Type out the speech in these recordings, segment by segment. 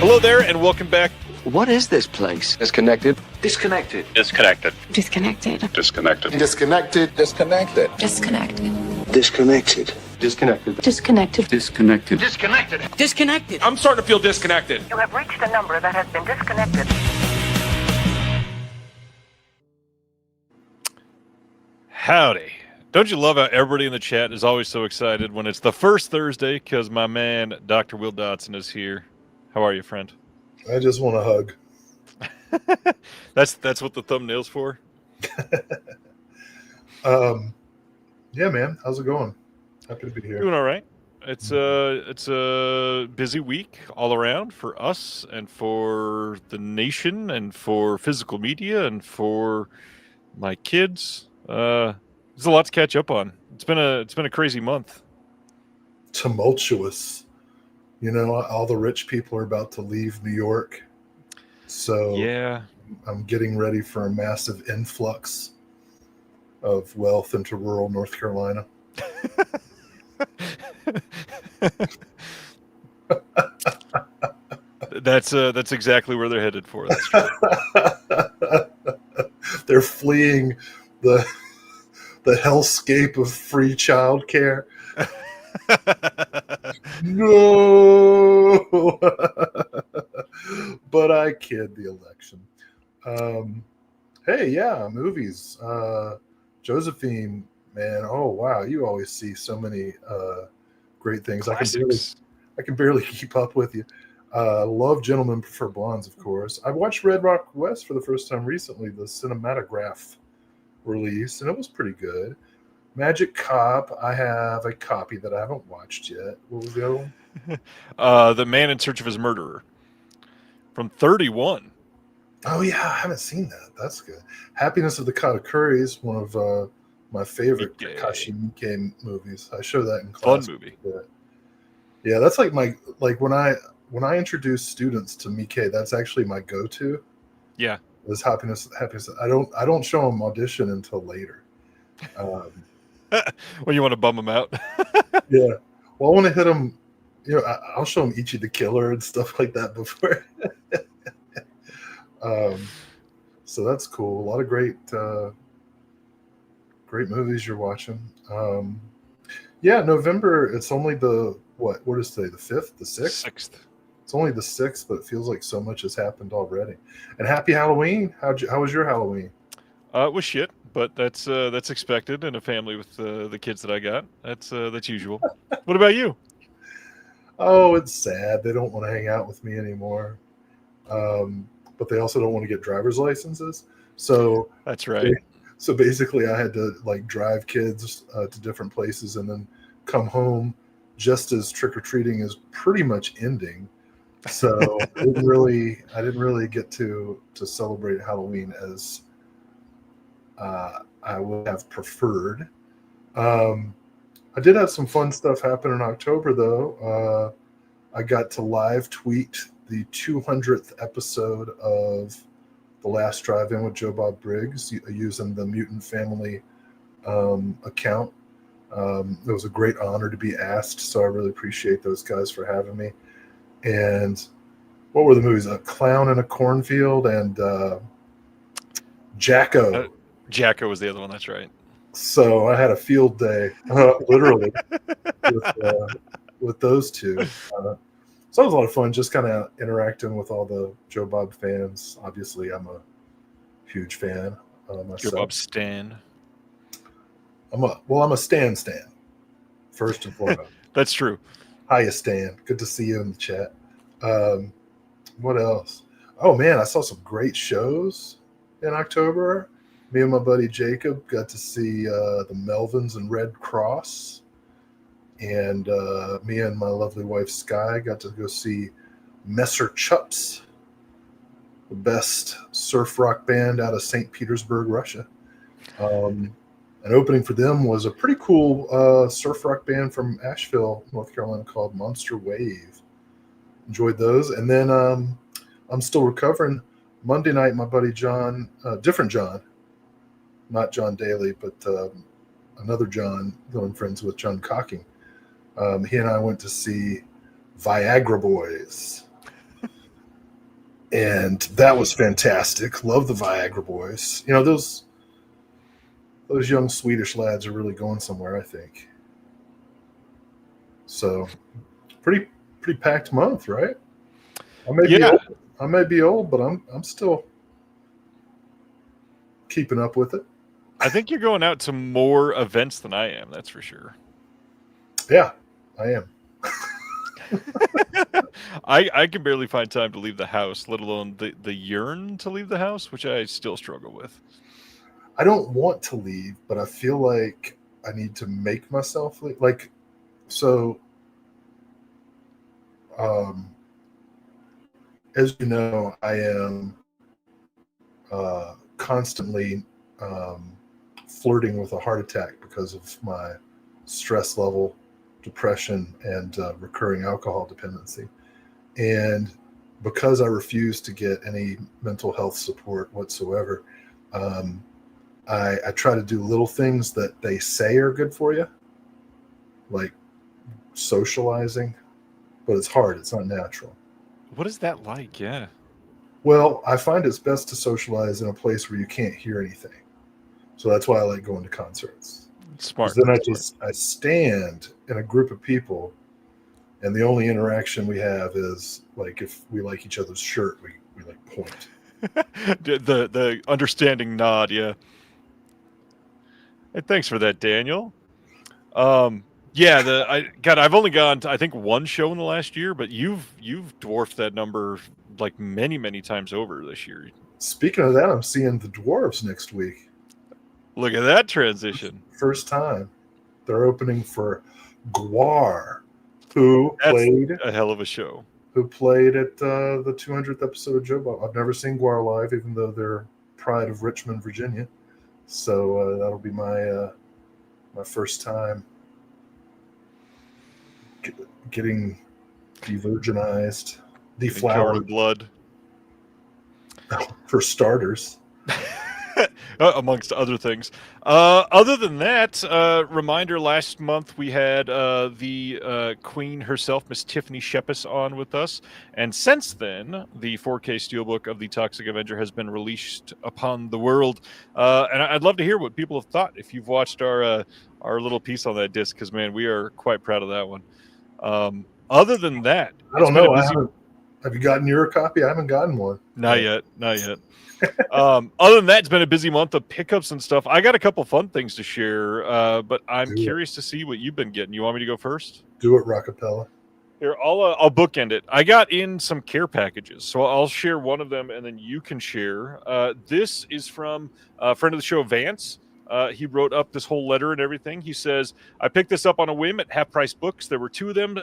Hello there, and welcome back. What is this place? Disconnected. Disconnected. Disconnected. Disconnected. Disconnected. Disconnected. Disconnected. Disconnected. Disconnected. Disconnected. Disconnected. Disconnected. Disconnected. Disconnected. I'm starting to feel disconnected. You have reached a number that has been disconnected. Howdy. Don't you love how everybody in the chat is always so excited when it's the first Thursday because my man, Dr. Will Dodson, is here. How are you, friend? I just want a hug. That's what the thumbnail's for? Yeah, man. How's it going? Happy to be here. Doing all right. It's a busy week all around for us and for the nation and for physical media and for my kids. There's a lot to catch up on. It's been a crazy month. Tumultuous. You know, all the rich people are about to leave New York. So yeah, I'm getting ready for a massive influx of wealth into rural North Carolina. That's exactly where they're headed for. That's true. They're fleeing the hellscape of free childcare. No, but I kid. The election. Hey, yeah, movies. Josephine, man. Oh wow, you always see so many great things. Classics. I can barely keep up with you. Love Gentlemen Prefer Blondes, of course. I watched Red Rock West for the first time recently, the cinematograph release, and it was pretty good. Magic Cop, I have a copy that I haven't watched yet. What was the other one? The Man in Search of His Murderer from 31. Oh, yeah, I haven't seen that. That's good. Happiness of the Katakuri, one of my favorite Takashi Miike movies. I show that in class. Fun movie. Yeah, that's like when I introduce students to Miike, that's actually my go-to. Yeah. Is happiness. I don't show them audition until later. Well, you want to bum them out? Yeah. Well, I want to hit them. You know, I'll show them Ichi the Killer and stuff like that before. So that's cool. A lot of great movies you're watching. Yeah, November. It's only what is today? The 5th, the 6th. 6th. It's only the 6th, but it feels like so much has happened already. And happy Halloween. How was your Halloween? It was shit, but that's expected in a family with the kids that I got. That's usual. What about you? Oh, it's sad. They don't want to hang out with me anymore. But they also don't want to get driver's licenses. So that's right. So basically, I had to drive kids to different places and then come home just as trick or treating is pretty much ending. So I didn't really get to celebrate Halloween as I would have preferred. I did have some fun stuff happen in October, though. I got to live tweet the 200th episode of The Last Drive-In with Joe Bob Briggs using the Mutant Family account. It was a great honor to be asked, so I really appreciate those guys for having me. And what were the movies? A Clown in a Cornfield and Jacko. Jacko was the other one. That's right. So I had a field day, literally, with those two. So it was a lot of fun just kind of interacting with all the Joe Bob fans. Obviously, I'm a huge fan myself. Joe Bob stan. I'm a Stan, first and foremost. That's true. Hiya, Stan. Good to see you in the chat. What else? Oh, man, I saw some great shows in October. Me and my buddy Jacob got to see the Melvins and Red Cross. And me and my lovely wife Sky got to go see Messer Chups, the best surf rock band out of St. Petersburg, Russia. And opening for them was a pretty cool surf rock band from Asheville, North Carolina called Monster Wave. Enjoyed those. And then I'm still recovering. Monday night, my buddy John, different John, not John Daly, but another John that I'm friends with, John Cocking. He and I went to see Viagra Boys. And that was fantastic. Love the Viagra Boys. You know, those young Swedish lads are really going somewhere, I think. So pretty packed month, right? Yeah. I may be old, but I'm still keeping up with it. I think you're going out to more events than I am, that's for sure. Yeah, I am. I can barely find time to leave the house, let alone the yearn to leave the house, which I still struggle with. I don't want to leave, but I feel like I need to make myself leave. Like, so, as you know, I am constantly flirting with a heart attack because of my stress level, depression, and recurring alcohol dependency. And because I refuse to get any mental health support whatsoever, I try to do little things that they say are good for you, like socializing, but it's hard. It's not natural. What is that like? Yeah. Well, I find it's best to socialize in a place where you can't hear anything. So that's why I like going to concerts. Smart. Then I stand in a group of people, and the only interaction we have is like if we like each other's shirt, we like point. the understanding nod, yeah. Hey, thanks for that, Daniel. Yeah, I've only gone to, I think, one show in the last year, but you've dwarfed that number like many times over this year. Speaking of that, I'm seeing the Dwarves next week. Look at that transition. First time. They're opening for Gwar, who played a hell of a show. Who played at the 200th episode of Joe Bob. I've never seen Gwar live, even though they're Pride of Richmond, Virginia. So that'll be my first time getting de-virginized, deflowered. Blood. For starters. Amongst other things. Other than that, reminder, last month we had the Queen herself, Miss Tiffany Shepis, on with us. And since then, the 4K Steelbook of the Toxic Avenger has been released upon the world. And I'd love to hear what people have thought if you've watched our little piece on that disc, because, man, we are quite proud of that one. Other than that, I don't know. Have you gotten your copy? I haven't gotten one. Not yet. Other than that, it's been a busy month of pickups and stuff. I got a couple fun things to share, but I'm curious to see what you've been getting. You want me to go first? Do it, Rockapella. Here, I'll bookend it. I got in some care packages, so I'll share one of them, and then you can share. This is from a friend of the show, Vance. He wrote up this whole letter and everything. He says, I picked this up on a whim at Half Price Books. There were two of them,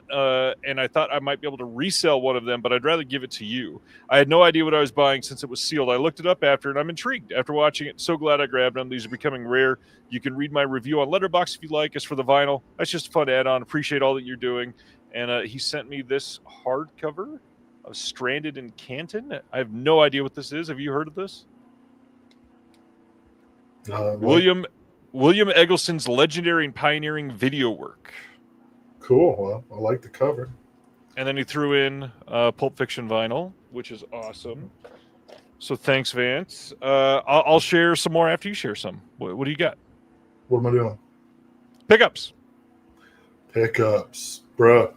and I thought I might be able to resell one of them, but I'd rather give it to you. I had no idea what I was buying since it was sealed. I looked it up after, and I'm intrigued after watching it. So glad I grabbed them. These are becoming rare. You can read my review on Letterboxd if you like. As for the vinyl, that's just a fun add-on. Appreciate all that you're doing. And he sent me this hardcover of Stranded in Canton. I have no idea what this is. Have you heard of this? William Eggleston's legendary and pioneering video work. Cool. Well, I like the cover. And then he threw in Pulp Fiction vinyl, which is awesome. So thanks, Vance. I'll share some more after you share some. What do you got? What am I doing? Pickups, bro.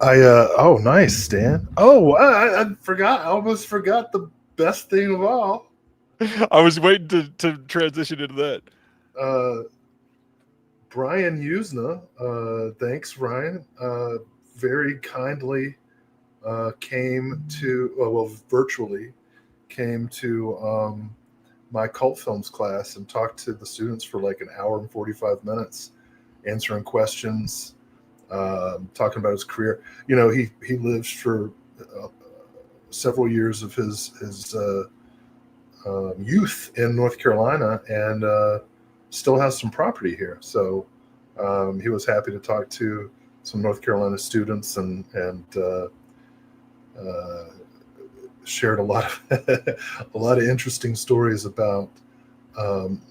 Oh, nice, Stan. Oh, I forgot. I almost forgot the best thing of all. I was waiting to transition into that. Brian Usna, thanks, Ryan, very kindly virtually came to my cult films class and talked to the students for like an hour and 45 minutes, answering questions, talking about his career. You know, he lived for several years of his youth in North Carolina and still has some property here. So he was happy to talk to some North Carolina students and shared a lot of interesting stories about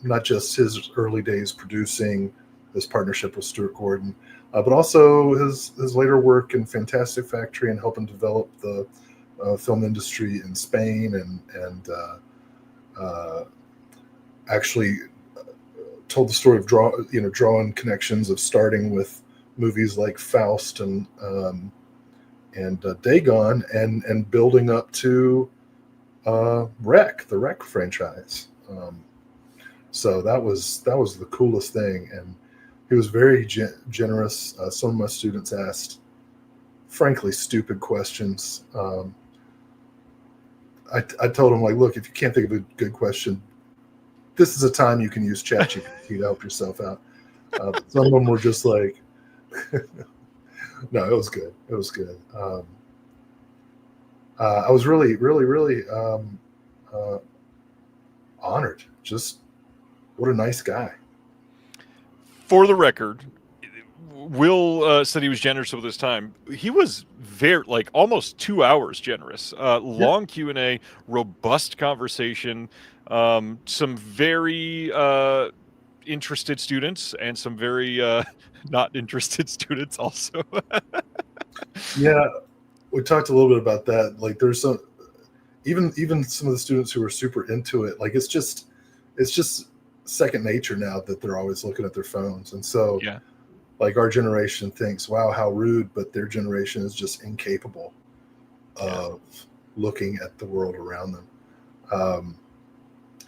not just his early days producing, his partnership with Stuart Gordon, but also his later work in Fantastic Factory and helping develop the film industry in Spain, and actually told the story of drawing connections of starting with movies like Faust and Dagon, and building up to the Wreck franchise. So that was the coolest thing, and he was very generous. Some of my students asked, frankly, stupid questions. I told him, like, look, if you can't think of a good question, this is a time you can use ChatGPT to help yourself out. Some of them were just like, no, it was good. It was good. I was really, really, really honored. Just what a nice guy. For the record, Will said he was generous with his time. He was very, like, almost 2 hours generous. Long Q&A, robust conversation, some very interested students and some very not interested students also. Yeah, we talked a little bit about that. Like, there's some, even some of the students who are super into it, like, it's just second nature now that they're always looking at their phones. And so yeah, like, our generation thinks, wow, how rude, but their generation is just incapable of looking at the world around them.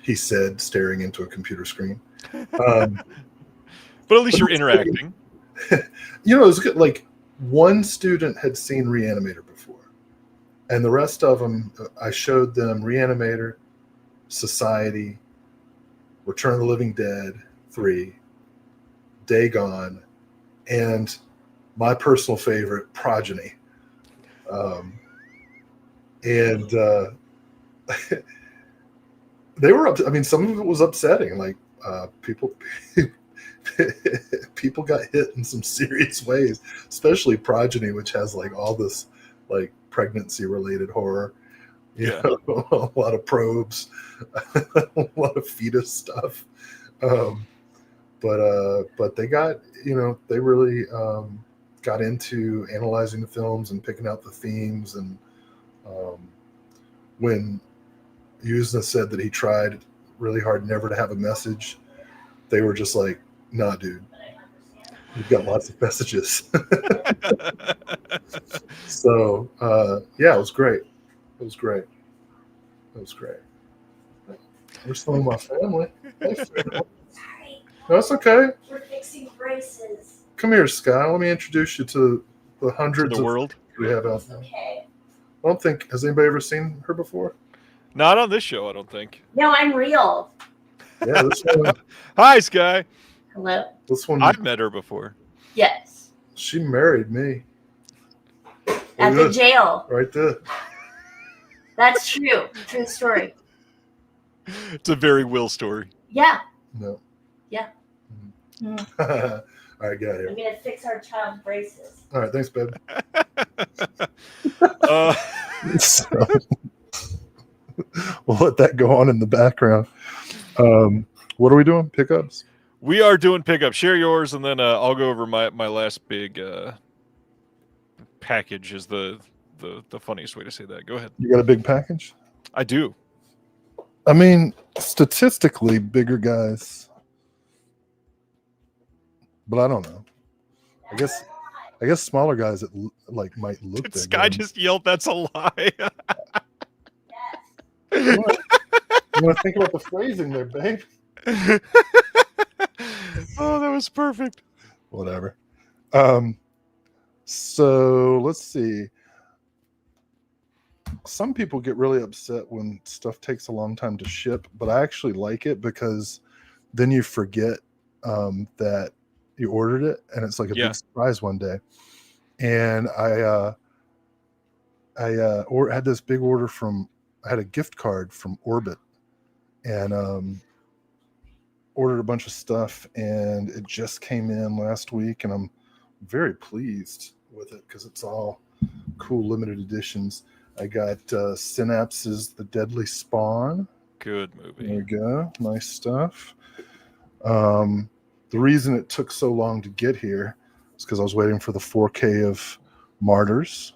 He said, staring into a computer screen. but at least you're interacting. You know, it was good. Like, one student had seen Reanimator before, and the rest of them, I showed them Reanimator, Society, Return of the Living Dead 3, Dagon, and my personal favorite, Progeny. And they were up. I mean, some of it was upsetting. Like, people got hit in some serious ways, especially Progeny, which has like all this like pregnancy related horror. You know, a lot of probes, a lot of fetus stuff. But they got, they really got into analyzing the films and picking out the themes. And when Yuzna said that he tried really hard never to have a message, they were just like, nah, dude, we've got lots of messages. So, yeah, it was great. It was great. It was great. Where's some of my family? Hey, family. No, it's okay. We're fixing braces. Come here, Sky. Let me introduce you to the hundreds the world we have out there. Okay. I don't think, has anybody ever seen her before? Not on this show, I don't think. No, I'm real. Yeah, this one. Hi, Sky. Hello? This one. I've met her before. Yes. She married me. At the jail. Right there. That's true. True story. It's a very Will story. Yeah. No. Yeah. Mm. All right, get out of here. I'm going to fix our child's braces. All right, thanks, babe. So, we'll let that go on in the background. What are we doing? Pickups? We are doing pickup. Share yours, and then I'll go over my last big package. Is the funniest way to say that. Go ahead. You got a big package? I do. I mean, statistically, bigger guys, but I don't know. I guess smaller guys that like might look big. This guy just yelled, "That's a lie." You want to think about the phrasing there, babe? Oh, that was perfect. Whatever. So let's see. Some people get really upset when stuff takes a long time to ship, but I actually like it because then you forget that you ordered it, and it's like a big surprise one day. And I had this big order I had a gift card from Orbit, and ordered a bunch of stuff, and it just came in last week, and I'm very pleased with it because it's all cool limited editions. I got Synapse's The Deadly Spawn. Good movie. There we go. Nice stuff. The reason it took so long to get here is because I was waiting for the 4K of Martyrs.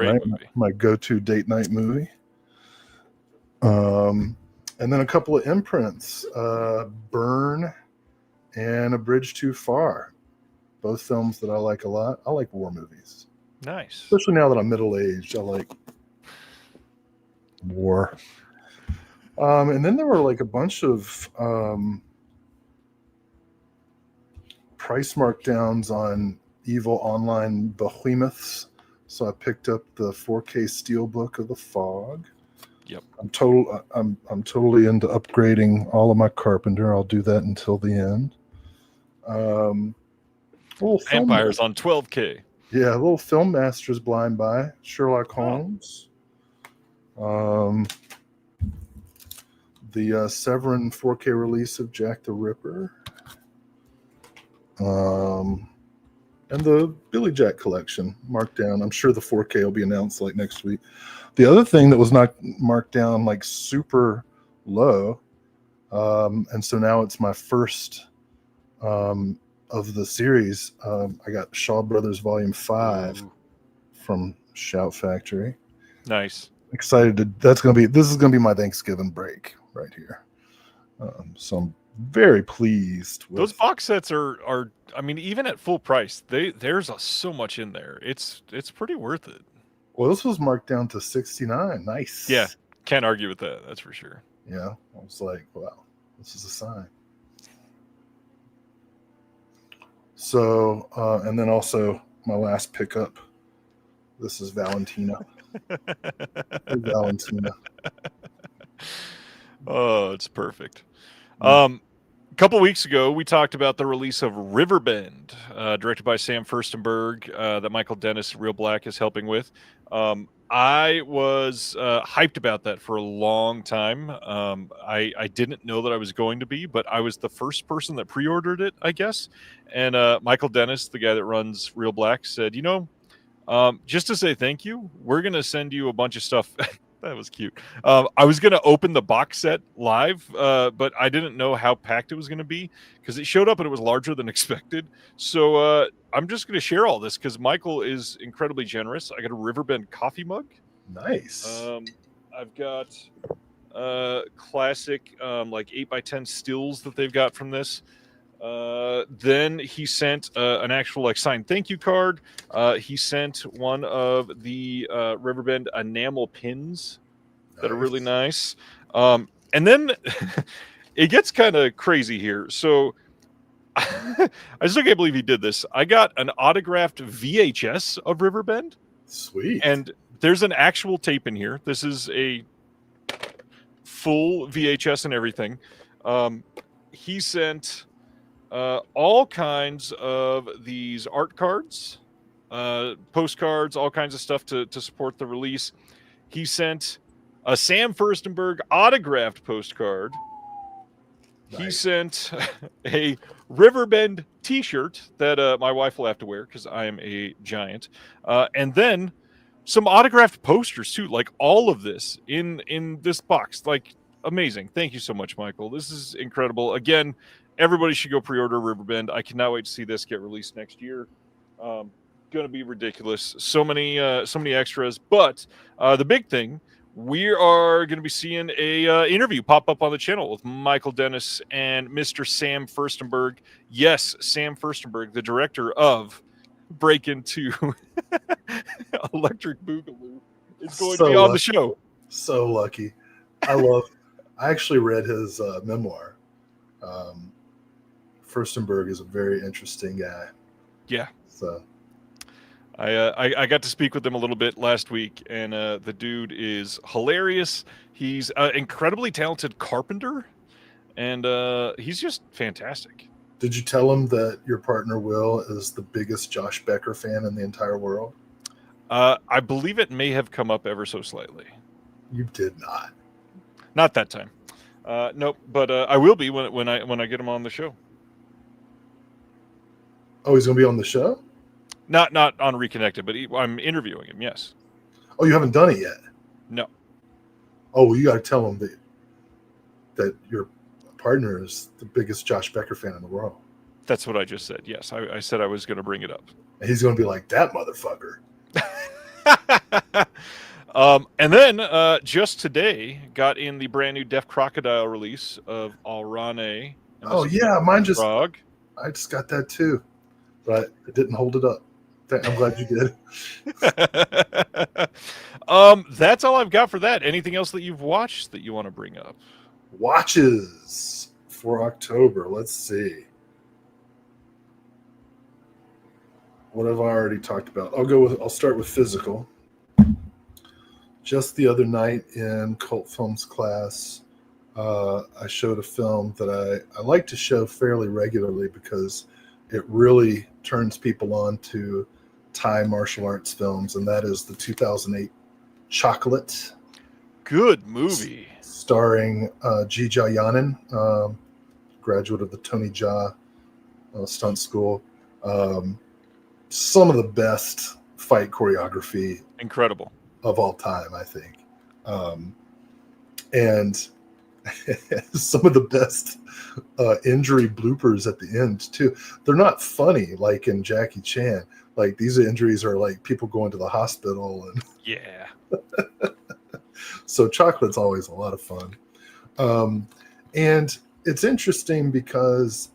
Great movie. My go-to date night movie. And then a couple of imprints, Burn and A Bridge Too Far. Both films that I like a lot. I like war movies. Nice. Especially now that I'm middle-aged, I like war. And then there were like a bunch of price markdowns on evil online behemoths. So I picked up the 4K Steelbook of The Fog. Yep. I'm totally into upgrading all of my Carpenter. I'll do that until the end. Vampires on 12K. Yeah, a little Film Masters Blind Buy. Sherlock Holmes. The Severin 4K release of Jack the Ripper. And the Billy Jack collection marked down. I'm sure the 4K will be announced like next week. The other thing that was not marked down like super low, and so now it's my first of the series. I got Shaw Brothers Volume 5 from Shout Factory. Nice. Excited to. This is gonna be my Thanksgiving break right here. So I'm very pleased with those box sets. Are I mean, even at full price, there's so much in there. It's pretty worth it. Well, this was marked down to $69. Nice. Yeah, can't argue with that. That's for sure. Yeah, I was like, wow, this is a sign. So, and then also my last pickup. This is Valentina. Valentina. Oh, it's perfect. A couple weeks ago, we talked about the release of Riverbend, directed by Sam Furstenberg, that Michael Dennis, Real Black, is helping with. I was hyped about that for a long time. I didn't know that I was going to be, but I was the first person that pre-ordered it, I guess. And Michael Dennis, the guy that runs Real Black, said, just to say thank you, we're going to send you a bunch of stuff. That was cute. I was going to open the box set live, but I didn't know how packed it was going to be because it showed up and it was larger than expected. So I'm just going to share all this because Michael is incredibly generous. I got a Riverbend coffee mug. Nice. I've got classic like 8x10 stills that they've got from this. Then he sent an actual like signed thank you card. He sent one of the Riverbend enamel pins that are really nice. And then it gets kind of crazy here. So I still can't believe he did this. I got an autographed VHS of Riverbend. Sweet. And there's an actual tape in here. This is a full VHS and everything. He sent all kinds of these art cards, postcards, all kinds of stuff to support the release. He sent a Sam Furstenberg autographed postcard. Nice. He sent a Riverbend t-shirt that my wife will have to wear because I am a giant. And then some autographed posters too, like all of this in this box. Like, amazing. Thank you so much, Michael. This is incredible. Again, everybody should go pre-order Riverbend. I cannot wait to see this get released next year. Going to be ridiculous. So many extras. But the big thing, we are going to be seeing a interview pop up on the channel with Michael Dennis and Mr. Sam Furstenberg. Yes, Sam Furstenberg, the director of Break Into Electric Boogaloo, is going to be on the show. So lucky. I actually read his memoir. Furstenberg is a very interesting guy. Yeah. So I got to speak with him a little bit last week, and the dude is hilarious. He's an incredibly talented carpenter, and he's just fantastic. Did you tell him that your partner Will is the biggest Josh Becker fan in the entire world? I believe it may have come up ever so slightly. You did not. Not that time. Nope. But I will be when I get him on the show. Oh, he's going to be on the show? Not on Reconnected, but I'm interviewing him. Yes. Oh, you haven't done it yet? No. Oh, well, you got to tell him that your partner is the biggest Josh Becker fan in the world. That's what I just said. Yes, I said I was going to bring it up. And he's going to be like, that motherfucker. And then just today got in the brand new Deaf Crocodile release of Alrane. And the Oh yeah, Speaking Frog. I just got that too, but it didn't hold it up. I'm glad you did. That's all I've got for that. Anything else that you've watched that you want to bring up? Watches for October. Let's see. What have I already talked about? I'll start with physical. Just the other night in cult films class, I showed a film that I like to show fairly regularly because it really turns people on to Thai martial arts films, and that is the 2008 Chocolate. Good movie. Starring Ji Yanin, graduate of the Tony Jaa stunt school. Some of the best fight choreography. Incredible. Of all time, I think. And some of the best injury bloopers at the end, too. They're not funny like in Jackie Chan. Like, these injuries are like people going to the hospital. And yeah. So Chocolate's always a lot of fun. And it's interesting because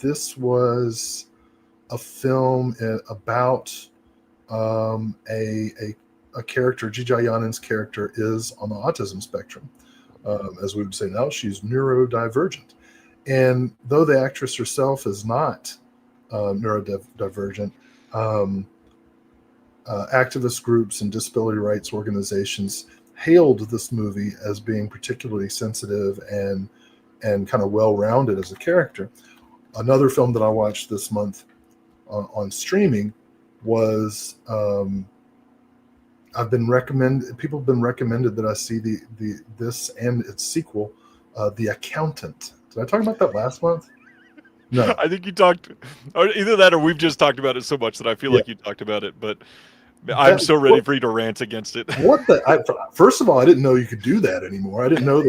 this was a film about a character. Ji Yanin's character is on the autism spectrum. As we would say now, she's neurodivergent. And though the actress herself is not neurodivergent, activist groups and disability rights organizations hailed this movie as being particularly sensitive and kind of well-rounded as a character. Another film that I watched this month on streaming was people have been recommended that I see this and its sequel, The Accountant. Did I talk about that last month? No. I think you talked, or either that or we've just talked about it so much that I feel like you talked about it, but I'm so ready for you to rant against it. First of all, I didn't know you could do that anymore. I didn't know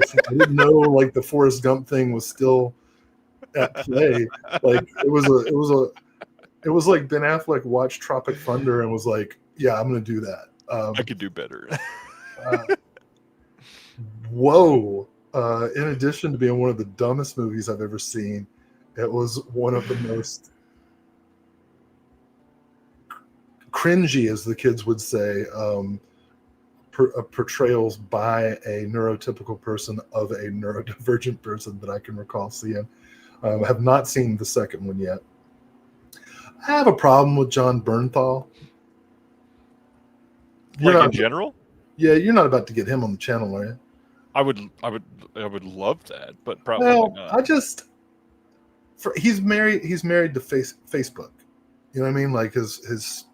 like the Forrest Gump thing was still at play. Like it was like Ben Affleck watched Tropic Thunder and was like, yeah, I'm going to do that. I could do better. Whoa. In addition to being one of the dumbest movies I've ever seen, it was one of the most cringy, as the kids would say, portrayals by a neurotypical person of a neurodivergent person that I can recall seeing. I have not seen the second one yet. I have a problem with John Bernthal. In general? Yeah, you're not about to get him on the channel, are you? I would love that, but probably not. He's married to Facebook. You know what I mean? Like he's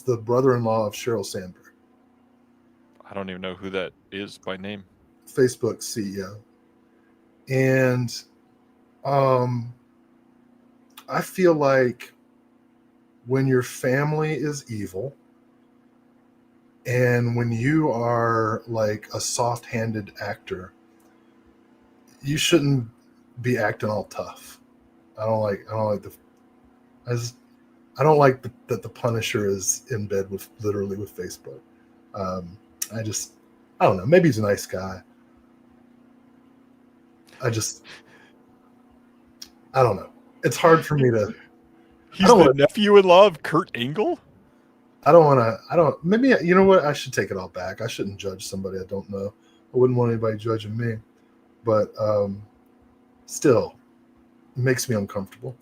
the brother-in-law of Sheryl Sandberg. I don't even know who that is by name. Facebook CEO. And I feel like when your family is evil and when you are like a soft-handed actor, you shouldn't be acting all tough. I don't like that the Punisher is in bed with Facebook. I don't know. Maybe he's a nice guy. I don't know. It's hard for me to. He's the nephew-in-law of Kurt Angle? Maybe, you know what? I should take it all back. I shouldn't judge somebody I don't know. I wouldn't want anybody judging me. But still, it makes me uncomfortable.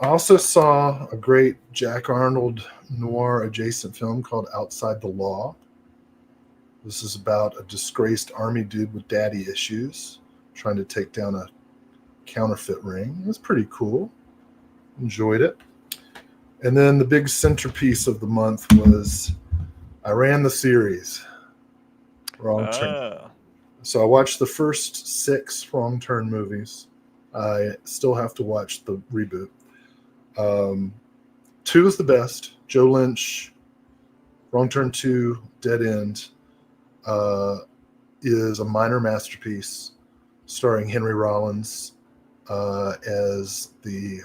I also saw a great Jack Arnold noir adjacent film called Outside the Law. This is about a disgraced army dude with daddy issues trying to take down a counterfeit ring. It was pretty cool. Enjoyed it. And then the big centerpiece of the month was I ran the series Wrong Turn. So I watched the first 6 Wrong Turn movies. I still have to watch the reboot. 2 is the best. Joe Lynch, Wrong Turn 2, Dead End, is a minor masterpiece starring Henry Rollins as the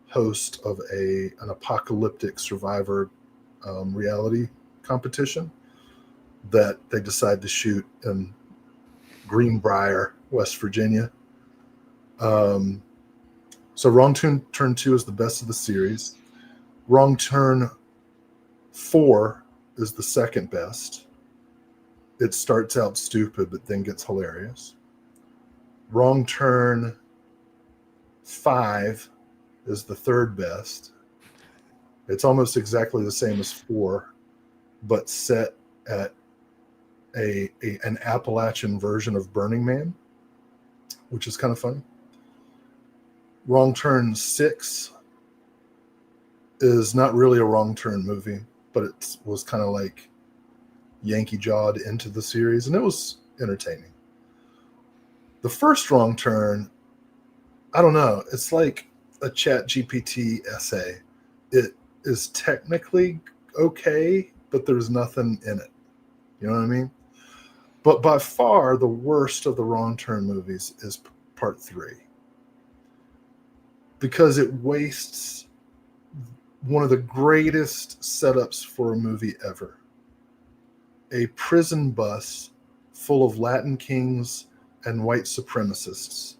host of an apocalyptic survivor reality competition that they decide to shoot in Greenbrier, West Virginia. So Wrong Turn 2 is the best of the series. Wrong Turn 4 is the second best. It starts out stupid, but then gets hilarious. Wrong Turn 5 is the third best. It's almost exactly the same as 4, but set at an Appalachian version of Burning Man, which is kind of funny. Wrong Turn 6 is not really a wrong turn movie, but it was kind of like Yankee jawed into the series, and it was entertaining. The first Wrong Turn, I don't know, it's like a Chat GPT essay. It is technically okay, but there's nothing in it. You know what I mean? But by far the worst of the Wrong Turn movies is part 3, because it wastes one of the greatest setups for a movie ever. A prison bus full of Latin kings and white supremacists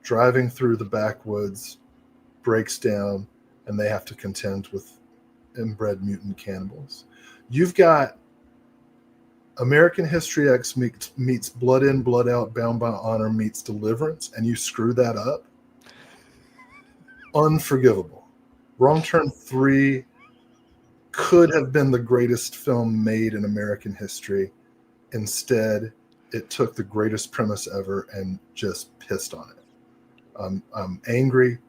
driving through the backwoods breaks down, and they have to contend with inbred mutant cannibals. You've got American History X meets Blood In, Blood Out, Bound by Honor meets Deliverance, and you screw that up? Unforgivable. Wrong Turn 3 could have been the greatest film made in American history. Instead, it took the greatest premise ever and just pissed on it. I'm angry.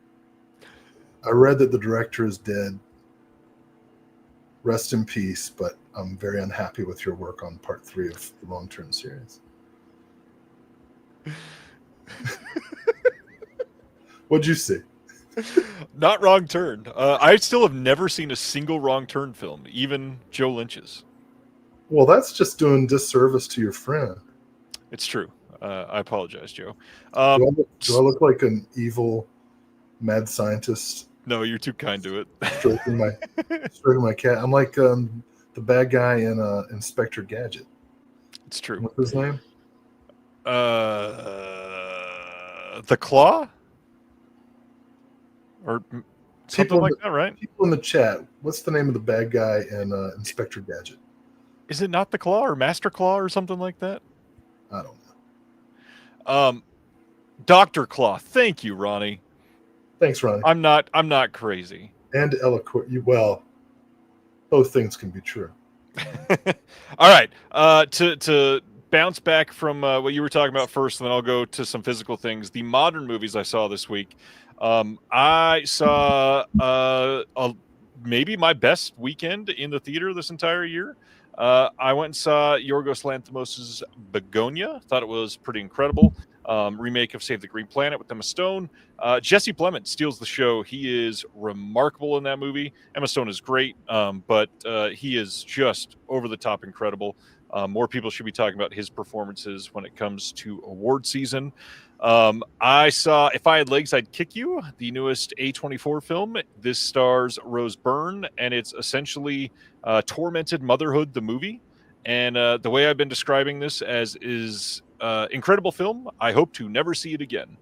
I read that the director is dead. Rest in peace, but I'm very unhappy with your work on part 3 of the Wrong Turn series. What'd you see? Not Wrong Turn. I still have never seen a single Wrong Turn film, even Joe Lynch's. Well, that's just doing disservice to your friend. It's true. I apologize, Joe. Do I look like an evil mad scientist? No, you're too kind to it. Stroking my cat. I'm like the bad guy in Inspector Gadget. It's true. What's his name? The Claw? Or something like that, right? People in the chat, what's the name of the bad guy in Inspector Gadget? Is it not the Claw or Master Claw or something like that? I don't know. Dr. Claw. Thank you, Ronnie. Thanks, Ronnie. I'm not crazy. And eloquent. Well, both things can be true. All right. To bounce back from what you were talking about first, and then I'll go to some physical things. The modern movies I saw this week. I saw maybe my best weekend in the theater this entire year. I went and saw Yorgos Lanthimos' Begonia. Thought it was pretty incredible. Remake of Save the Green Planet with Emma Stone. Jesse Plemons steals the show. He is remarkable in that movie. Emma Stone is great, but he is just over the top incredible. More people should be talking about his performances when it comes to award season. I saw If I Had Legs, I'd Kick You, the newest A24 film. This stars Rose Byrne, and it's essentially Tormented Motherhood, the movie. And the way I've been describing this as is incredible film. I hope to never see it again.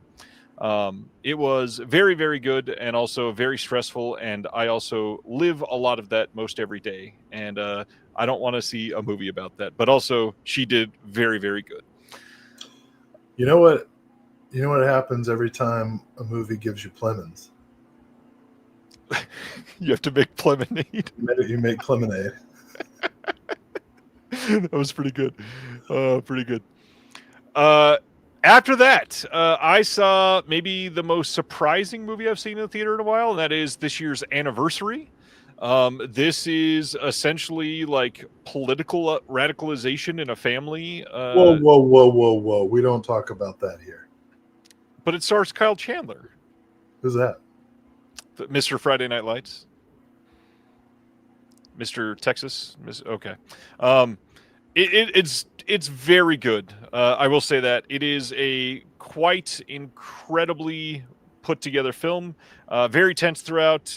It was very, very good and also very stressful. And I also live a lot of that most every day. And I don't want to see a movie about that. But also, she did very, very good. You know what? You know what happens every time a movie gives you Plemons? You have to make Plemonade. You make lemonade. That was pretty good. Pretty good. After that, I saw maybe the most surprising movie I've seen in the theater in a while, and that is this year's Anniversary. This is essentially like political radicalization in a family. Whoa. We don't talk about that here. But it stars Kyle Chandler. Who's that? Mr. Friday Night Lights. Mr. Texas. Okay. It's very good. I will say that it is a quite incredibly put together film. Very tense throughout.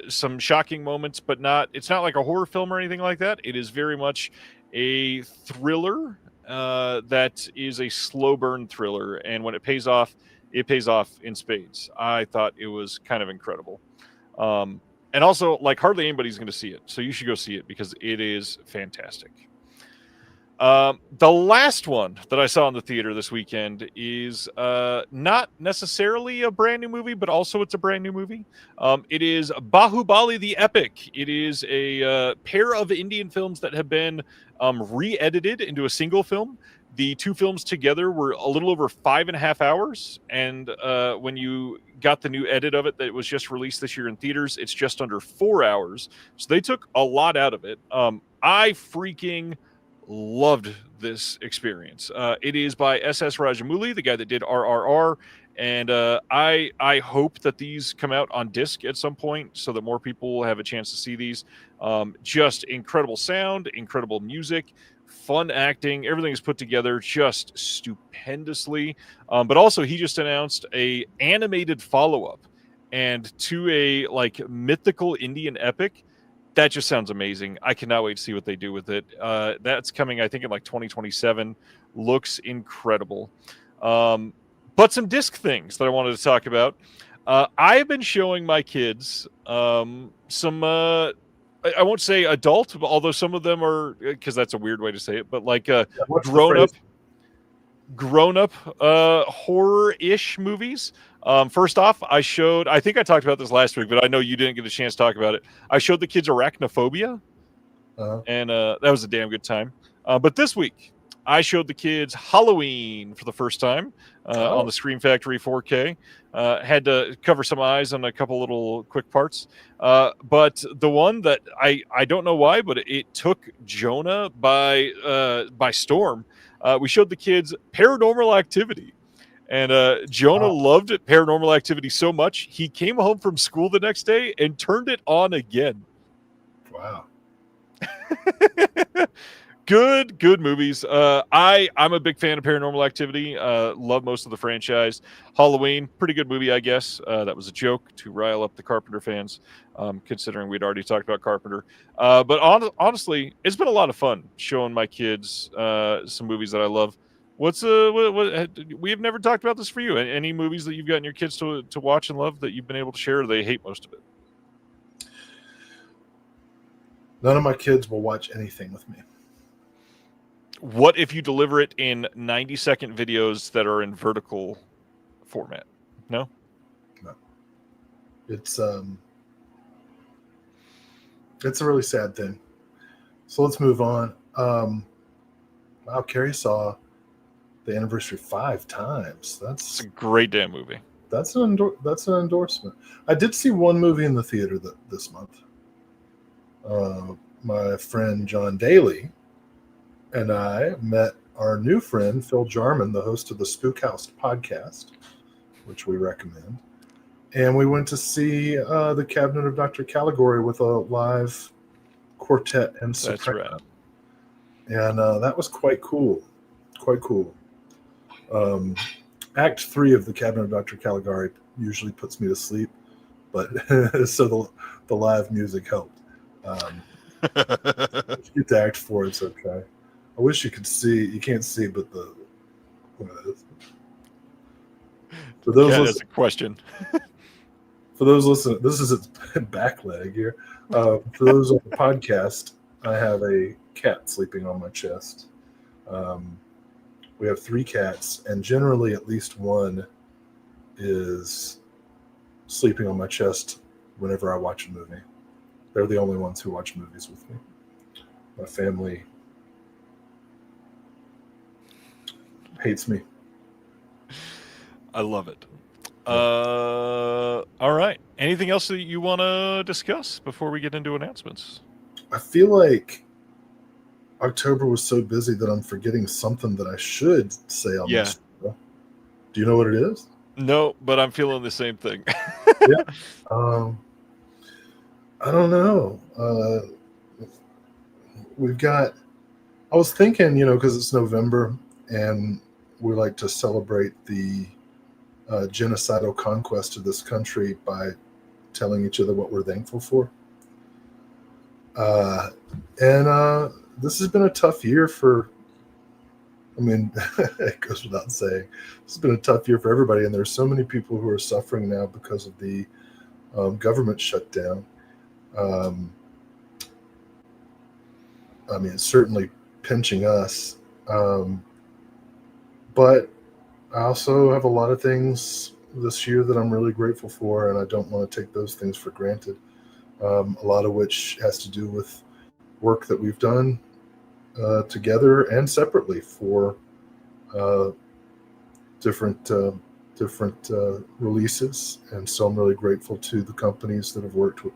Some shocking moments, but it's not like a horror film or anything like that. It is very much a thriller that is a slow burn thriller. And when it pays off in spades. I thought it was kind of incredible. And also, like, hardly anybody's going to see it. So you should go see it because it is fantastic. The last one that I saw in the theater this weekend is not necessarily a brand new movie, but also it's a brand new movie. It is Bahubali the Epic. It is a pair of Indian films that have been re-edited into a single film. The two films together were a little over 5.5 hours. And when you got the new edit of it that was just released this year in theaters, it's just under 4 hours. So they took a lot out of it. I freaking loved this experience. It is by S.S. Rajamouli, the guy that did RRR. And I hope that these come out on disc at some point so that more people will have a chance to see these. Just incredible sound, incredible music, fun acting. Everything is put together just stupendously. But also, he just announced a animated follow-up and to a like mythical Indian epic. That just sounds amazing. I cannot wait to see what they do with it. That's coming, I think, in like 2027. Looks incredible. But some disc things that I wanted to talk about. I've been showing my kids some, I won't say adult, although some of them are, because that's a weird way to say it, but like grown up horror-ish movies. First off, I think I talked about this last week, but I know you didn't get a chance to talk about it. I showed the kids Arachnophobia, and that was a damn good time. But this week, I showed the kids Halloween for the first time on the Scream Factory 4K. Had to cover some eyes on a couple little quick parts. But the one that I don't know why, but it took Jonah by storm. We showed the kids Paranormal Activity. And Jonah loved it, Paranormal Activity so much, he came home from school the next day and turned it on again. Wow. Good movies. I'm a big fan of Paranormal Activity. Love most of the franchise. Halloween, pretty good movie, I guess. That was a joke to rile up the Carpenter fans, considering we'd already talked about Carpenter. But honestly, it's been a lot of fun showing my kids some movies that I love. What we have never talked about this for you. Any movies that you've gotten your kids to watch and love that you've been able to share, or they hate most of it? None of my kids will watch anything with me. What if you deliver it in 90-second videos that are in vertical format? No? No. It's a really sad thing. So let's move on. Wow, Carrie saw the anniversary 5 times. It's a great damn movie. That's an endorsement. I did see one movie in the theater this month. My friend John Daly and I met our new friend Phil Jarman, the host of the Spook House podcast, which we recommend. And we went to see the Cabinet of Dr. Caligari with a live quartet and soprano. That's right. And that was quite cool. Quite cool. Act 3 of the Cabinet of Dr. Caligari usually puts me to sleep, but so the live music helped. If you get to Act 4, it's okay. I wish you could see. You can't see, but for those that's a question. For those listening, this is its back leg here. For those on the podcast, I have a cat sleeping on my chest. We have 3 cats, and generally at least one is sleeping on my chest whenever I watch a movie. They're the only ones who watch movies with me. My family hates me. I love it. All right. Anything else that you want to discuss before we get into announcements? I feel like October was so busy that I'm forgetting something that I should say on this show. Do you know what it is? No, but I'm feeling the same thing. Yeah. I don't know. I was thinking, because it's November and we like to celebrate the genocidal conquest of this country by telling each other what we're thankful for. And this has been a tough year for, I mean, it goes without saying, this has been a tough year for everybody. And there's so many people who are suffering now because of the government shutdown. I mean, it's certainly pinching us. But I also have a lot of things this year that I'm really grateful for, and I don't want to take those things for granted. A lot of which has to do with work that we've done together and separately for different releases. And so I'm really grateful to the companies that have worked with,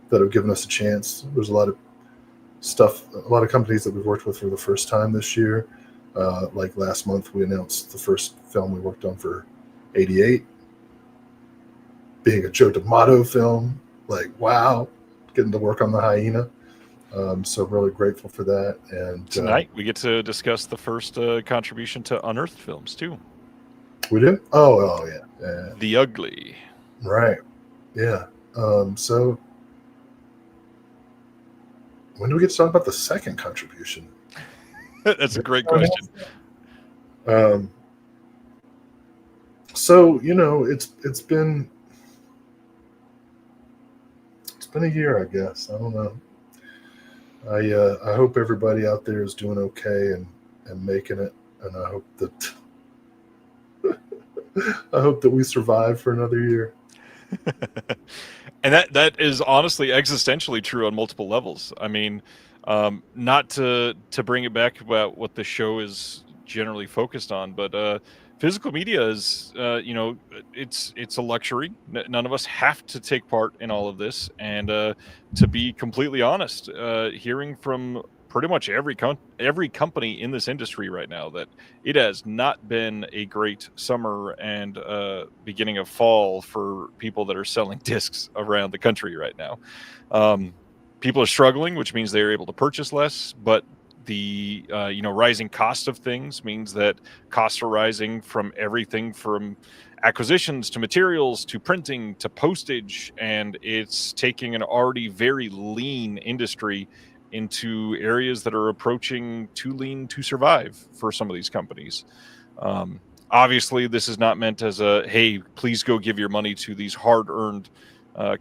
that have given us a chance. There's a lot of stuff, a lot of companies that we've worked with for the first time this year. Like last month, we announced the first film we worked on for 88, being a Joe D'Amato film. Like, wow, getting to work on The Hyena. So really grateful for that. And tonight we get to discuss the first contribution to Unearthed Films too. We do? Oh yeah. The Ugly. Right. Yeah. So when do we get to talk about the second contribution? That's a great question. So, you know, it's been a year, I guess. I don't know. I hope everybody out there is doing okay and making it, and I hope that we survive for another year. And that is honestly existentially true on multiple levels. I mean, not to bring it back about what the show is generally focused on, but physical media is, it's a luxury. None of us have to take part in all of this. And to be completely honest, hearing from pretty much every company in this industry right now that it has not been a great summer and beginning of fall for people that are selling discs around the country right now. People are struggling, which means they're able to purchase less, but the rising cost of things means that costs are rising from everything from acquisitions to materials to printing to postage, and it's taking an already very lean industry into areas that are approaching too lean to survive for some of these companies. Obviously, this is not meant as a, hey, please go give your money to these hard-earned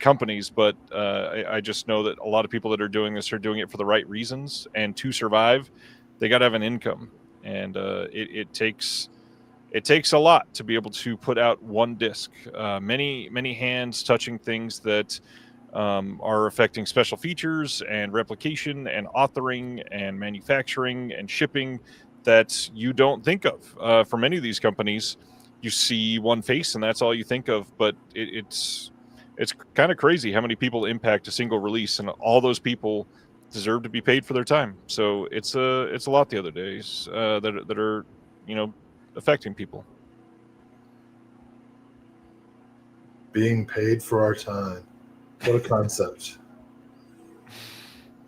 companies, but I just know that a lot of people that are doing this are doing it for the right reasons, and to survive, they got to have an income, and it takes a lot to be able to put out one disc. Many hands touching things that are affecting special features and replication and authoring and manufacturing and shipping that you don't think of. For many of these companies, you see one face and that's all you think of, but it's kind of crazy how many people impact a single release, and all those people deserve to be paid for their time. So it's a lot the other days that are affecting people. Being paid for our time. What a concept.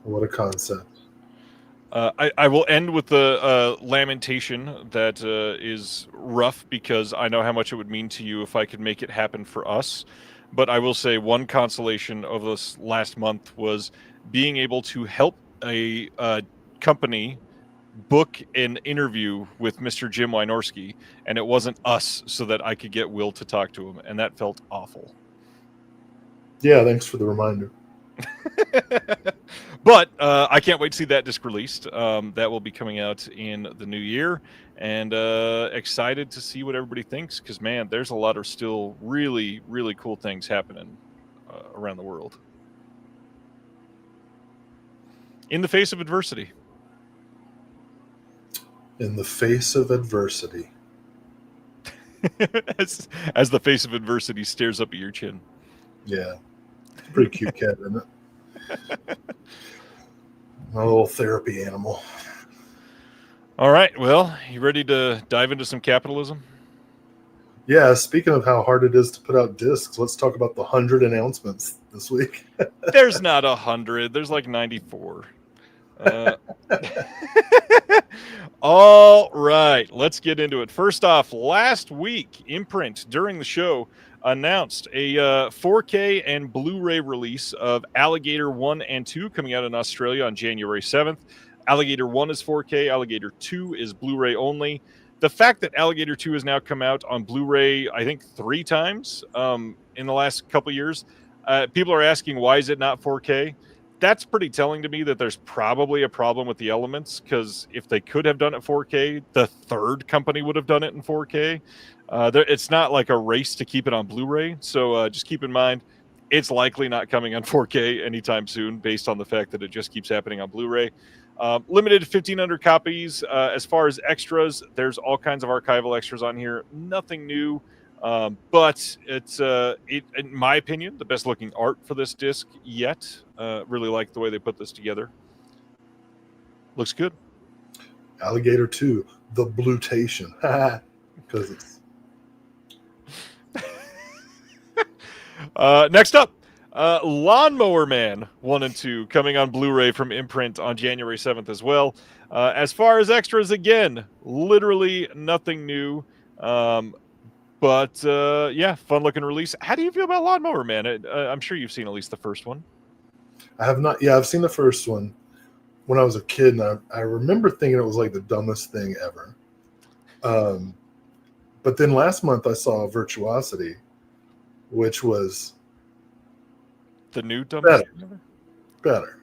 What a concept. I will end with the lamentation that is rough, because I know how much it would mean to you if I could make it happen for us. But I will say one consolation of this last month was being able to help a company book an interview with Mr. Jim Wynorski, and it wasn't us, so that I could get Will to talk to him, and that felt awful. Yeah, thanks for the reminder. But I can't wait to see that disc released. That will be coming out in the new year, and excited to see what everybody thinks, because, man, there's a lot of still really, really cool things happening around the world. In the face of adversity. In the face of adversity. as the face of adversity stares up at your chin. Yeah. It's a pretty cute cat, isn't it? My little therapy animal. All right. Well, you ready to dive into some capitalism? Yeah. Speaking of how hard it is to put out discs, let's talk about the 100 announcements this week. There's not 100. There's like 94. All right, let's get into it. First off, last week, Imprint, during the show, announced a 4K and Blu-ray release of Alligator 1 and 2 coming out in Australia on January 7th. Alligator 1 is 4K, Alligator 2 is Blu-ray only. The fact that Alligator 2 has now come out on Blu-ray, I think 3 times in the last couple years, people are asking, why is it not 4K? That's pretty telling to me that there's probably a problem with the elements, because if they could have done it 4K, the third company would have done it in 4K. It's not like a race to keep it on Blu-ray, so just keep in mind it's likely not coming on 4K anytime soon, based on the fact that it just keeps happening on Blu-ray. Limited 1,500 copies. As far as extras, there's all kinds of archival extras on here. Nothing new. But it's in my opinion, the best looking art for this disc yet. Really like the way they put this together. Looks good. Alligator 2, the Blutation. Because it's next up, Lawnmower Man 1 and 2 coming on Blu-ray from Imprint on January 7th as well. As far as extras, again, literally nothing new. But yeah, fun looking release. How do you feel about Lawnmower Man? I'm sure you've seen at least the first one. I have not. Yeah, I've seen the first one when I was a kid, and I remember thinking it was like the dumbest thing ever. But then last month I saw Virtuosity, which was the new dumbest thing ever? Better.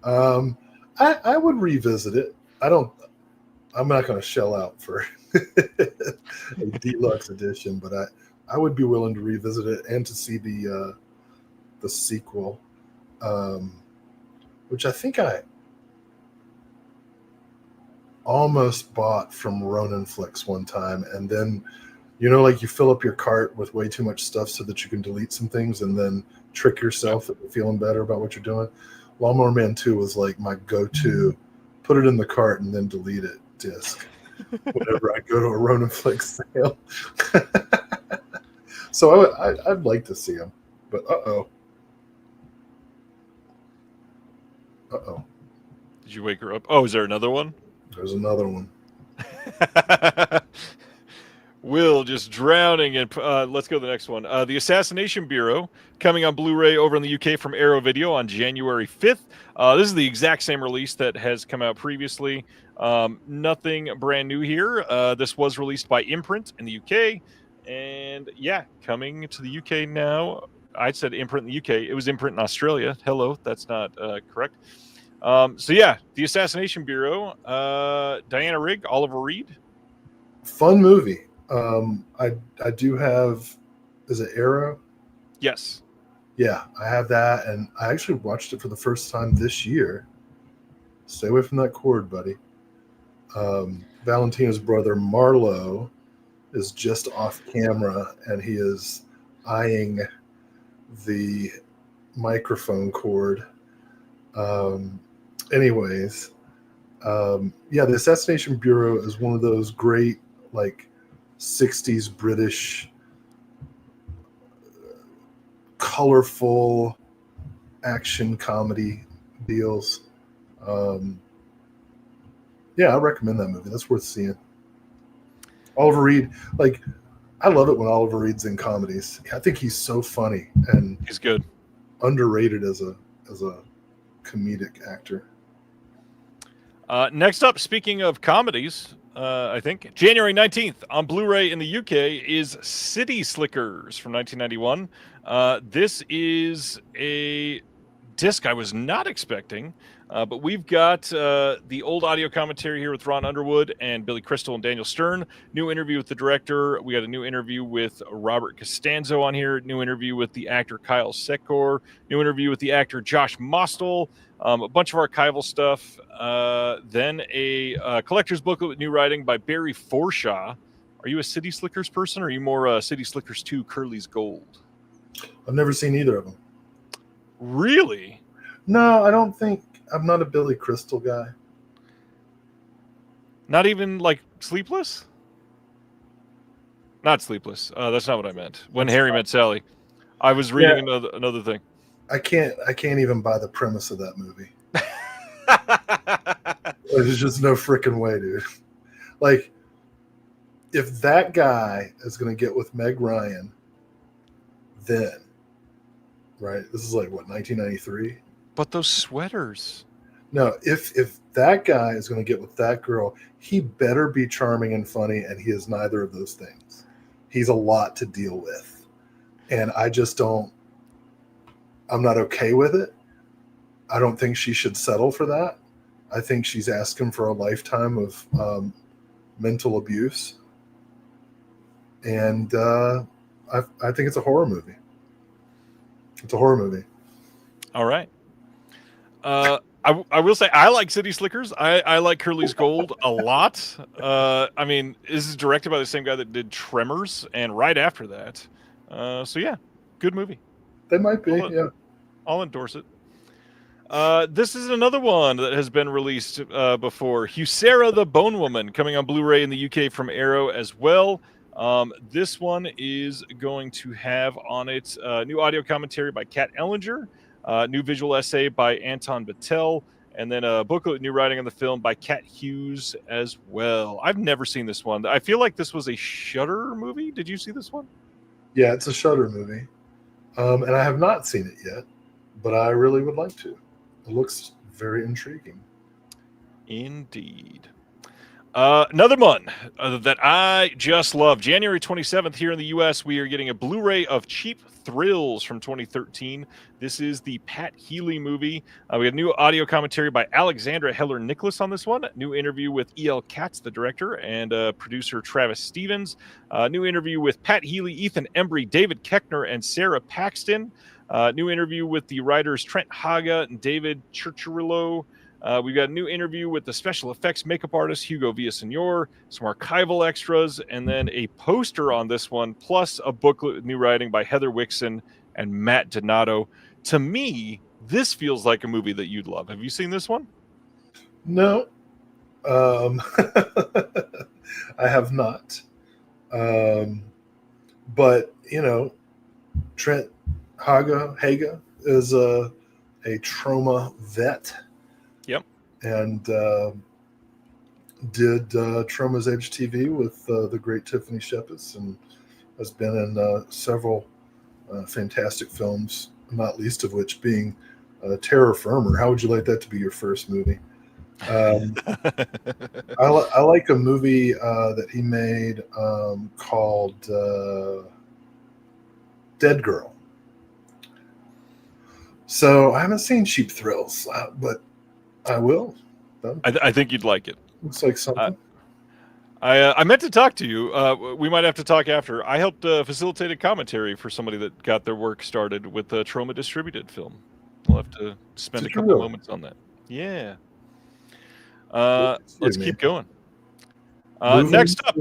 I would revisit it. I'm not going to shell out for a deluxe edition, but I would be willing to revisit it and to see the sequel, which I think I almost bought from Ronin Flicks one time, and then like you fill up your cart with way too much stuff so that you can delete some things and then trick yourself into feeling better about what you're doing. Lawnmower Man 2 was like my go-to, put it in the cart and then delete it disc whenever I go to a Ronin Flicks sale. So I'd like to see him, but uh-oh. Did you wake her up? Oh, is there another one? There's another one. Will just drowning, and let's go to the next one. The Assassination Bureau coming on Blu-ray over in the UK from Arrow Video on January 5th. This is the exact same release that has come out previously. Nothing brand new here. This was released by Imprint in the UK, and yeah, coming to the UK now. I said Imprint in the UK. It was Imprint in Australia. Hello, that's not correct. So yeah, the Assassination Bureau. Diana Rigg, Oliver Reed. Fun movie. I do have. Is it Arrow? Yes. Yeah, I have that, and I actually watched it for the first time this year. Stay away from that cord, buddy. Valentina's brother Marlo is just off camera, and he is eyeing the microphone cord. Anyways, yeah, the Assassination Bureau is one of those great, like, 60s British colorful action comedy deals. Yeah, I recommend that movie. That's worth seeing. Oliver Reed, like, I love it when Oliver Reed's in comedies. I think he's so funny and He's good. Underrated as a comedic actor. Next up, speaking of comedies, I think January 19th on Blu-ray in the UK is City Slickers from 1991. This is a disc I was not expecting, but we've got the old audio commentary here with Ron Underwood and Billy Crystal and Daniel Stern. New interview with the director. We got a new interview with Robert Costanzo on here. New interview with the actor Kyle Secor. New interview with the actor Josh Mostel. A bunch of archival stuff. Then a collector's booklet with new writing by Barry Forshaw. Are you a City Slickers person, or are you more City Slickers 2 Curly's Gold? I've never seen either of them. Really? No, I don't think. I'm not a Billy Crystal guy. Not even like Sleepless? Not Sleepless. That's not what I meant. When Harry Met Sally. I was reading another thing. I can't even buy the premise of that movie. There's just no freaking way, dude. Like, if that guy is going to get with Meg Ryan, then, right? This is like, what, 1993? But those sweaters. No, if that guy is going to get with that girl, he better be charming and funny, and he is neither of those things. He's a lot to deal with. And I just don't, I'm not okay with it. I don't think she should settle for that. I think she's asking for a lifetime of mental abuse. And I think it's a horror movie. It's a horror movie. All right. I will say I like City Slickers. I like Curly's Gold a lot. I mean, this is directed by the same guy that did Tremors, and right after that. So yeah, good movie. They might be, yeah. I'll endorse it. This is another one that has been released before. Husera the Bone Woman, coming on Blu-ray in the UK from Arrow as well. This one is going to have on it new audio commentary by Kat Ellinger, new visual essay by Anton Battelle, and then a booklet new writing on the film by Kat Hughes as well. I've never seen this one. I feel like this was a Shudder movie. Did you see this one? Yeah, it's a Shudder movie. And I have not seen it yet, but I really would like to. It looks very intriguing. Indeed. Another one that I just love. January 27th here in the U.S., we are getting a Blu-ray of Cheap Thrills from 2013. This is the Pat Healy movie. We have new audio commentary by Alexandra Heller-Nicholas on this one. New interview with E.L. Katz, the director, and producer Travis Stevens. New interview with Pat Healy, Ethan Embry, David Keckner, and Sarah Paxton. New interview with the writers Trent Haga and David Churchirillo. We've got a new interview with the special effects makeup artist Hugo Villaseñor, some archival extras, and then a poster on this one, plus a booklet with new writing by Heather Wixon and Matt Donato. To me, this feels like a movie that you'd love. Have you seen this one? No. I have not. But, you know, Trent Haga is a trauma vet. Yep. And did Trauma's Edge TV with the great Tiffany Shepis, and has been in several fantastic films, not least of which being Terror Firmer. How would you like that to be your first movie? I like a movie that he made called Dead Girl. So I haven't seen Cheap Thrills, but I will. I think you'd like it. Looks like something. I meant to talk to you. We might have to talk after. I helped facilitate a commentary for somebody that got their work started with a Trauma distributed film. We'll have to spend a couple moments on that. Yeah. Let's keep going. Next up.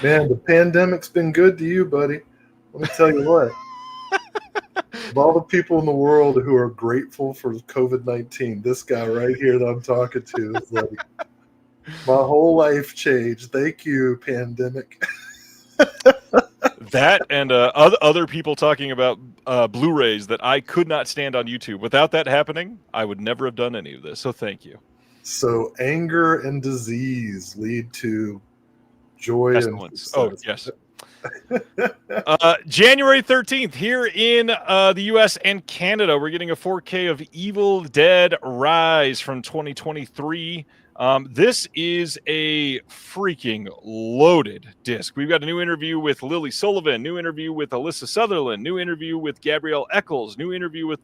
Man, the pandemic's been good to you, buddy. Let me tell you what. Of all the people in the world who are grateful for COVID-19, this guy right here that I'm talking to is like, my whole life changed. Thank you, pandemic. That and other people talking about Blu-rays that I could not stand on YouTube. Without that happening, I would never have done any of this. So thank you. So anger and disease lead to joy and success. Oh, yes. January 13th here in the US and Canada, we're getting a 4K of Evil Dead Rise from 2023. This is a freaking loaded disc. We've got a new interview with Lily Sullivan, new interview with Alyssa Sutherland, new interview with Gabrielle Eccles, new interview with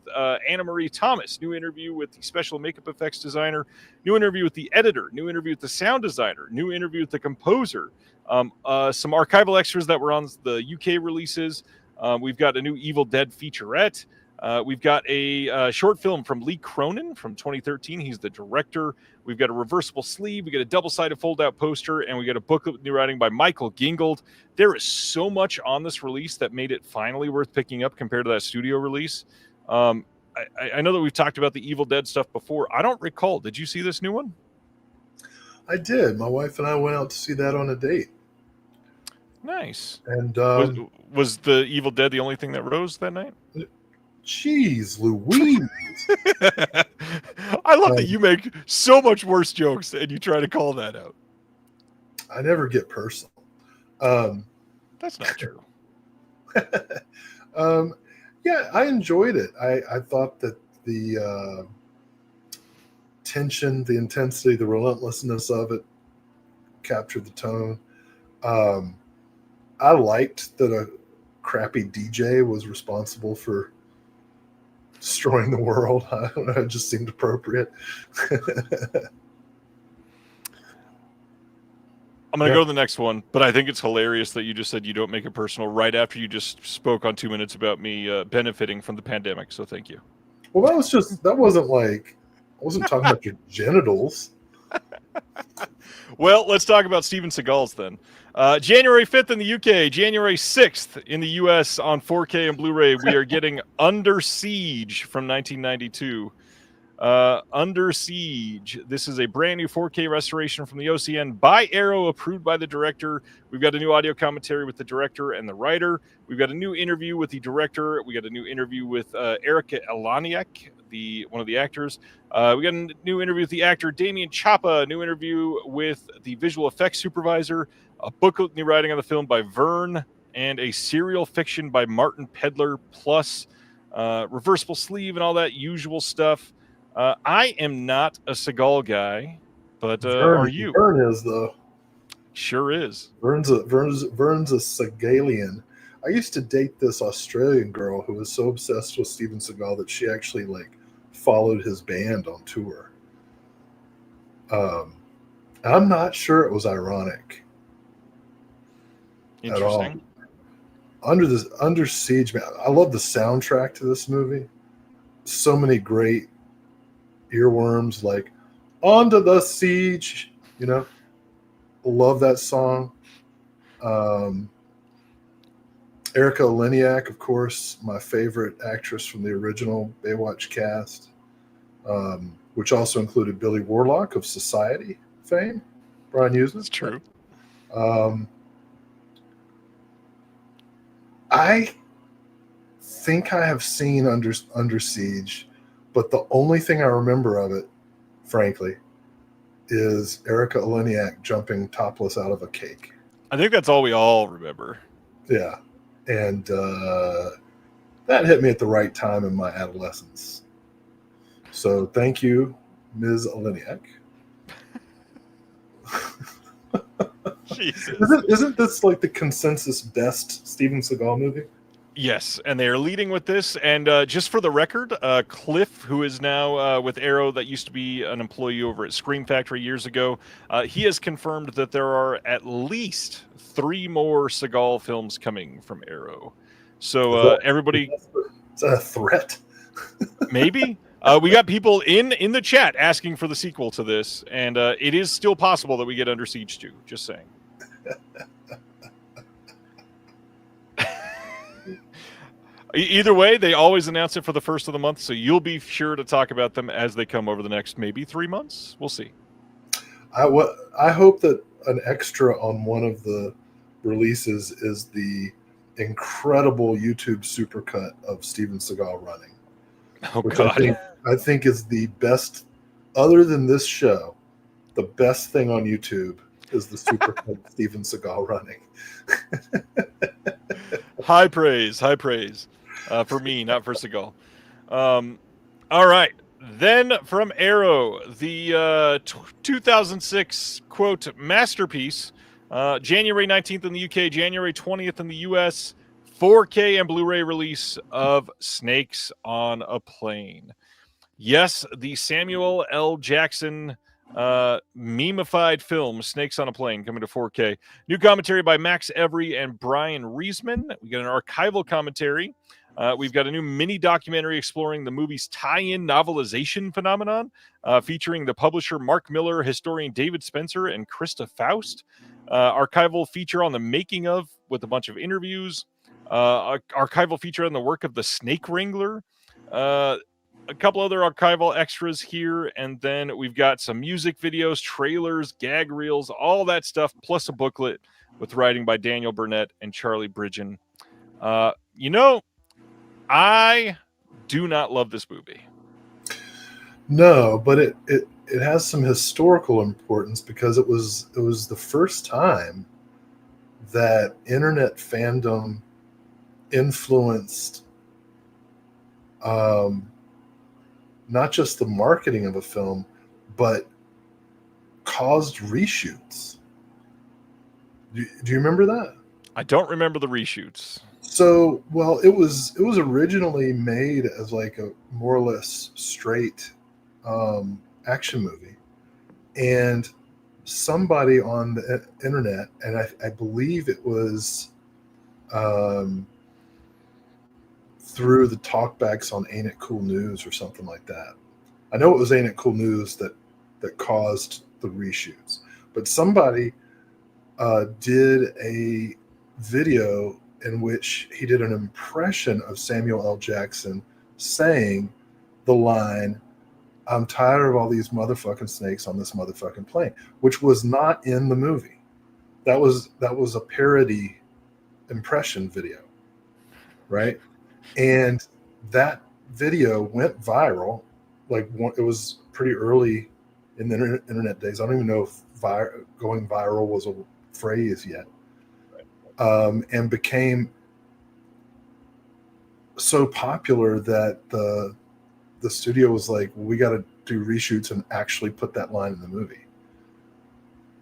Anna Marie Thomas, new interview with the special makeup effects designer, new interview with the editor, new interview with the sound designer, new interview with the composer, some archival extras that were on the UK releases. We've got a new Evil Dead featurette. We've got a short film from Lee Cronin from 2013. He's the director. We've got a reversible sleeve. We got a double-sided fold-out poster, and we got a booklet with new writing by Michael Gingold. There is so much on this release that made it finally worth picking up compared to that studio release. I know that we've talked about the Evil Dead stuff before. I don't recall. Did you see this new one? I did. My wife and I went out to see that on a date. Nice. And was the Evil Dead the only thing that rose that night? Jeez Louise. I love that you make so much worse jokes and you try to call that out. I never get personal. That's not true. Yeah, I enjoyed it. I thought that the tension, the intensity, the relentlessness of it captured the tone. I liked that a crappy DJ was responsible for destroying the world. I don't know, it just seemed appropriate. I'm going to go to the next one, but I think it's hilarious that you just said you don't make it personal right after you just spoke on 2 minutes about me benefiting from the pandemic. So thank you. Well, that wasn't like, I wasn't talking about your genitals. Well, let's talk about Steven Seagal's then. January 5th in the UK, January 6th in the US on 4K and Blu-ray, we are getting Under Siege from 1992. Under Siege. This is a brand new 4K restoration from the OCN by Arrow, approved by the director. We've got a new audio commentary with the director and the writer. We've got a new interview with the director. We got a new interview with Erika Eleniak, one of the actors. We got a new interview with the actor Damien Chapa, a new interview with the visual effects supervisor, a booklet new writing on the film by Vern, and a serial fiction by Martin Pedler, plus reversible sleeve and all that usual stuff. I am not a Seagal guy, but are you? Vern is, though. Sure is. Vern's a Seagalian. I used to date this Australian girl who was so obsessed with Steven Seagal that she actually followed his band on tour. I'm not sure it was ironic at all. Under Siege, man. I love the soundtrack to this movie. So many great earworms, like "Under the Siege," love that song. Erika Eleniak, of course, my favorite actress from the original Baywatch cast, which also included Billy Warlock of Society fame. Brian Hughes. That's true. I think I have seen Under Siege, but the only thing I remember of it, frankly, is Erika Eleniak jumping topless out of a cake. I think that's all we all remember. Yeah. And that hit me at the right time in my adolescence. So thank you, Ms. Eleniak. Jesus. Isn't this like the consensus best Steven Seagal movie? Yes, and they are leading with this. And just for the record, Cliff, who is now with Arrow, that used to be an employee over at Scream Factory years ago, he has confirmed that there are at least 3 more Seagal films coming from Arrow. So everybody... Is that a threat? Maybe. We got people in the chat asking for the sequel to this, and it is still possible that we get Under Siege 2. Just saying. Either way, they always announce it for the first of the month, so you'll be sure to talk about them as they come over the next maybe 3 months. We'll see. I hope that an extra on one of the releases is the incredible YouTube supercut of Steven Seagal running. Oh, God. I think is the best, other than this show, the best thing on YouTube is the supercut of Steven Seagal running. High praise. For me, not for Seagal. All right. Then from Arrow, the 2006, quote, masterpiece, January 19th in the UK, January 20th in the US, 4K and Blu-ray release of Snakes on a Plane. Yes, the Samuel L. Jackson memified film Snakes on a Plane coming to 4K. New commentary by Max Every and Brian Reisman. We got an archival commentary. We've got a new mini documentary exploring the movie's tie-in novelization phenomenon, featuring the publisher Mark Miller, historian David Spencer, and Krista Faust. Archival feature on the making of, with a bunch of interviews. Archival feature on the work of the Snake Wrangler. A couple other archival extras here, and then we've got some music videos, trailers, gag reels, all that stuff, plus a booklet with writing by Daniel Burnett and Charlie Bridgen. I do not love this movie. No, but it has some historical importance because it was the first time that internet fandom influenced um, not just the marketing of a film, but caused reshoots. Do you remember that? I don't remember the reshoots. So, well, it was originally made as like a more or less straight action movie, and somebody on the internet, and I believe it was um, through the talkbacks on Ain't It Cool News or something like that. I know it was Ain't It Cool News that caused the reshoots, but somebody did a video in which he did an impression of Samuel L. Jackson saying the line, "I'm tired of all these motherfucking snakes on this motherfucking plane," which was not in the movie. That was a parody impression video, right? And that video went viral. Like it was pretty early in the internet days. I don't even know if going viral was a phrase yet, and became so popular that the studio was like, well, we got to do reshoots and actually put that line in the movie.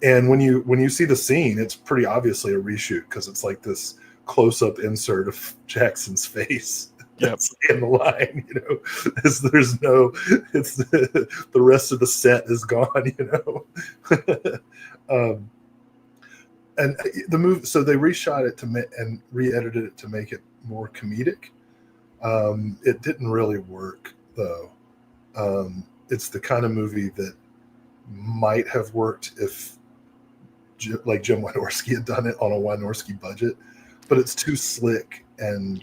And when you see the scene, it's pretty obviously a reshoot because it's like this close-up insert of Jackson's face. Yep. In the line, there's no, it's the rest of the set is gone, and the movie, so they reshot it and re-edited it to make it more comedic. It didn't really work though. It's the kind of movie that might have worked if like Jim Wynorski had done it on a Wynorski budget, but it's too slick and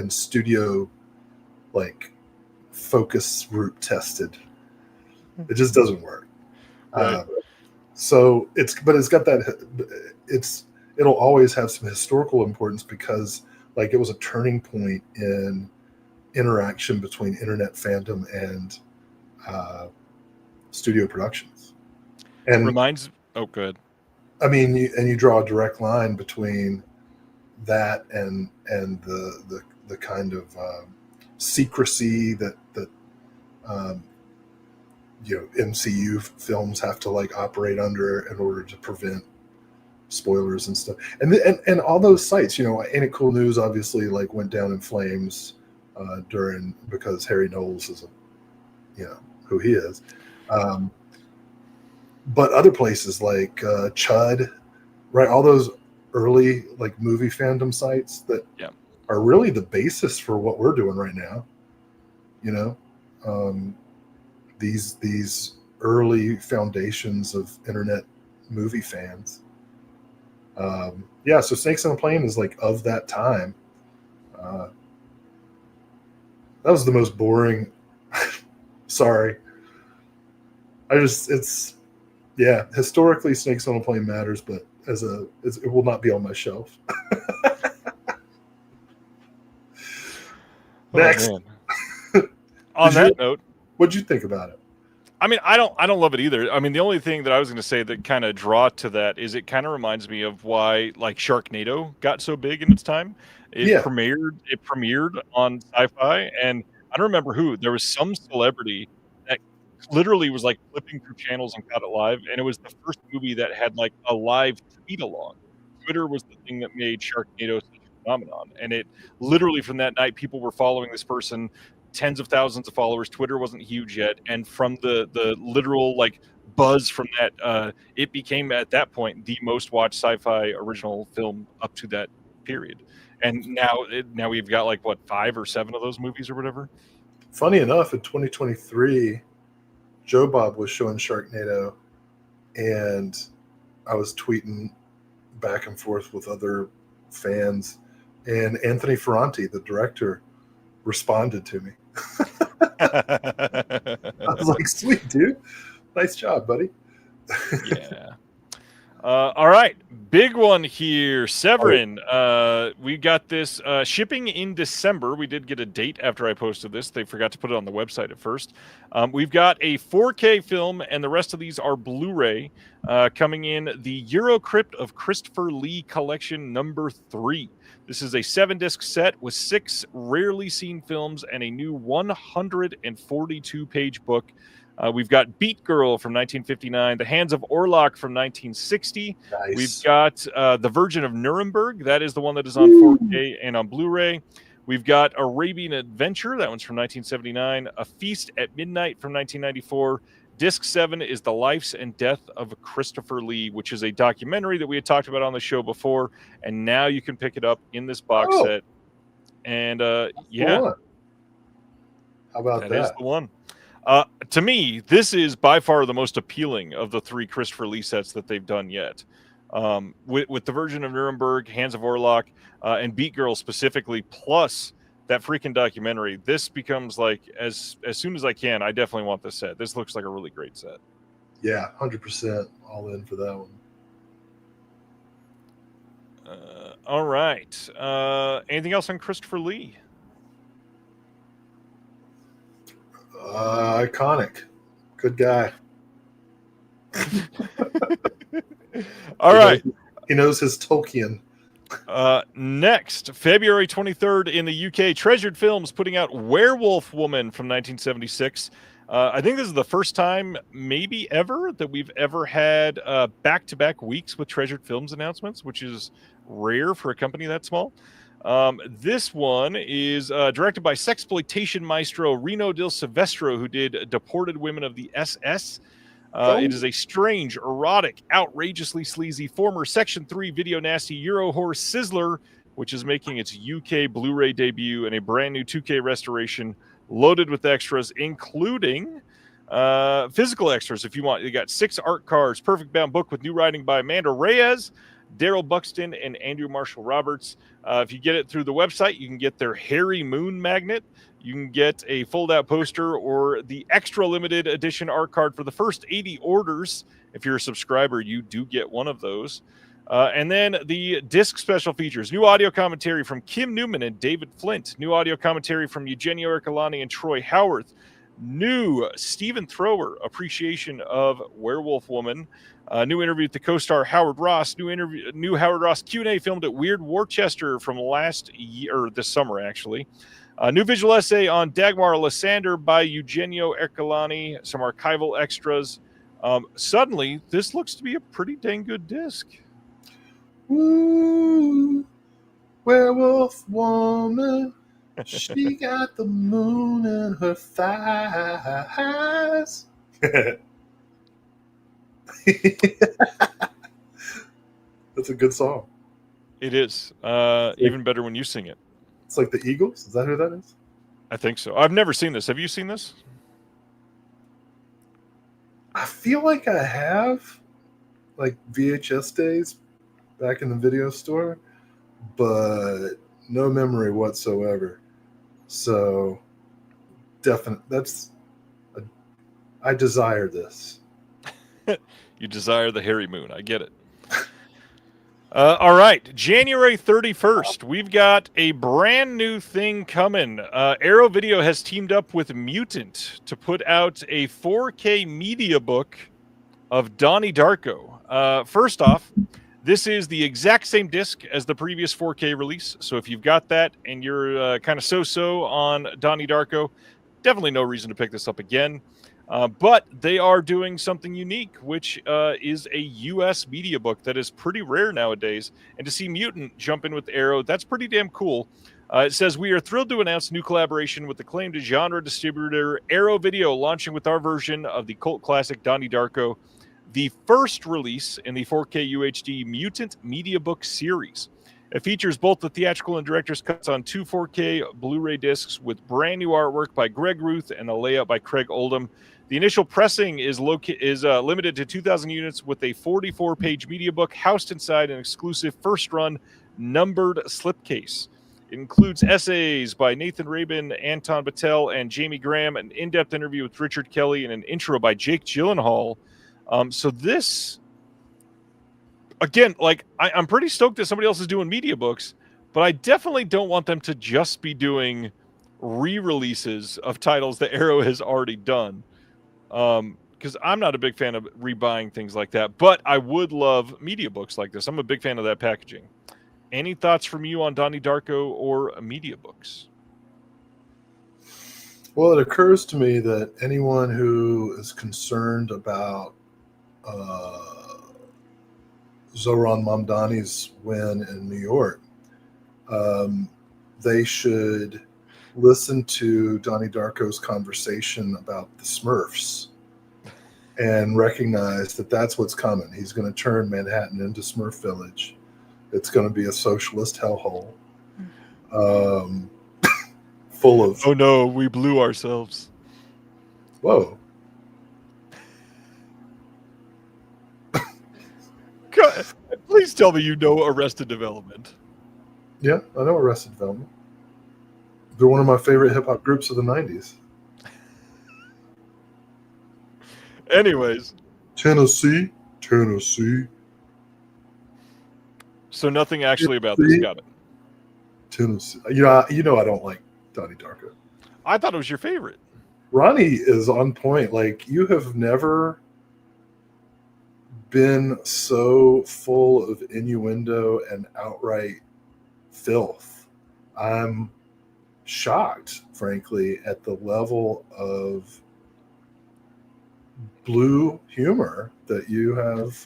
studio like focus group tested. It just doesn't work. Right. So it's got that. It'll always have some historical importance because like it was a turning point in interaction between internet fandom and studio productions. And Oh, good. I mean, you draw a direct line between that and the kind of secrecy that MCU films have to like operate under in order to prevent spoilers and stuff. And all those sites, Ain't It Cool News obviously like went down in flames because Harry Knowles is who he is. But other places like Chud, right? All those early like movie fandom sites that are really the basis for what we're doing right now. These early foundations of internet movie fans. So Snakes on a Plane is like of that time. That was the most boring. Sorry. Historically Snakes on a Plane matters, but it will not be on my shelf. Next. On that note, what'd you think about it? I mean, I don't love it either. I mean, the only thing that I was going to say that kind of draw to that is it kind of reminds me of why like Sharknado got so big in its time. It premiered on Sci-Fi, and I don't remember who. There was some celebrity that literally was like flipping through channels and got it live, and it was the first movie that had like a live tweet along. Twitter was the thing that made Sharknado such a phenomenon, and it literally from that night people were following this person. Tens of thousands of followers. Twitter wasn't huge yet, and from the literal like buzz from that, it became at that point the most watched sci-fi original film up to that period. And now we've got like what 5 or 7 of those movies or whatever. Funny enough, in 2023, Joe Bob was showing Sharknado, and I was tweeting back and forth with other fans, and Anthony Ferranti, the director, responded to me. I was like, sweet dude, nice job, buddy. All right, big one here, Severin. We got this shipping in December. We did get a date after I posted this. They forgot to put it on the website at first. We've got a 4K film, and the rest of these are Blu-ray coming in. The Eurocrypt of Christopher Lee Collection number 3. This is a 7-disc set with 6 rarely seen films and a new 142-page book. We've got Beat Girl from 1959, The Hands of Orlok from 1960. Nice. We've got The Virgin of Nuremberg. That is the one that is on 4K and on Blu-ray. We've got Arabian Adventure. That one's from 1979. A Feast at Midnight from 1994. Disc 7 is The Lives and Death of Christopher Lee, which is a documentary that we had talked about on the show before. And now you can pick it up in this box set. And yeah. How about that? That is the one. To me, this is by far the most appealing of the 3 Christopher Lee sets that they've done yet. With The Virgin of Nuremberg, Hands of Orlok, and Beat Girl specifically, plus that freaking documentary, this becomes like, as soon as I can, I definitely want this set. This looks like a really great set. Yeah, 100% all in for that one. All right. Anything else on Christopher Lee? Iconic. Good guy. All right. He knows his Tolkien. Next, February 23rd in the UK, Treasured Films putting out Werewolf Woman from 1976. I think this is the first time, maybe ever, that we've ever had back-to-back weeks with Treasured Films announcements, which is rare for a company that small. This one is directed by sexploitation maestro Reno Del Silvestro, who did Deported Women of the SS. It is a strange, erotic, outrageously sleazy former Section 3 video nasty Euro horror sizzler, which is making its UK Blu-ray debut in a brand new 2K restoration loaded with extras, including physical extras if you want. You got 6 art cards, perfect bound book with new writing by Amanda Reyes, Daryl Buxton, and Andrew Marshall Roberts. If you get it through the website, you can get their Harry Moon magnet. You can get a fold-out poster or the extra limited edition art card for the first 80 orders. If you're a subscriber, you do get one of those. And then the disc special features. New audio commentary from Kim Newman and David Flint. New audio commentary from Eugenio Ercolani and Troy Howarth. New Stephen Thrower appreciation of Werewolf Woman. New interview with the co-star Howard Ross. New Howard Ross Q&A filmed at Weird Worcester from last year, or this summer actually. New visual essay on Dagmar Lysander by Eugenio Ercolani. Some archival extras. Suddenly, this looks to be a pretty dang good disc. Ooh, werewolf woman. She got the moon in her thighs. That's a good song. It is. Even better when you sing it. It's like the Eagles. Is that who that is? I think so. I've never seen this. Have you seen this? I feel like I have, like VHS days back in the video store, but no memory whatsoever. So, I desire this. You desire the Harry Moon. I get it. All right, January 31st, we've got a brand new thing coming. Arrow Video has teamed up with Mutant to put out a 4K media book of Donnie Darko. First off, this is the exact same disc as the previous 4K release. So if you've got that and you're kind of so-so on Donnie Darko, definitely no reason to pick this up again. But they are doing something unique, which is a U.S. media book that is pretty rare nowadays. And to see Mutant jump in with Arrow, that's pretty damn cool. It says, we are thrilled to announce new collaboration with acclaimed genre distributor Arrow Video, launching with our version of the cult classic Donnie Darko, the first release in the 4K UHD Mutant Media Book series. It features both the theatrical and director's cuts on 2 4K Blu-ray discs with brand new artwork by Greg Ruth and a layout by Craig Oldham. The initial pressing is limited to 2,000 units with a 44-page media book housed inside an exclusive first-run numbered slipcase. It includes essays by Nathan Rabin, Anton Battelle, and Jamie Graham, an in-depth interview with Richard Kelly, and an intro by Jake Gyllenhaal. So this again, like I'm pretty stoked that somebody else is doing media books, but I definitely don't want them to just be doing re-releases of titles that Arrow has already done. Because I'm not a big fan of rebuying things like that, but I would love media books like this. I'm a big fan of that packaging. Any thoughts from you on Donnie Darko or media books? Well, it occurs to me that anyone who is concerned about Zoran Mamdani's win in New York, they should listen to Donnie Darko's conversation about the Smurfs and recognize that that's what's coming. He's going to turn Manhattan into Smurf Village. It's going to be a socialist hellhole. Full of... Oh no, we blew ourselves. Whoa. Please tell me you know Arrested Development. Yeah, I know Arrested Development. They're one of my favorite hip-hop groups of the 90s. Anyways. Tennessee. So nothing actually about this. Got it. Tennessee. You know I don't like Donnie Darko. I thought it was your favorite. Ronnie is on point. Like, you have never been so full of innuendo and outright filth. I'm shocked, frankly, at the level of blue humor that you have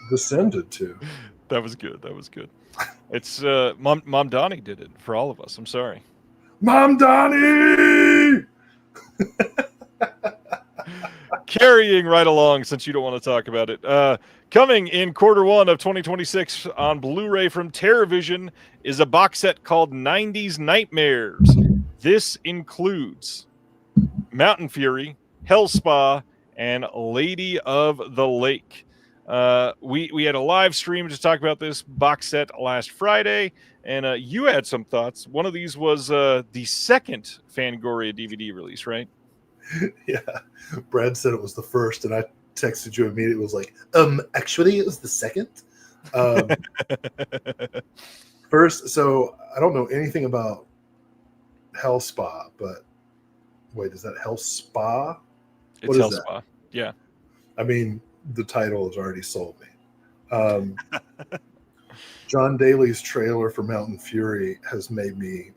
descended to. That was good. It's Mom Donnie did it for all of us. I'm sorry. Mom Donnie! Carrying right along, since you don't want to talk about it. Coming in Q1 of 2026 on Blu-ray from TerraVision is a box set called 90s Nightmares. This includes Mountain Fury, Hell Spa, and Lady of the Lake. We had a live stream to talk about this box set last Friday, and you had some thoughts. One of these was the second Fangoria DVD release, right? Yeah. Brad said it was the first, and I texted you immediately. It was like, actually, it was the second. First, so I don't know anything about Hell Spa, but wait, is that Hell Spa? It's Hell Spa. Yeah. I mean, the title has already sold me. John Daly's trailer for Mountain Fury has made me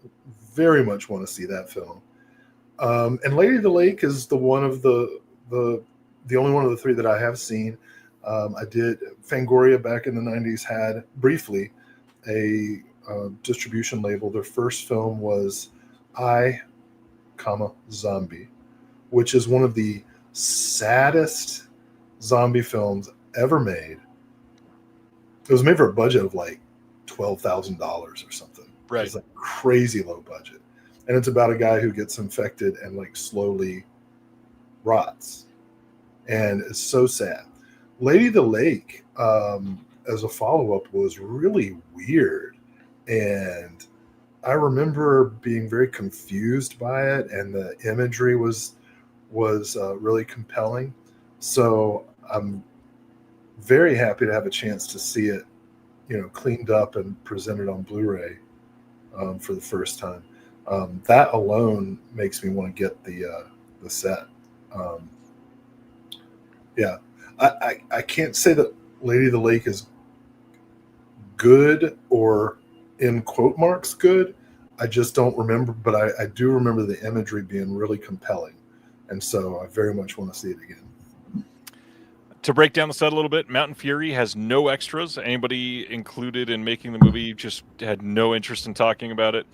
very much want to see that film. And Lady of the Lake is the only one of the three that I have seen. I did Fangoria back in the 90s had briefly a distribution label. Their first film was I, Zombie, which is one of the saddest zombie films ever made. It was made for a budget of like $12,000 or something. Right. It's like crazy low budget. And it's about a guy who gets infected and like slowly rots. And it's so sad. Lady of the Lake, as a follow-up, was really weird. And I remember being very confused by it, and the imagery was really compelling. So I'm very happy to have a chance to see it, cleaned up and presented on Blu-ray for the first time. That alone makes me want to get the set. Yeah, I can't say that Lady of the Lake is good or in quote marks good. I just don't remember, but I do remember the imagery being really compelling, and so I very much want to see it again. To break down the set a little bit, Mountain Fury has no extras. Anybody included in making the movie just had no interest in talking about it.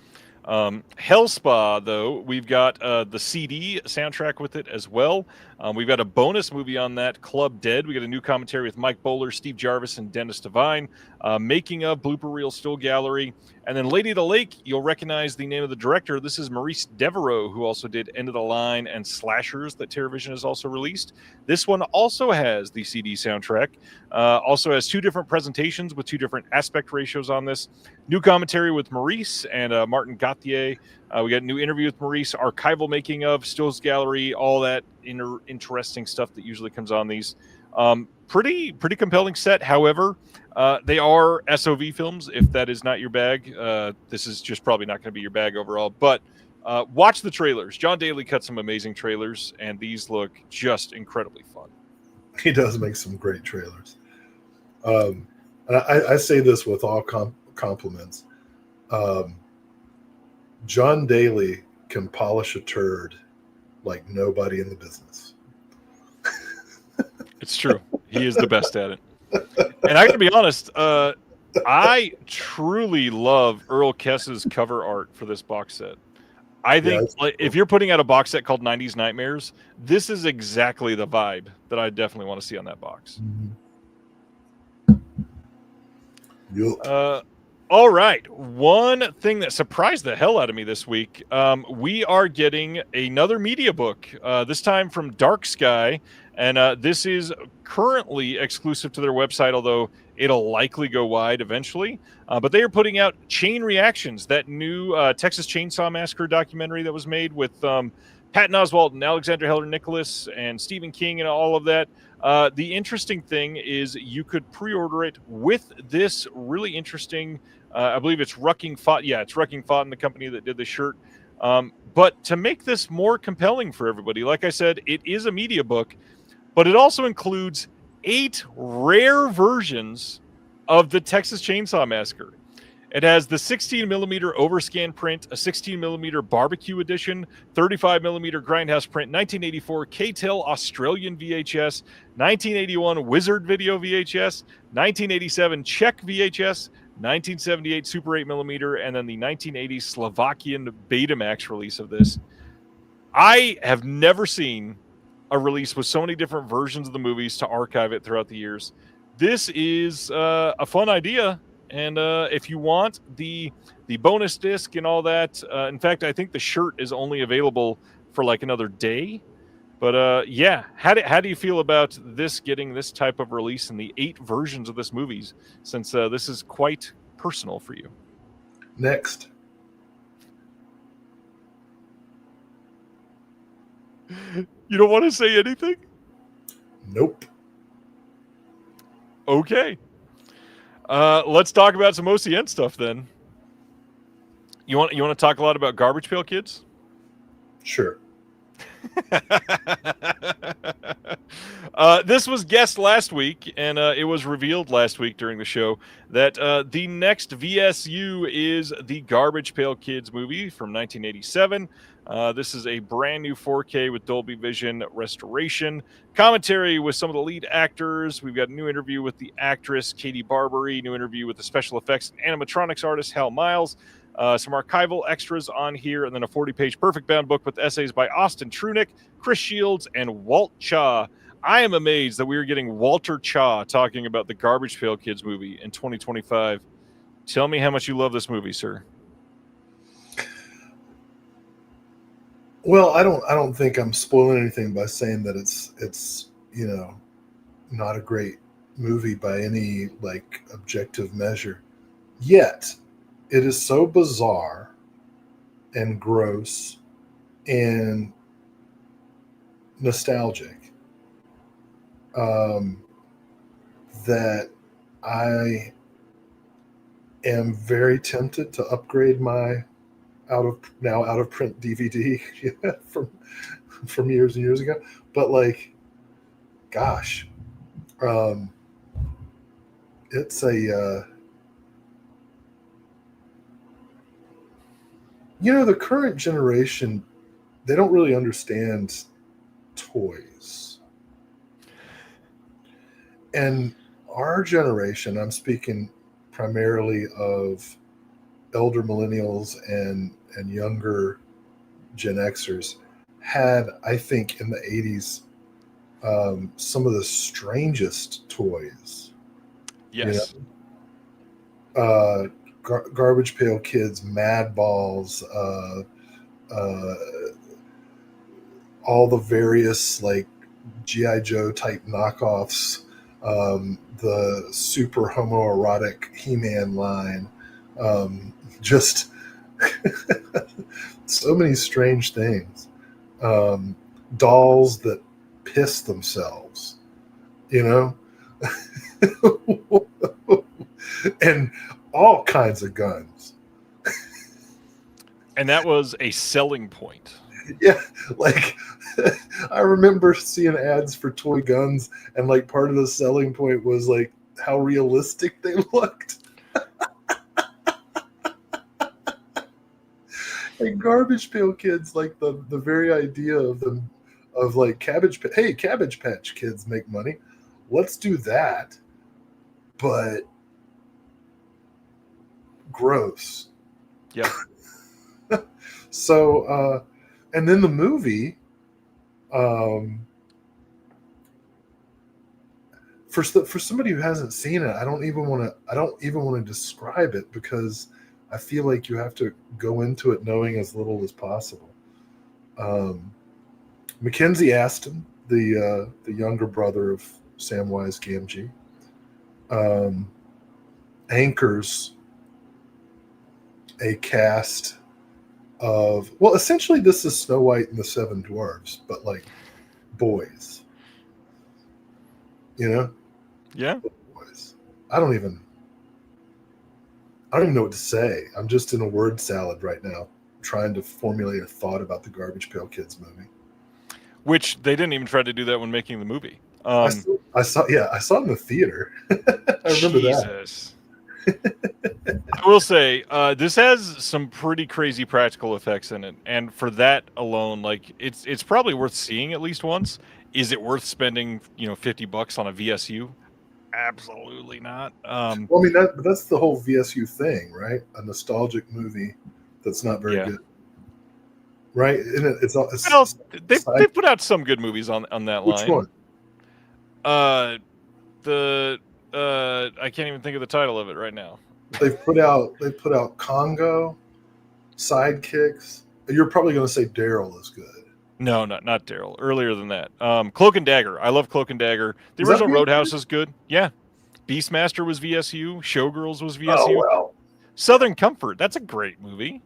Hell Spa, though, we've got the CD soundtrack with it as well. We've got a bonus movie on that, Club Dead. We got a new commentary with Mike Bowler, Steve Jarvis, and Dennis Devine. Making of blooper reel still gallery. And then Lady of the Lake, you'll recognize the name of the director. This is Maurice Devereaux, who also did End of the Line and Slashers that TerraVision has also released. This one also has the CD soundtrack. Also has two different presentations with two different aspect ratios on this. New commentary with Maurice and Martin Gauthier. We got a new interview with Maurice, archival making of, stills gallery, all that interesting stuff that usually comes on these. Pretty compelling set. However, they are SOV films. If that is not your bag, this is just probably not going to be your bag overall. But watch the trailers. John Daly cut some amazing trailers, and these look just incredibly fun. He does make some great trailers. And I say this with all compliments. John Daly can polish a turd like nobody in the business. It's true. He is the best at it. And I got to be honest, I truly love Earl Kess's cover art for this box set. I think if you're putting out a box set called 90s Nightmares, this is exactly the vibe that I definitely want to see on that box. Yep. All right. One thing that surprised the hell out of me this week, we are getting another media book, this time from Dark Sky. And this is currently exclusive to their website, although it'll likely go wide eventually. But they are putting out Chain Reactions, that new Texas Chainsaw Massacre documentary that was made with Patton Oswalt and Alexandra Heller Nicholas and Stephen King and all of that. The interesting thing is you could pre-order it with this really interesting, I believe it's Rucking Fought. Yeah, it's Rucking Fought, the company that did the shirt. But to make this more compelling for everybody, like I said, it is a media book, but it also includes 8 rare versions of the Texas Chainsaw Massacre. It has the 16mm overscan print, a 16mm barbecue edition, 35mm grindhouse print, 1984 K-Tel Australian VHS, 1981 Wizard Video VHS, 1987 Czech VHS, 1978 Super 8mm, and then the 1980 Slovakian Betamax release of this. I have never seen a release with so many different versions of the movies to archive it throughout the years. This is a fun idea. And if you want the bonus disc and all that, in fact, I think the shirt is only available for like another day. But yeah, how do you feel about this getting this type of release and the 8 versions of this movies, since this is quite personal for you? Next. You don't want to say anything? Nope. Okay. Let's talk about some OCN stuff then. You want to talk a lot about Garbage Pail Kids? Sure. This was guessed last week, and it was revealed last week during the show that the next VSU is the Garbage Pail Kids movie from 1987. This is a brand new 4K with Dolby Vision restoration. Commentary with some of the lead actors. We've got a new interview with the actress Katie Barbary, new interview with the special effects and animatronics artist Hal Miles. Some archival extras on here, and then a 40-page perfect bound book with essays by Austin Trunick, Chris Shields, and Walt Cha. I am amazed that we are getting Walter Cha talking about the Garbage Pail Kids movie in 2025. Tell me how much you love this movie, sir. Well, I don't think I'm spoiling anything by saying that it's not a great movie by any like objective measure. Yet it is so bizarre and gross and nostalgic that I am very tempted to upgrade my out of print DVD from years and years ago. But like, gosh, it's a the current generation, they don't really understand toys. And our generation, I'm speaking primarily of elder millennials and younger Gen Xers, had, I think, in the 80s, some of the strangest toys. Yes. Garbage Pail Kids, Mad Balls, all the various like G.I. Joe type knockoffs, the super homoerotic He-Man line, just so many strange things. Dolls that piss themselves. you know, and all kinds of guns. And that was a selling point. Yeah, like I remember seeing ads for toy guns, and like part of the selling point was like how realistic they looked. And Garbage Pail Kids, like the very idea of them, of like Cabbage Patch Kids make money. Let's do that, but gross. Yeah. So, and then the movie, for somebody who hasn't seen it, I don't even want to describe it, because I feel like you have to go into it knowing as little as possible. Mackenzie Aston, the younger brother of Samwise Gamgee, anchors a cast of, well, essentially this is Snow White and the Seven Dwarfs, but like boys. You know? Yeah. Boys. I don't even know what to say. I'm just in a word salad right now, trying to formulate a thought about the Garbage Pail Kids movie. Which they didn't even try to do that when making the movie. I saw it in the theater. I remember Jesus. I will say, this has some pretty crazy practical effects in it, and for that alone, like it's probably worth seeing at least once. Is it worth spending $50 on a VSU? Absolutely not. Well, I mean that's the whole VSU thing, right? A nostalgic movie that's not very good, right? And they've put out some good movies on that line. Which one? I can't even think of the title of it right now. They've put out Congo, Sidekicks. You're probably going to say Daryl is good. No, not Daryl. Earlier than that. Cloak and Dagger. I love Cloak and Dagger. The original Roadhouse is good. Yeah. Beastmaster was VSU. Showgirls was VSU. Oh, well. Southern Comfort. That's a great movie.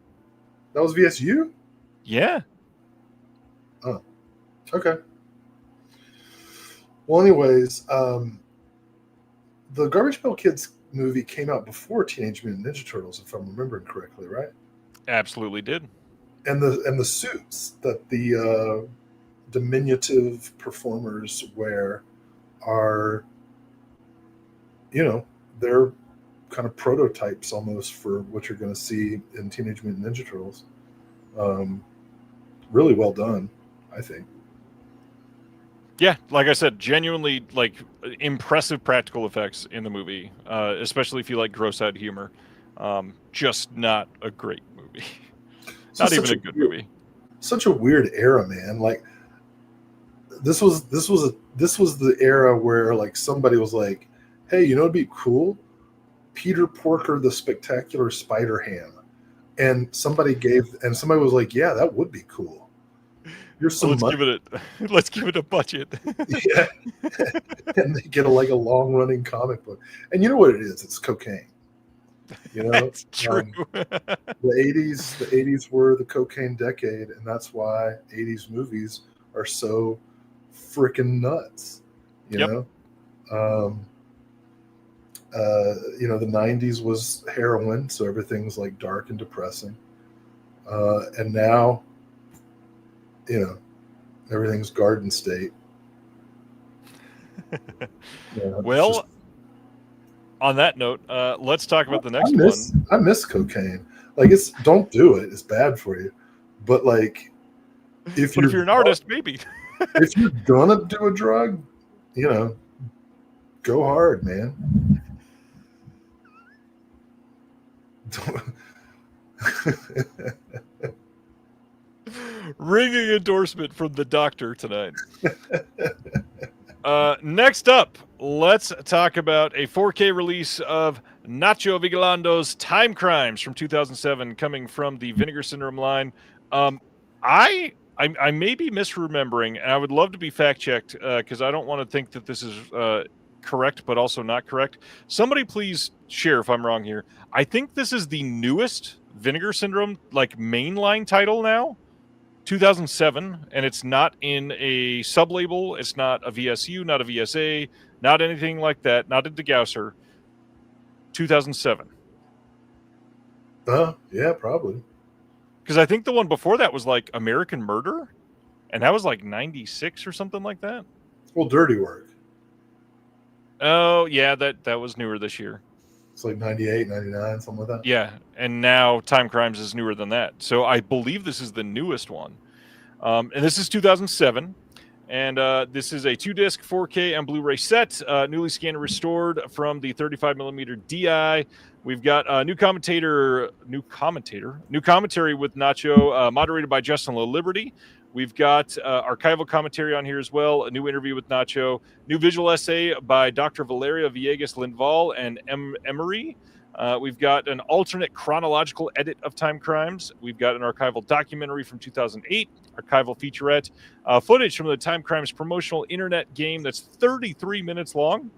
That was VSU? Yeah. Oh. Okay. Well, anyways, the Garbage Pail Kids movie came out before Teenage Mutant Ninja Turtles, if I'm remembering correctly, right? Absolutely did. And the suits that the diminutive performers wear are, they're kind of prototypes almost for what you're going to see in Teenage Mutant Ninja Turtles. Really well done, I think. Yeah, like I said, genuinely like impressive practical effects in the movie, especially if you like gross out humor. Just not a great movie. Not even a good movie. Such a weird era, man. Like this was the era where like somebody was like, "Hey, it'd be cool, Peter Porker the Spectacular Spider Ham," and somebody was like, "Yeah, that would be cool." Let's give it a budget. Yeah, and they get a long running comic book, and you know what it is? It's cocaine. That's true. The 80s were the cocaine decade, and that's why 80s movies are so freaking nuts. You know, the 90s was heroin, so everything's like dark and depressing. And now, everything's Garden State. Well, on that note, let's talk about the next one. I miss cocaine. Like, don't do it. It's bad for you. But like, if you're an artist, maybe. If you're gonna do a drug, go hard, man. Ringing endorsement from the doctor tonight. Next up, let's talk about a 4K release of Nacho Vigalando's Time Crimes from 2007, coming from the Vinegar Syndrome line. I may be misremembering, and I would love to be fact-checked, because I don't want to think that this is correct, but also not correct. Somebody please share if I'm wrong here. I think this is the newest Vinegar Syndrome, mainline title now. 2007, and it's not in a sub-label. It's not a VSU, not a VSA, Not anything like that. Not a degausser. 2007. Yeah, probably. Because I think the one before that was like American Murder, and that was like 96 or something like that. Well, Dirty Work. Oh, yeah, that was newer this year. It's like 98, 99, something like that. Yeah, and now Time Crimes is newer than that. So I believe this is the newest one. And this is 2007. And this is a 2-disc 4K and Blu-ray set, newly scanned and restored from the 35mm DI. We've got new commentary with Nacho, moderated by Justin Liberty. We've got archival commentary on here as well, a new interview with Nacho, new visual essay by Dr. Valeria Villegas Lindval and Emery. We've got an alternate chronological edit of Time Crimes. We've got an archival documentary from 2008, archival featurette, footage from the Time Crimes promotional internet game that's 33 minutes long.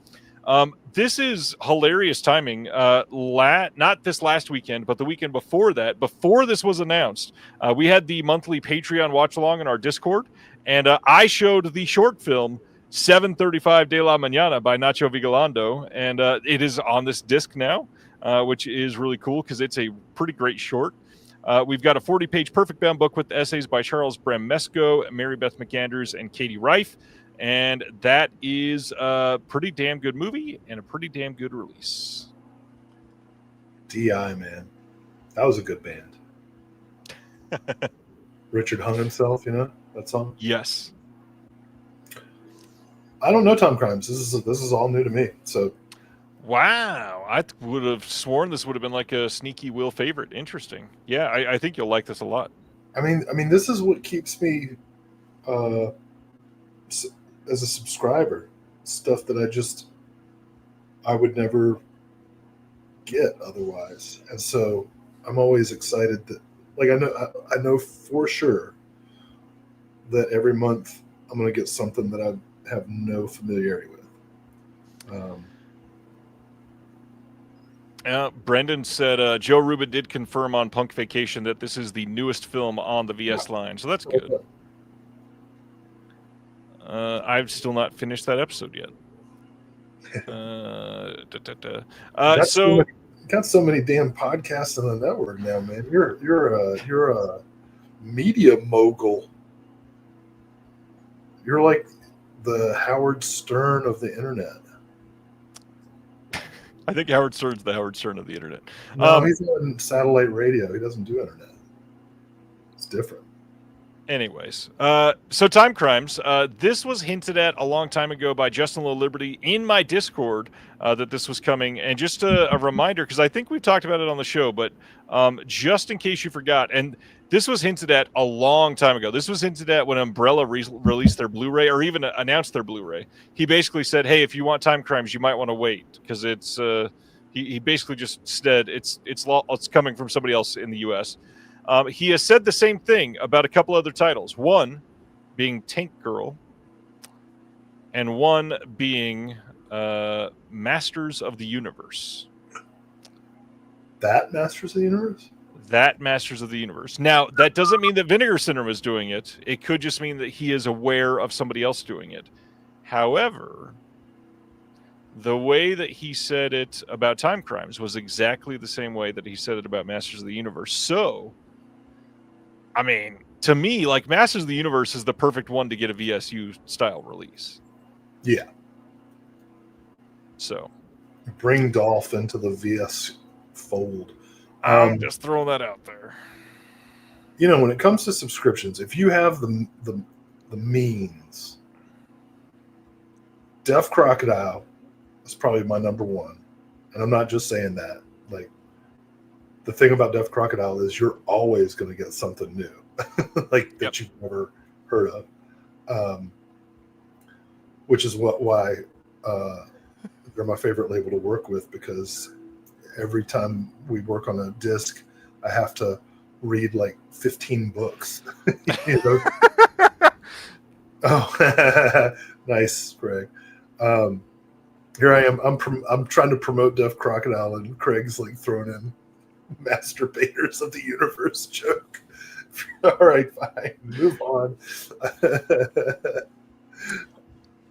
This is hilarious timing. Not this last weekend, but the weekend before that, before this was announced, we had the monthly Patreon watch along in our Discord, and I showed the short film 7:35 de la Mañana by Nacho Vigalondo, and it is on this disc now, which is really cool because it's a pretty great short. We've got a 40-page perfect bound book with essays by Charles Bramesco, Mary Beth McAndrews, and Katie Reif. And that is a pretty damn good movie and a pretty damn good release. DI, man. That was a good band. Richard hung himself, you know, that song? Yes. I don't know Time Crimes. This is all new to me. So wow. I would have sworn this would have been like a sneaky Will favorite. Interesting. Yeah, I think you'll like this a lot. I mean, this is what keeps me as a subscriber, stuff that I would never get otherwise. And so I'm always excited that, like, I know for sure that every month I'm going to get something that I have no familiarity with. Brendan said Joe Rubin did confirm on Punk Vacation that this is the newest film on the VS line, so that's good. Okay. I've still not finished that episode yet. Got so many damn podcasts on the network now, man. You're a media mogul. You're like the Howard Stern of the internet. I think Howard Stern's the Howard Stern of the internet. No, he's on satellite radio. He doesn't do internet. It's different. Anyways, so Time Crimes. This was hinted at a long time ago by Justin Low Liberty in my Discord that this was coming. And just a reminder, because I think we've talked about it on the show, but just in case you forgot, and this was hinted at a long time ago. This was hinted at when Umbrella released their Blu-ray, or even announced their Blu-ray. He basically said, hey, if you want Time Crimes, you might want to wait, because it's he basically just said it's coming from somebody else in the U.S. He has said the same thing about a couple other titles. One being Tank Girl, and one being Masters of the Universe. That Masters of the Universe? That Masters of the Universe. Now, that doesn't mean that Vinegar Syndrome is doing it. It could just mean that he is aware of somebody else doing it. However, the way that he said it about Time Crimes was exactly the same way that he said it about Masters of the Universe. So, I mean, to me, like, Masters of the Universe is the perfect one to get a VSU style release. Yeah. So, bring Dolph into the VS fold. I'm just throwing that out there. You know, when it comes to subscriptions, if you have the means, Deaf Crocodile is probably my number one. And I'm not just saying that. Like, the thing about Deaf Crocodile is you're always going to get something new, like that you've never heard of, which is why they're my favorite label to work with, because every time we work on a disc, I have to read like 15 books. You know? Oh, nice, Greg. Here I am. I'm trying to promote Deaf Crocodile, and Craig's like throwing in Masturbators of the Universe joke. All right, fine. Move on.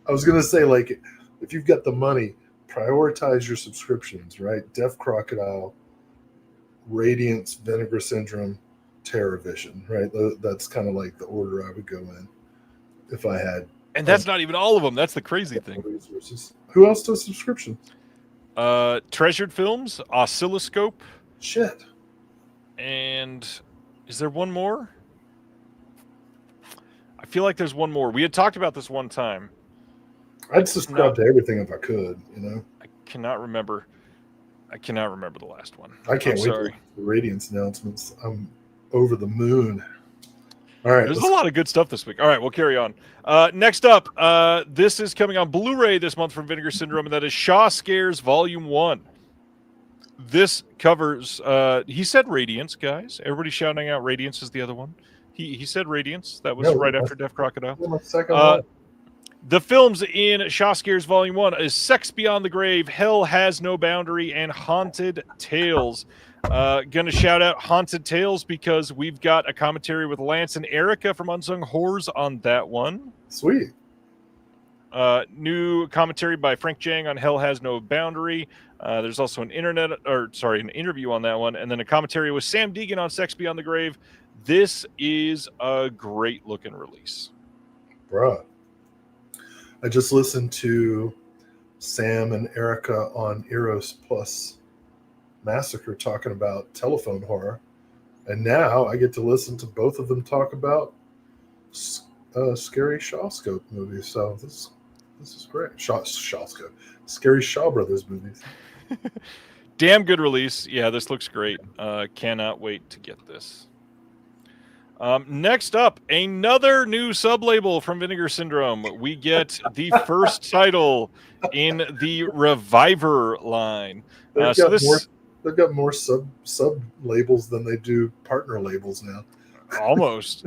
I was gonna say, like, if you've got the money, prioritize your subscriptions, right? Deaf Crocodile, Radiance, Vinegar Syndrome, TerraVision, right? That's kind of like the order I would go in if I had. And that's not even all of them. That's the crazy thing. Resources. Who else does subscription? Treasured Films, Oscilloscope. Shit. And is there one more? I feel like there's one more. We had talked about this one time. I'd subscribe to everything if I could, you know. I cannot remember the last one. I can't wait for the Radiance announcements. I'm over the moon. All right. There's a lot of good stuff this week. All right, we'll carry on. Next up, this is coming on Blu-ray this month from Vinegar Syndrome, and that is Shaw Scares Volume 1. This covers, he said Radiance, guys. Everybody shouting out Radiance is the other one. He said Radiance. That was right after Deaf Crocodile. The films in Shaw Scares Volume 1 is Sex Beyond the Grave, Hell Has No Boundary, and Haunted Tales. Gonna shout out Haunted Tales because we've got a commentary with Lance and Erica from Unsung Horrors on that one. Sweet. New commentary by Frank Jang on Hell Has No Boundary. There's also an interview on that one, and then a commentary with Sam Deegan on Sex Beyond the Grave. This is a great looking release. Bruh. I just listened to Sam and Erica on Eros Plus Massacre talking about telephone horror, and now I get to listen to both of them talk about scary Shawscope movies. So this is great. Shawscope, scary Shaw Brothers movies. Damn good release. Yeah, this looks great. Cannot wait to get this. Next up, another new sub-label from Vinegar Syndrome. We get the first title in the Reviver line. They've got more sub labels than they do partner labels now. Almost.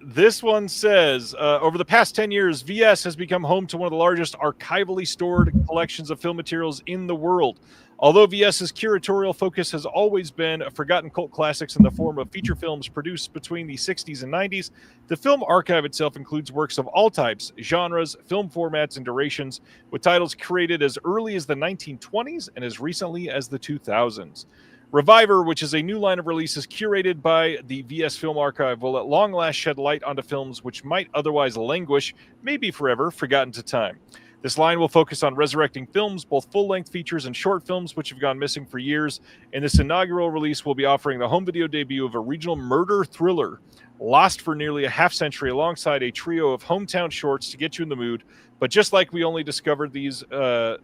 This one says, over the past 10 years, VS has become home to one of the largest archivally stored collections of film materials in the world. Although VS's curatorial focus has always been forgotten cult classics in the form of feature films produced between the 60s and 90s, the film archive itself includes works of all types, genres, film formats, and durations, with titles created as early as the 1920s and as recently as the 2000s. Reviver, which is a new line of releases curated by the VS Film Archive, will at long last shed light onto films which might otherwise languish, maybe forever, forgotten to time. This line will focus on resurrecting films, both full-length features and short films, which have gone missing for years. And this inaugural release will be offering the home video debut of a regional murder thriller, lost for nearly a half century, alongside a trio of hometown shorts to get you in the mood. But just like we only discovered these, films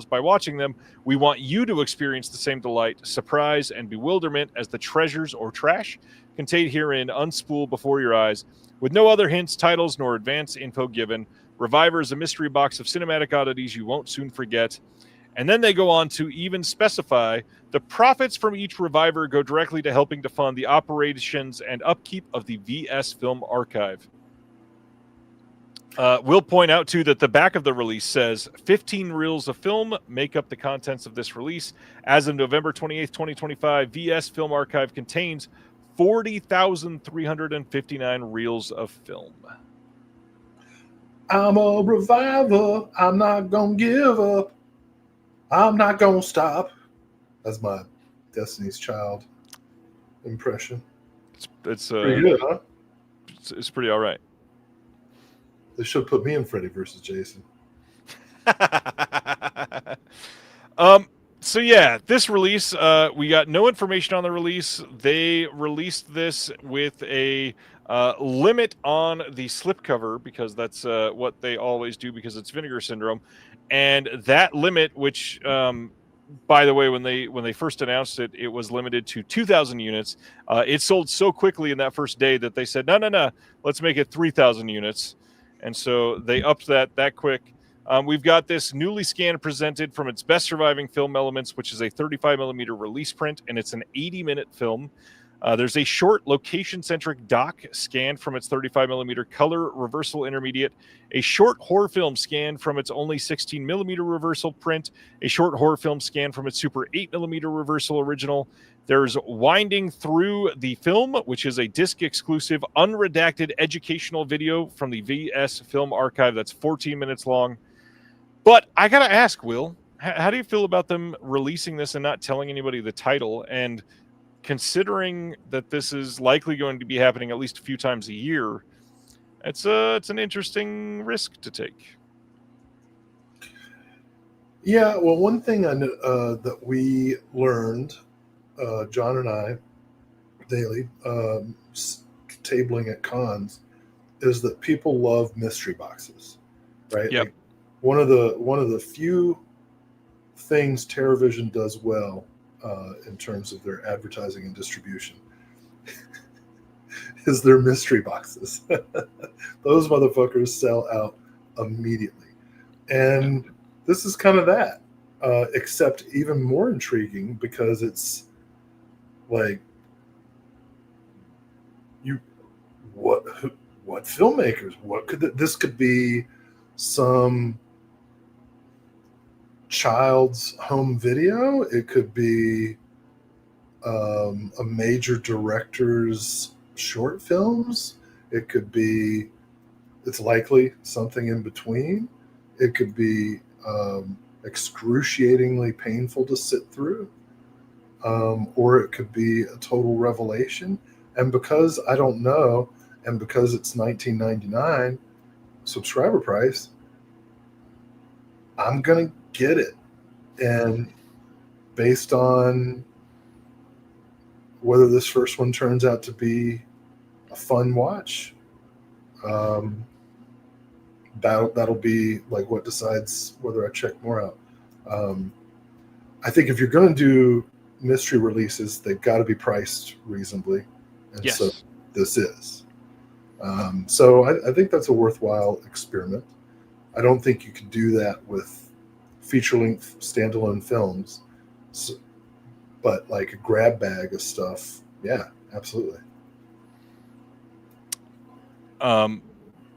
by watching them, we want you to experience the same delight, surprise, and bewilderment as the treasures or trash contained herein unspool before your eyes. With no other hints, titles, nor advance info given, Reviver is a mystery box of cinematic oddities you won't soon forget. And then they go on to even specify the profits from each Reviver go directly to helping to fund the operations and upkeep of the VS Film Archive. We'll point out, too, that the back of the release says 15 reels of film make up the contents of this release. As of November 28th, 2025, VS Film Archive contains 40,359 reels of film. I'm a reviver. I'm not going to give up. I'm not going to stop. That's my Destiny's Child impression. It's pretty good, huh? It's pretty all right. They should put me in Freddy versus Jason. So yeah, this release, we got no information on the release. They released this with a limit on the slipcover because that's what they always do because it's Vinegar Syndrome, and that limit, which by the way, when they first announced it, it was limited to 2,000 units. It sold so quickly in that first day that they said, no, let's make it 3,000 units, and so they upped that quick. We've got this newly scanned presented from its best surviving film elements, which is a 35 millimeter release print, and it's an 80-minute film. There's a short location-centric doc scanned from its 35mm color reversal intermediate, a short horror film scanned from its only 16mm reversal print, a short horror film scanned from its super 8mm reversal original. There's Winding Through the Film, which is a disc-exclusive, unredacted educational video from the VS Film Archive that's 14 minutes long. But I gotta ask, Will, how do you feel about them releasing this and not telling anybody the title? And considering that this is likely going to be happening at least a few times a year, it's an interesting risk to take. Yeah, well, one thing I know, that we learned, John and I, daily, tabling at cons, is that people love mystery boxes, right? Yep. Like one of the few things TerraVision does well in terms of their advertising and distribution is their mystery boxes. Those motherfuckers sell out immediately. And this is kind of that, except even more intriguing because it's like, what filmmakers, this could be some child's home video. It could be a major director's short films. It could be, it's likely something in between. It could be excruciatingly painful to sit through, or it could be a total revelation. And because I don't know, and because it's $19.99 subscriber price, I'm gonna get it. And based on whether this first one turns out to be a fun watch, that'll be like what decides whether I check more out. I think if you're going to do mystery releases, they've got to be priced reasonably, and Yes. so this is. So I think that's a worthwhile experiment. I don't think you could do that with feature-length standalone films, but like a grab bag of stuff, yeah, absolutely.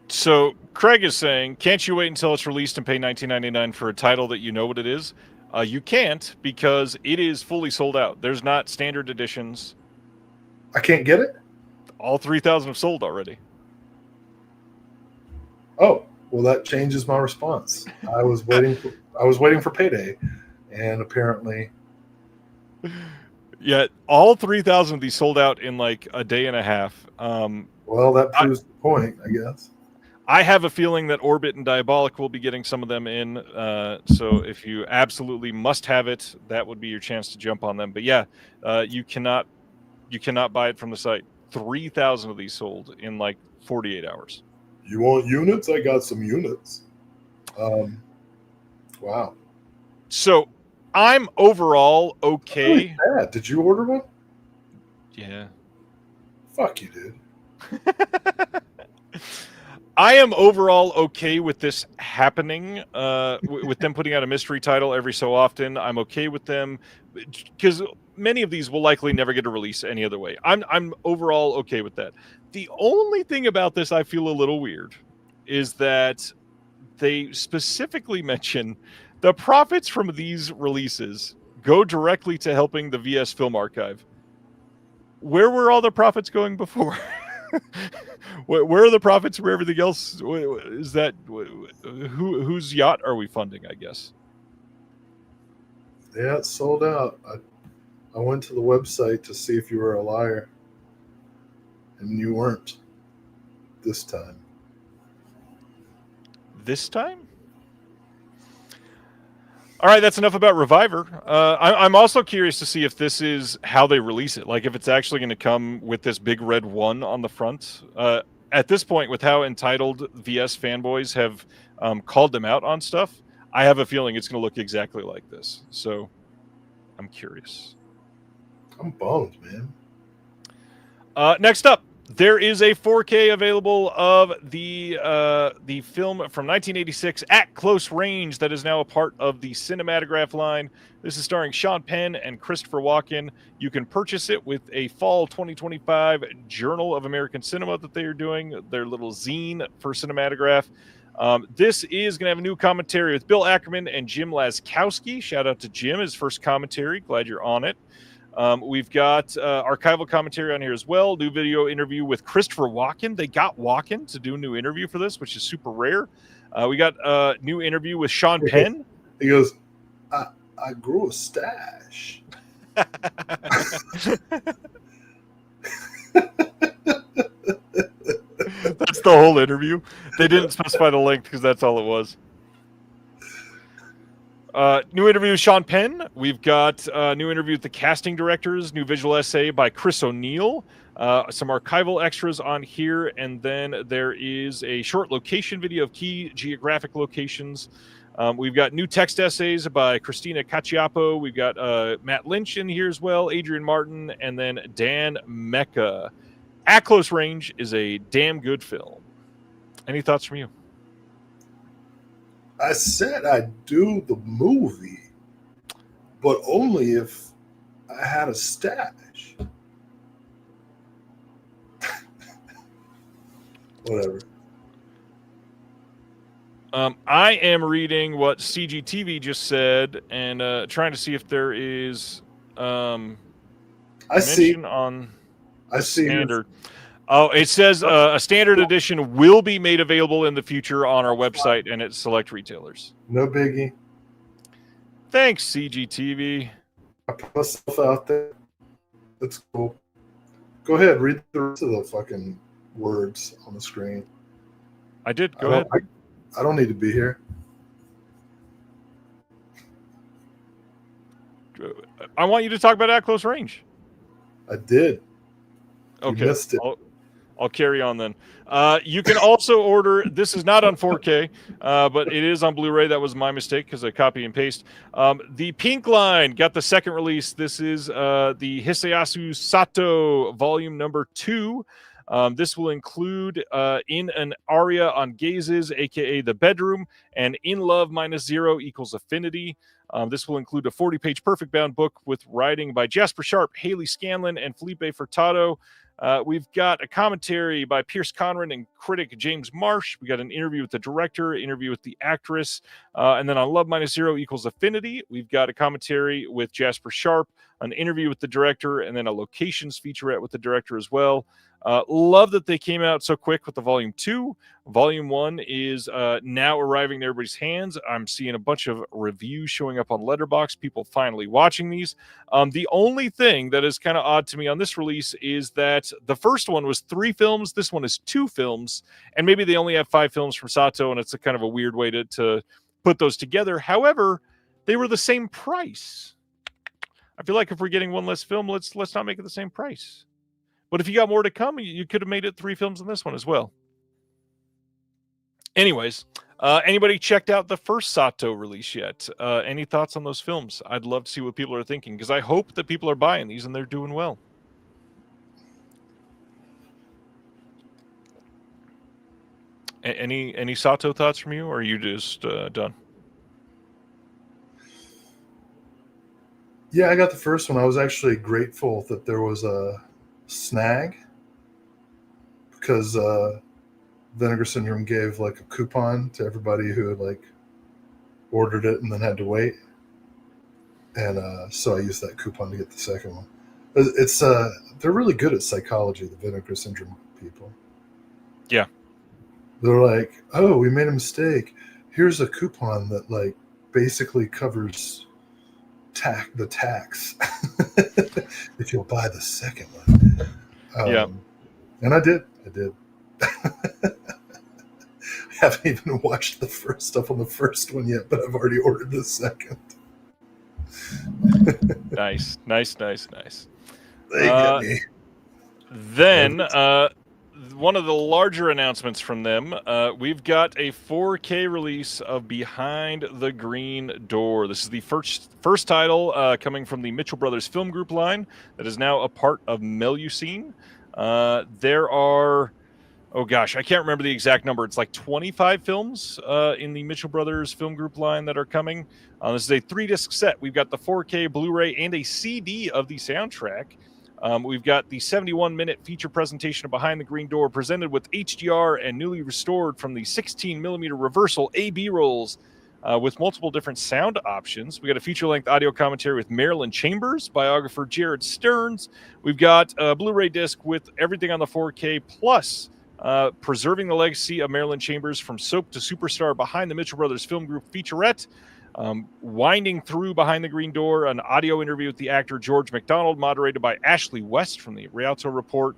So Craig is saying, can't you wait until it's released and pay $19.99 for a title that you know what it is? You can't, because it is fully sold out. There's not standard editions. I can't get it? All 3,000 have sold already. Oh, well, that changes my response. I was waiting for payday, and apparently, Yeah, all 3,000 of these sold out in like a day and a half. well, that proves the point, I guess. I have a feeling that Orbit and Diabolic will be getting some of them in. So if you absolutely must have it, that would be your chance to jump on them. But yeah, you cannot buy it from the site. 3,000 of these sold in like 48 hours. You want units? I got some units. Wow. So I'm overall okay. Really bad. Did you order one? Yeah. Fuck you, dude. I am overall okay with this happening, with them putting out a mystery title every so often. I'm okay with them because many of these will likely never get a release any other way. I'm overall okay with that. The only thing about this I feel a little weird is that they specifically mention the profits from these releases go directly to helping the VS Film Archive. Where were all the profits going before? Where are the profits for everything else? Is that whose yacht are we funding, I guess? Yeah, it's sold out. I went to the website to see if you were a liar, and you weren't this time. This time? All right, that's enough about Reviver. I'm also curious to see if this is how they release it. Like if it's actually going to come with this big red 1 on the front. At this point, with how entitled VS fanboys have called them out on stuff, I have a feeling it's going to look exactly like this. So I'm curious. I'm bummed, man. Next up, There is a 4K available of the film from 1986 at close range that is now a part of the Cinematograph line. This is starring Sean Penn and Christopher Walken. You can purchase it with a fall 2025 Journal of American Cinema that they are doing, their little zine for Cinematograph. This is going to have a new commentary with Bill Ackerman and Jim Laskowski. Shout out to Jim, his first commentary. Glad you're on it. We've got archival commentary on here as well. New video interview with Christopher Walken. They got Walken to do a new interview for this, which is super rare. We got a new interview with Sean Penn. He goes, I grew a stash. That's the whole interview. They didn't specify the length because that's all it was. New interview with Sean Penn. We've got a new interview with the casting directors, new visual essay by Chris O'Neill, some archival extras on here, and then there is a short location video of key geographic locations. We've got new text essays by Christina Caciapo. We've got Matt Lynch in here as well, Adrian Martin, and then Dan Mecca. At Close Range is a damn good film. Any thoughts from you? I said I'd do the movie, but only if I had a stash. Whatever. I am reading what CGTV just said and trying to see if there is mention on standard. Oh, it says a standard edition will be made available in the future on our website and at select retailers. No biggie. Thanks, CGTV. I put myself out there. That's cool. Go ahead, read the rest of the fucking words on the screen. I did. Go ahead. I don't need to be here. I want you to talk about At Close Range. I did. Okay. You missed it. I'll carry on then. You can also order, this is not on 4K, but it is on Blu-ray. That was my mistake because I copy and paste. The Pink Line got the second release. This is the Hisayasu Sato volume number 2. This will include In an Aria on Gazes, aka The Bedroom, and In Love -0 equals Affinity. This will include a 40-page perfect bound book with writing by Jasper Sharp, Haley Scanlon, and Felipe Furtado. We've got a commentary by Pierce Conran and critic James Marsh. We got an interview with the director, interview with the actress, and then on Love -0 equals Affinity, we've got a commentary with Jasper Sharp, an interview with the director, and then a locations featurette with the director as well. Love that they came out so quick with the volume 2. Volume 1 is now arriving in everybody's hands. I'm seeing a bunch of reviews showing up on Letterboxd, people finally watching these. The only thing that is kind of odd to me on this release is that the first one was 3 films. This one is 2 films, and maybe they only have 5 films from Sato, and it's a kind of a weird way to put those together. However, they were the same price. I feel like if we're getting one less film, let's not make it the same price. But if you got more to come, you could have made it 3 films in this one as well. Anyways, anybody checked out the first Sato release yet? Any thoughts on those films? I'd love to see what people are thinking, because I hope that people are buying these and they're doing well. Any Sato thoughts from you, or are you just done? Yeah, I got the first one. I was actually grateful that there was a snag, because Vinegar Syndrome gave like a coupon to everybody who had like ordered it and then had to wait, and so I used that coupon to get the second one. It's they're really good at psychology, the Vinegar Syndrome people. Yeah, they're like, oh, we made a mistake, here's a coupon that like basically covers the tax if you'll buy the second one. Yeah, and I did. I haven't even watched the first stuff on the first one yet, but I've already ordered the second. Nice. They get me. Then one of the larger announcements from them, we've got a 4K release of Behind the Green Door. This is the first title coming from the Mitchell Brothers Film Group line that is now a part of Melusine. There are, oh gosh, I can't remember the exact number. It's like 25 films in the Mitchell Brothers Film Group line that are coming. This is a 3-disc set. We've got the 4K Blu-ray and a CD of the soundtrack. We've got the 71-minute feature presentation of Behind the Green Door presented with HDR and newly restored from the 16mm reversal AB rolls with multiple different sound options. We got a feature-length audio commentary with Marilyn Chambers, biographer Jared Stearns. We've got a Blu-ray disc with everything on the 4K plus preserving the legacy of Marilyn Chambers from soap to superstar Behind the Mitchell Brothers Film Group featurette. Winding through Behind the Green Door, an audio interview with the actor George McDonald, moderated by Ashley West from the Rialto Report,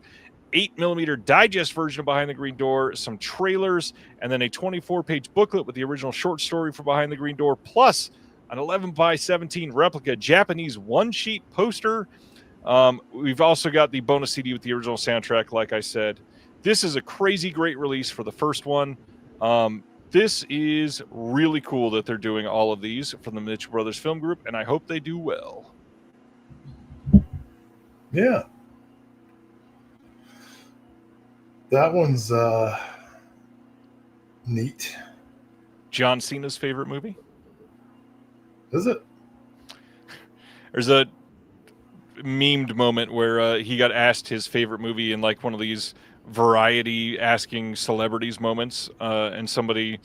8mm digest version of Behind the Green Door, some trailers, and then a 24-page booklet with the original short story for Behind the Green Door, plus an 11x17 replica Japanese one-sheet poster. We've also got the bonus CD with the original soundtrack, like I said. This is a crazy great release for the first one. This is really cool that they're doing all of these from the Mitchell Brothers Film Group, and I hope they do well. Yeah. That one's neat. John Cena's favorite movie? Is it? There's a memed moment where he got asked his favorite movie in like one of these variety asking celebrities moments, and somebody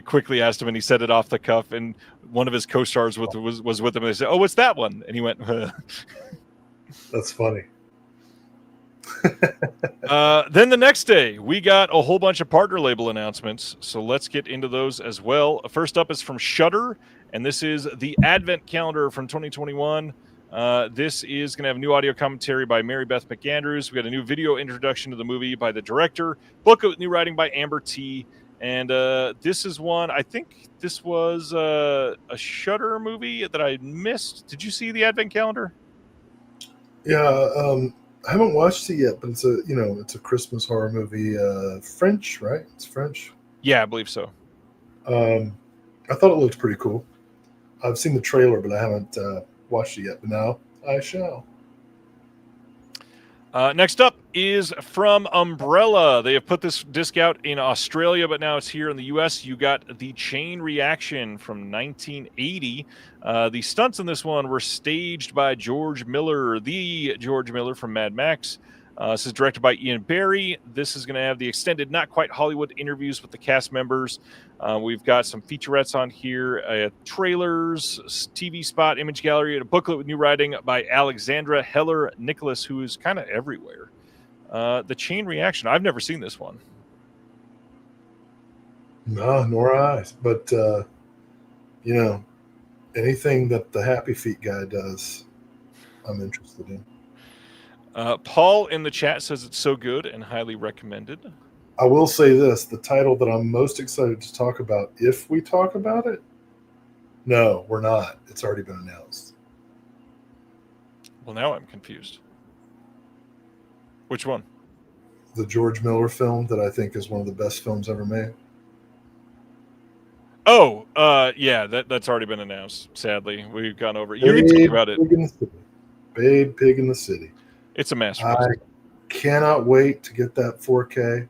quickly asked him, and he said it off the cuff, and one of his co-stars was with him, and they said, "Oh, what's that one?" And he went, That's funny. Then the next day, we got a whole bunch of partner label announcements, so let's get into those as well. First up is from Shudder, and this is the Advent Calendar from 2021. This is going to have new audio commentary by Mary Beth McAndrews. We got a new video introduction to the movie by the director, booklet with new writing by Amber T. And this is one, I think this was a Shudder movie that I missed. Did you see the Advent Calendar? Yeah, I haven't watched it yet, but it's a Christmas horror movie. French, right? It's French. Yeah, I believe so. I thought it looked pretty cool. I've seen the trailer, but I haven't watched it yet. But now I shall. Next up is from Umbrella. They have put this disc out in Australia, but now it's here in the U.S. You got The Chain Reaction from 1980. The stunts in this one were staged by George Miller, the George Miller from Mad Max. This is directed by Ian Barry. This is going to have the extended Not Quite Hollywood interviews with the cast members. We've got some featurettes on here, trailers, TV spot, image gallery, and a booklet with new writing by Alexandra Heller Nicholas, who is kind of everywhere. The Chain Reaction. I've never seen this one. No, nor I. But, anything that the Happy Feet guy does, I'm interested in. Paul in the chat says it's so good and highly recommended. I will say this, the title that I'm most excited to talk about, if we talk about it, no, we're not. It's already been announced. Well, now I'm confused. Which one? The George Miller film that I think is one of the best films ever made. Oh, yeah, that's already been announced, sadly. We've gone over it. You can talk about it. Babe Pig in the City. It's a masterpiece. I cannot wait to get that 4K.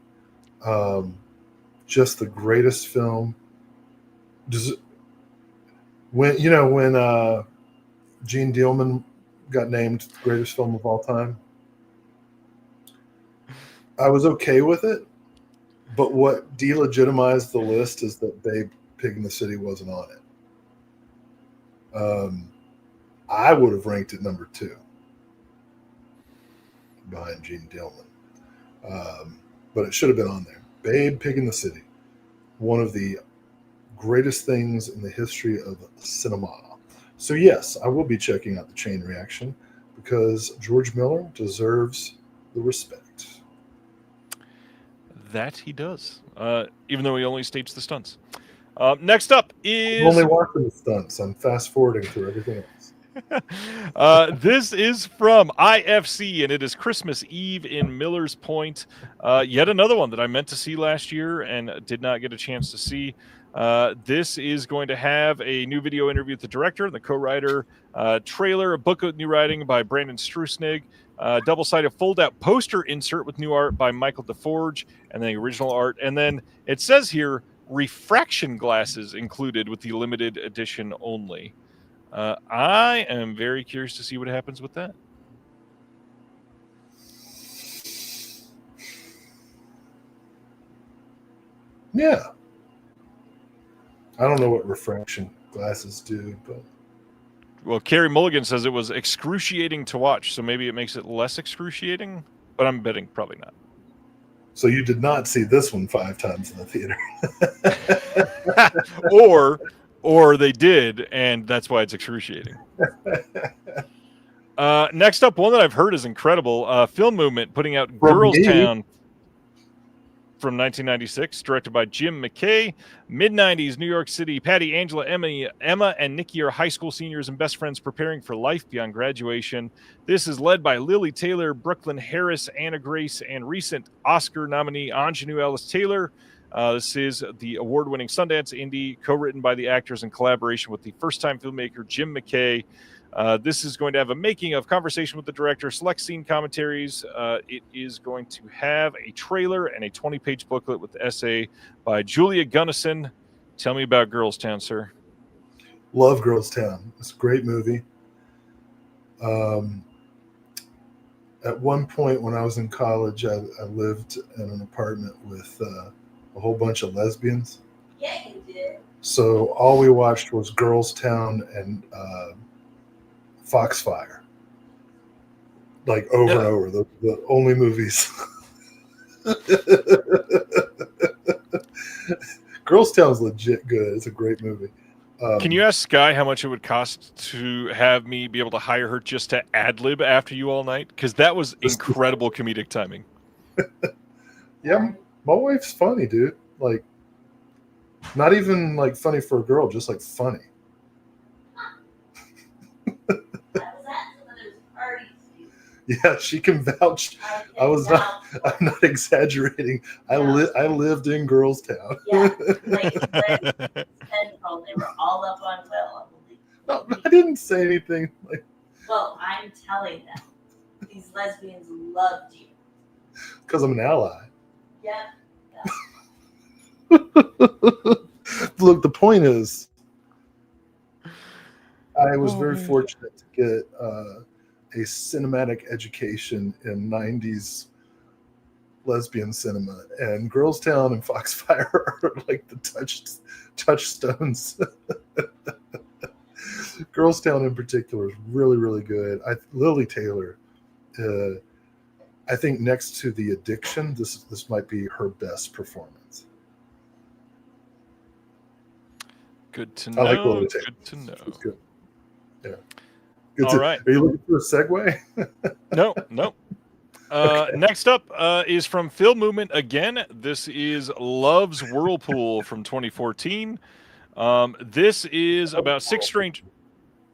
Just the greatest film. When Gene Dealman got named the greatest film of all time, I was okay with it. But what delegitimized the list is that Babe Pig in the City wasn't on it. I would have ranked it number 2. Behind Gene Dealman. But it should have been on there. Babe Pig in the City. One of the greatest things in the history of cinema. So yes, I will be checking out The Chain Reaction because George Miller deserves the respect. That he does. Even though he only staged the stunts. Next up is... I'm only watching the stunts. I'm fast forwarding through everything else. This is from IFC, and it is Christmas Eve in Miller's Point. Yet another one that I meant to see last year and did not get a chance to see. This is going to have a new video interview with the director, the co-writer, trailer, a book with new writing by Brandon Strusnig, double-sided fold-out poster insert with new art by Michael DeForge, and then the original art. And then it says here, refraction glasses included with the limited edition only. I am very curious to see what happens with that. Yeah. I don't know what refraction glasses do, but Well, Carrie Mulligan says it was excruciating to watch, so maybe it makes it less excruciating, but I'm betting probably not. so you did not see this one 5 times in the theater. or they did, and that's why it's excruciating. Next up, one that I've heard is incredible. Film Movement putting out Girls Town from 1996, directed by Jim McKay. Mid-90s, New York City. Patty, Angela, Emma, and Nikki are high school seniors and best friends preparing for life beyond graduation. This is led by Lily Taylor, Brooklyn Harris, Anna Grace, and recent Oscar nominee Anjanou Ellis-Taylor. This is the award-winning Sundance indie, co-written by the actors in collaboration with the first-time filmmaker Jim McKay. This is going to have a making of, conversation with the director, select scene commentaries. It is going to have a trailer and a 20-page booklet with the essay by Julia Gunnison. Tell me about Girls Town, sir. Love Girls Town. It's a great movie. At one point when I was in college, I lived in an apartment with a whole bunch of lesbians. Yeah, you did. So all we watched was Girls Town and Foxfire, like over and over, the only movies. Girls Town's legit good. It's a great movie. Can you ask Sky how much it would cost to have me be able to hire her just to ad-lib after you all night? Because that was incredible comedic timing. Yeah, my wife's funny, dude. Like, not even like funny for a girl, just like funny. Yeah, she can vouch. I'm not exaggerating. I lived in Girls Town. Yeah, like Central, they were all up on Will. No, I didn't say anything. Like, well, I'm telling them these lesbians loved you. Because I'm an ally. Yeah. Look, the point is, I was very fortunate to get a cinematic education in 90s lesbian cinema, and Girls Town and Foxfire are like the touchstones. Girls Town in particular is really, really good. Lily Taylor, I think next to The Addiction, this might be her best performance. Good to know. I like Lily Taylor. Good to know. She's good. Yeah. All right. Are you looking for a segue? No. Okay. Next up is from Film Movement again. This is Love's Whirlpool from 2014. This is about six strangers.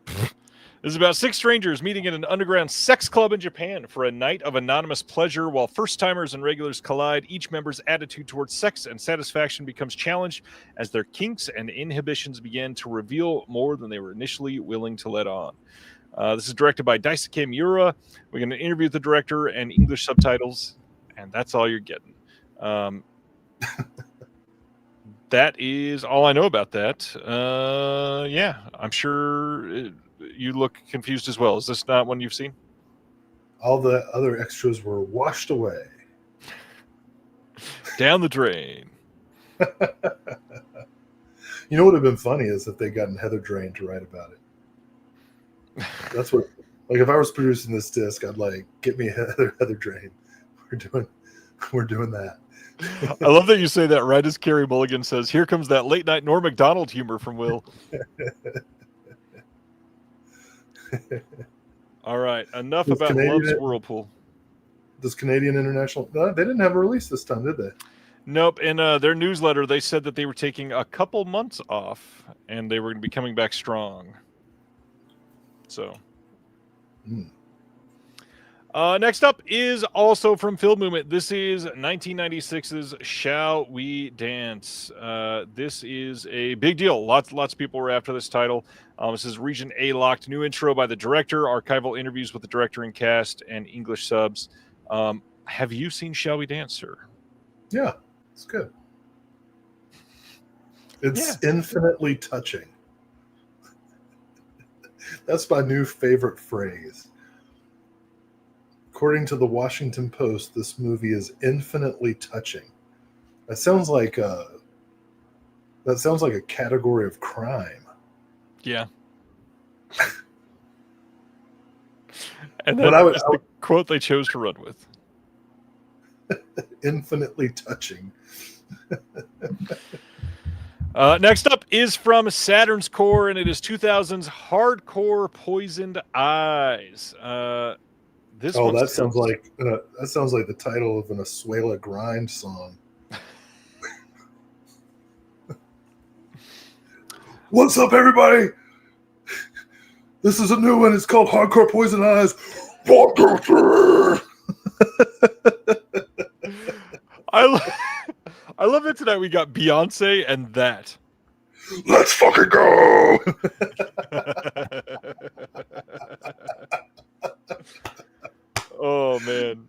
This is about 6 strangers meeting in an underground sex club in Japan for a night of anonymous pleasure. While first-timers and regulars collide, each member's attitude towards sex and satisfaction becomes challenged as their kinks and inhibitions begin to reveal more than they were initially willing to let on. This is directed by Daisuke Miura. We're going to interview the director and English subtitles, and that's all you're getting. That is all I know about that. Yeah, I'm sure you look confused as well. Is this not one you've seen? All the other extras were washed away. Down the drain. You know what would have been funny is if they gotten Heather Drain to write about it. That's what, like, if I was producing this disc, I'd like, get me Heather Drain. We're doing that. I love that you say that right as Carrie Mulligan says, here comes that late night Norm Macdonald humor from Will. All right, enough about Love's Whirlpool. Does Canadian International, no, they didn't have a release this time, did they? Nope. In their newsletter, they said that they were taking a couple months off and they were going to be coming back strong. So, Next up is also from Film Movement. This is 1996's Shall We Dance? This is a big deal. Lots of people were after this title. This is Region A locked. New intro by the director, archival interviews with the director and cast, and English subs. Have you seen Shall We Dance, sir? Yeah, it's good. It's infinitely touching. That's my new favorite phrase. According to the Washington Post, this movie is infinitely touching. That sounds like a category of crime. Yeah. And But that's the quote they chose to run with. Infinitely touching. Next up is from Saturn's Core, and it is 2000's Hardcore Poisoned Eyes. That sounds like the title of an Asuela Grind song. What's up, everybody? This is a new one. It's called Hardcore Poison Eyes. I love that tonight we got Beyonce and that. Let's fucking go. Oh, man.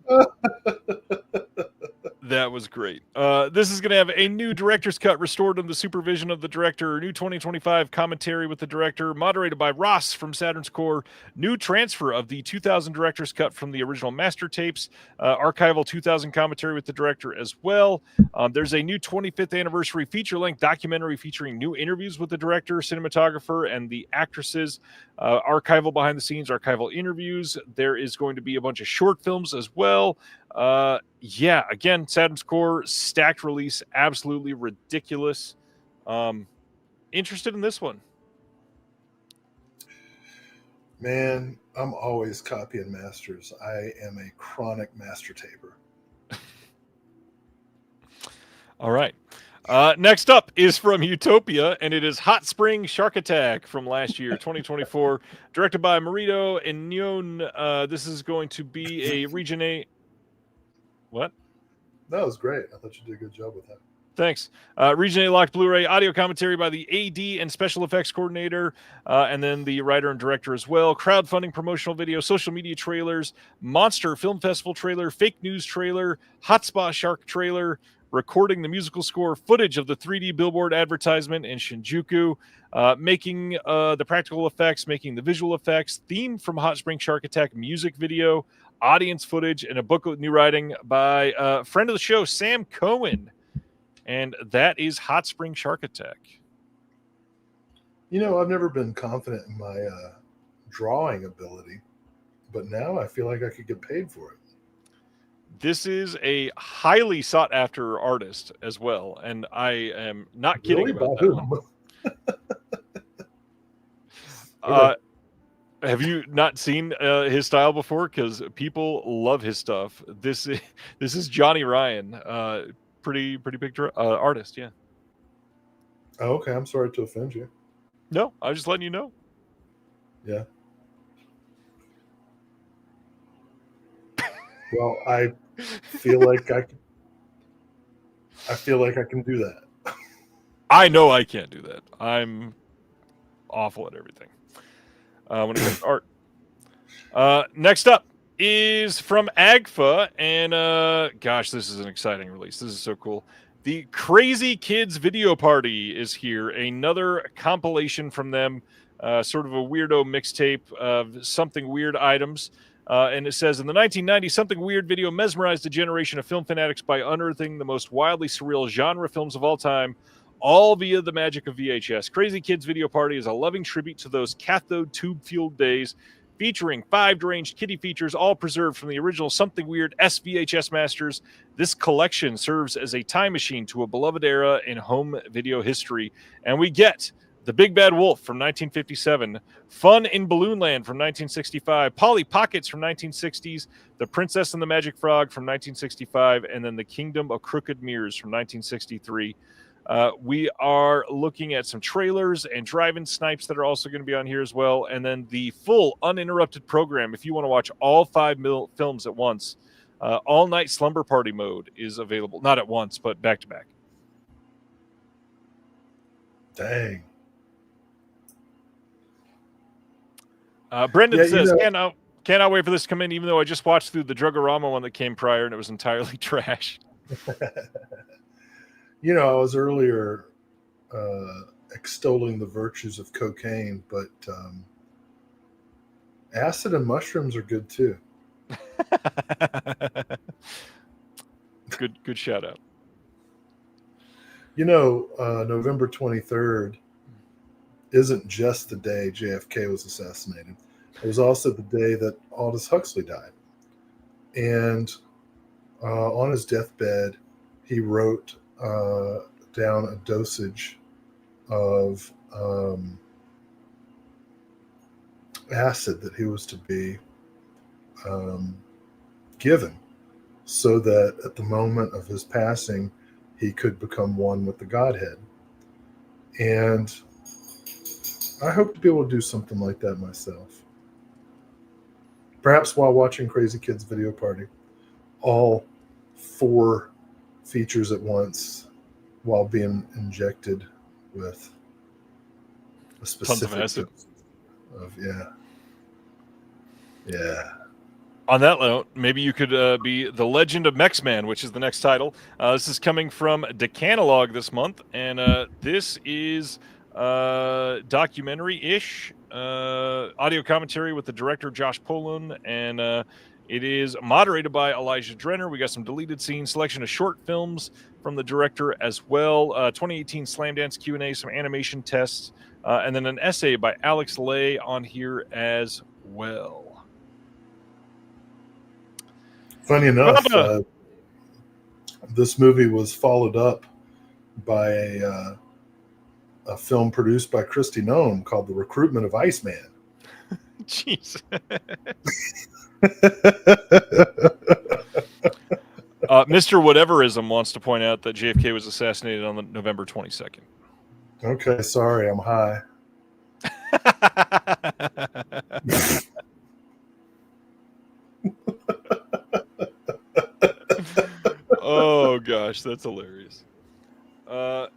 That was great. This is going to have a new director's cut restored under the supervision of the director, new 2025 commentary with the director, moderated by Ross from Saturn's Core, new transfer of the 2000 director's cut from the original master tapes, archival 2000 commentary with the director as well. There's a new 25th anniversary feature-length documentary featuring new interviews with the director, cinematographer, and the actresses, archival behind-the-scenes, archival interviews. There is going to be a bunch of short films as well. Again, Saturn's Core, stacked release, absolutely ridiculous. Interested in this one. Man, I'm always copying masters. I am a chronic master taper. All right. Next up is from Utopia, and it is Hot Spring Shark Attack from last year, 2024, directed by Marito and Nyon. This is going to be a Region A. What? That was great. I thought you did a good job with that. Thanks. Region A locked Blu-ray audio commentary by the AD and special effects coordinator, and then the writer and director as well. Crowdfunding promotional video, social media trailers, Monster Film Festival trailer, fake news trailer, Hotspot Shark trailer, recording the musical score, footage of the 3D billboard advertisement in Shinjuku, making the practical effects, making the visual effects, theme from Hot Spring Shark Attack music video, audience footage, and a book with new writing by a friend of the show, Sam Cohen. And that is Hot Spring Shark Attack. You know, I've never been confident in my drawing ability, but now I feel like I could get paid for it. This is a highly sought after artist as well, and I am not kidding about that one. Have you not seen his style before? Because people love his stuff. This is Johnny Ryan, pretty big artist, yeah. Oh, okay, I'm sorry to offend you. No, I was just letting you know. Yeah. Well, I feel like I can do that. I know I can't do that. I'm awful at everything when it comes to art. Next up is from AGFA, and gosh, this is an exciting release. This is so cool. The Crazy Kids Video Party is here. Another compilation from them, sort of a weirdo mixtape of something weird items. And it says, in the 1990s, Something Weird video mesmerized a generation of film fanatics by unearthing the most wildly surreal genre films of all time, all via the magic of VHS. Crazy Kids Video Party is a loving tribute to those cathode tube-fueled days, featuring 5 deranged kiddie features, all preserved from the original Something Weird SVHS masters. This collection serves as a time machine to a beloved era in home video history. And we get The Big Bad Wolf from 1957, Fun in Balloon Land from 1965, Polly Pockets from 1960s, The Princess and the Magic Frog from 1965, and then The Kingdom of Crooked Mirrors from 1963. We are looking at some trailers and drive-in snipes that are also going to be on here as well. And then the full uninterrupted program, if you want to watch all 5 films at once, all-night slumber party mode is available. Not at once, but back-to-back. Dang. Brendan Yeah, says, cannot wait for this to come in, even though I just watched through the Drugorama one that came prior and it was entirely trash. You know, I was earlier extolling the virtues of cocaine, but acid and mushrooms are good too. Good shout out. You know, November 23rd isn't just the day JFK was assassinated. It was also the day that Aldous Huxley died. And on his deathbed, he wrote down a dosage of acid that he was to be given so that at the moment of his passing, he could become one with the Godhead. And I hope to be able to do something like that myself. Perhaps while watching Crazy Kids Video Party, all 4 features at once while being injected with a specific Tons of acid. Yeah. On that note, maybe you could be The Legend of Mexman, which is the next title. This is coming from Decanalog this month, and this is documentary-ish audio commentary with the director Josh Polun, and it is moderated by Elijah Drenner. We got some deleted scenes, selection of short films from the director as well, 2018 Slamdance Q&A, some animation tests, and then an essay by Alex Lay on here as well. Funny enough, this movie was followed up by a film produced by Christy Nome called The Recruitment of Iceman. Jeez. Mr. Whateverism wants to point out that JFK was assassinated on November 22nd. Okay, sorry, I'm high. Oh gosh, that's hilarious.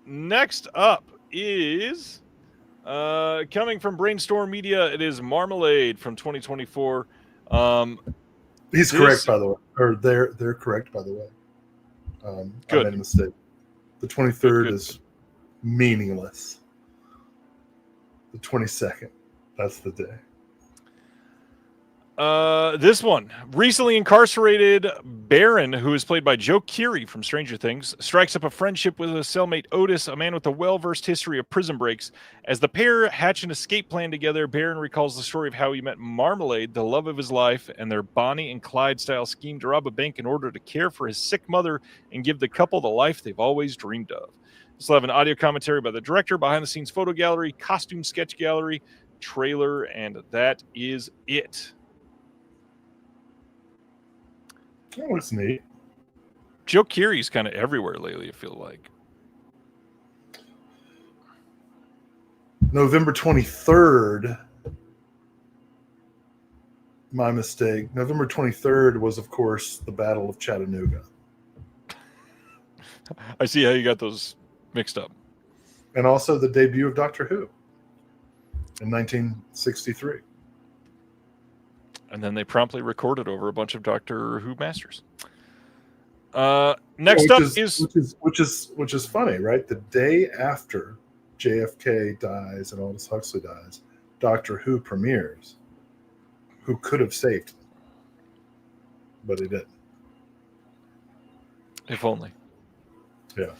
Next up is coming from Brainstorm Media. It is Marmalade from 2024. He's correct, by the way, or they're correct, by the way. Good. I made a mistake. The 23rd is meaningless. The 22nd, that's the day. This one, recently incarcerated Baron, who is played by Joe Keery from Stranger Things, strikes up a friendship with his cellmate Otis, a man with a well-versed history of prison breaks. As the pair hatch an escape plan together, Baron recalls the story of how he met Marmalade, the love of his life, and their Bonnie and Clyde-style scheme to rob a bank in order to care for his sick mother and give the couple the life they've always dreamed of. This will have an audio commentary by the director, behind-the-scenes photo gallery, costume sketch gallery, trailer, and that is it. That looks neat. Joe Keery's kind of everywhere lately, I feel like. November 23rd. My mistake. November 23rd was, of course, the Battle of Chattanooga. I see how you got those mixed up. And also the debut of Doctor Who in 1963. And then they promptly recorded over a bunch of Doctor Who masters. Next up which is funny, right? The day after JFK dies and Aldous Huxley dies, Doctor Who premieres. Who could have saved him, but he didn't. If only. Yeah.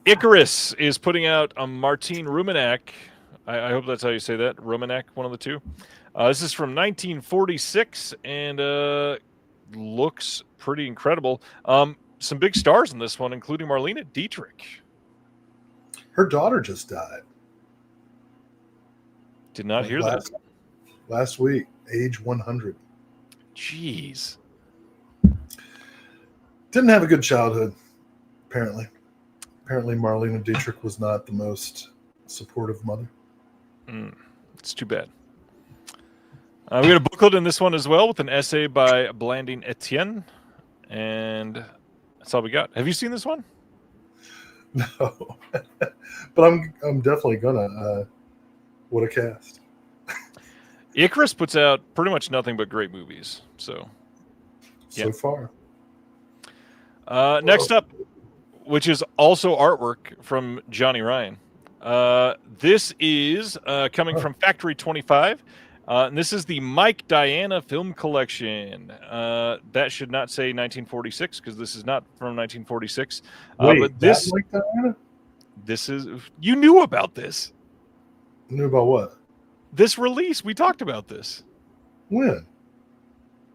Icarus is putting out a Martin Ruminak. I hope that's how you say that. Ruminak, one of the two. This is from 1946 and looks pretty incredible. Some big stars in this one, including Marlene Dietrich. Her daughter just died. Did not hear that. Last week, age 100. Jeez. Didn't have a good childhood, apparently. apparently Marlene Dietrich was not the most supportive mother. It's too bad. We got a booklet in this one as well with an essay by Blanding Etienne, and that's all we got. Have you seen this one? No, but I'm definitely gonna. What a cast! Icarus puts out pretty much nothing but great movies. So far. Next up, which is also artwork from Johnny Ryan. This is coming from Factory 25. And this is the Mike Diana film collection. That should not say 1946 because this is not from 1946. Wait, but this, Mike Diana? This is, you knew about this. Knew about what? This release. We talked about this. When?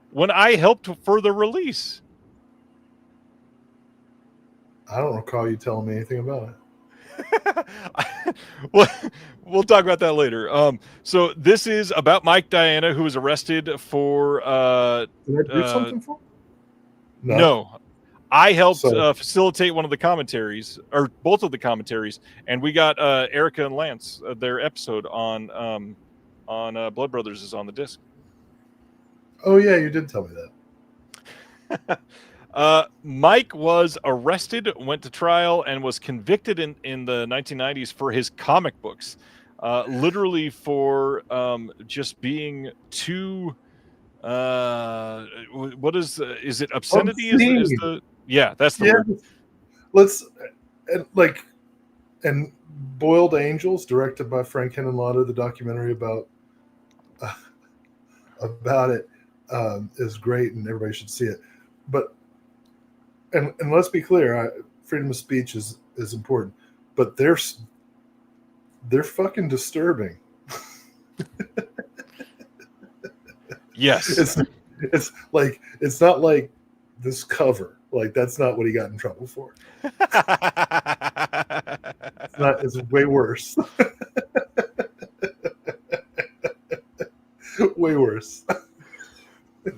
When I helped for the release. I don't recall you telling me anything about it. Well, we'll talk about that later. So this is about Mike Diana, who was arrested for. Did I do something for him? No. I helped facilitate one of the commentaries, or both of the commentaries, and we got Erica and Lance. Their episode on Blood Brothers is on the disc. Oh yeah, you did tell me that. Mike was arrested, went to trial, and was convicted in the 1990s for his comic books. Literally for just being too. What is it? Obscenity? Is the that's the word. Let's and Boiled Angels, directed by Frank Henenlotter, the documentary about it is great, and everybody should see it. But and let's be clear, freedom of speech is important, but they're fucking disturbing. Yes, it's like, it's not like this cover. Like, that's not what he got in trouble for. It's way worse. Way worse.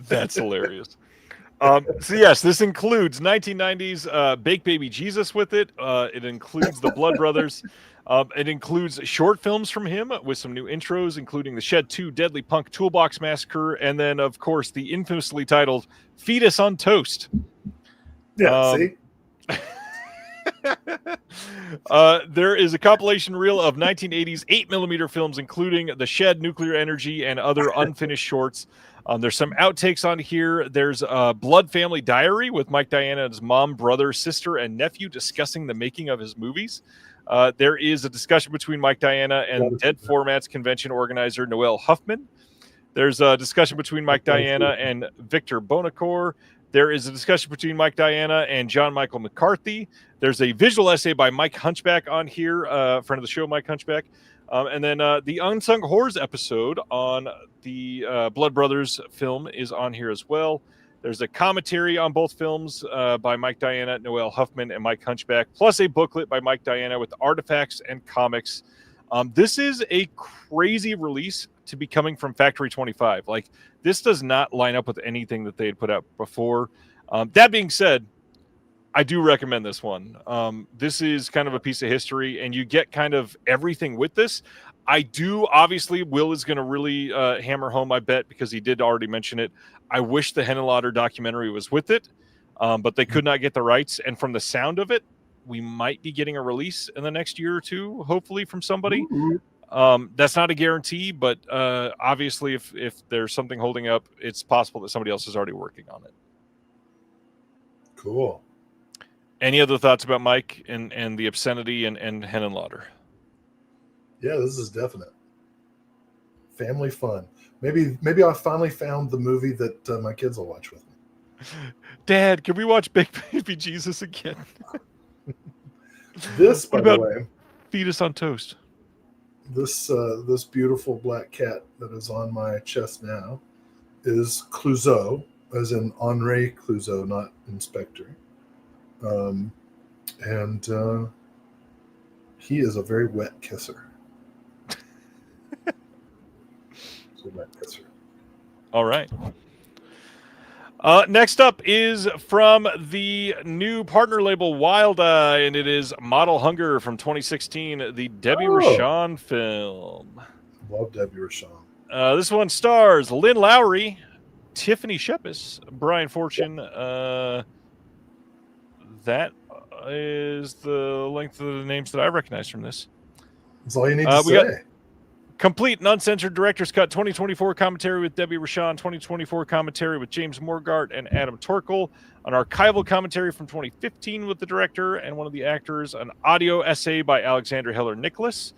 That's hilarious. So yes, this includes 1990s Bake Baby Jesus with it. It includes the Blood Brothers. It includes short films from him with some new intros, including the Shed 2 Deadly Punk Toolbox Massacre, and then, of course, the infamously titled Fetus on Toast. Yeah, see? There is a compilation reel of 1980s 8mm films, including The Shed, Nuclear Energy, and other unfinished shorts. There's some outtakes on here. There's a Blood Family Diary with Mike Diana and his mom, brother, sister, and nephew discussing the making of his movies. There is a discussion between Mike Diana and Dead Formats convention organizer Noel Huffman. There's a discussion between Mike Diana and Victor Bonacore. There is a discussion between Mike Diana and John Michael McCarthy. There's a visual essay by Mike Hunchback on here, friend of the show, Mike Hunchback. And then the Unsung Horrors episode on the Blood Brothers film is on here as well. There's a commentary on both films by Mike Diana, Noel Huffman, and Mike Hunchback, plus a booklet by Mike Diana with artifacts and comics. This is a crazy release to be coming from Factory 25. Like, this does not line up with anything that they had put out before. That being said, I do recommend this one. This is kind of a piece of history, and you get kind of everything with this. I do, obviously, Will is going to really hammer home, I bet, because he did already mention it. I wish the Henenlotter documentary was with it, but they could not get the rights. And from the sound of it, we might be getting a release in the next year or two, hopefully, from somebody. That's not a guarantee, but obviously, if there's something holding up, it's possible that somebody else is already working on it. Cool. Any other thoughts about Mike and the obscenity and Henenlotter? Yeah, this is definite. Family fun. Maybe I finally found the movie that my kids will watch with me. Dad, can we watch Big Baby Jesus again? This, by the way, Fetus on Toast. This beautiful black cat that is on my chest now is Clouseau, as in Henri Clouseau, not Inspector. And he is a very wet kisser. He's a wet kisser. All right. Next up is from the new partner label Wild Eye, and it is Model Hunger from 2016, the Debbie Rochon film. Love Debbie Rochon. This one stars Lynn Lowry, Tiffany Shepis, Brian Fortune. That is the length of the names that I recognize from this. That's all you need to say. Got complete and uncensored director's cut 2024 commentary with Debbie Rochon, 2024 commentary with James Morgart and Adam Torkel, an archival commentary from 2015 with the director and one of the actors, an audio essay by Alexander Heller Nicholas,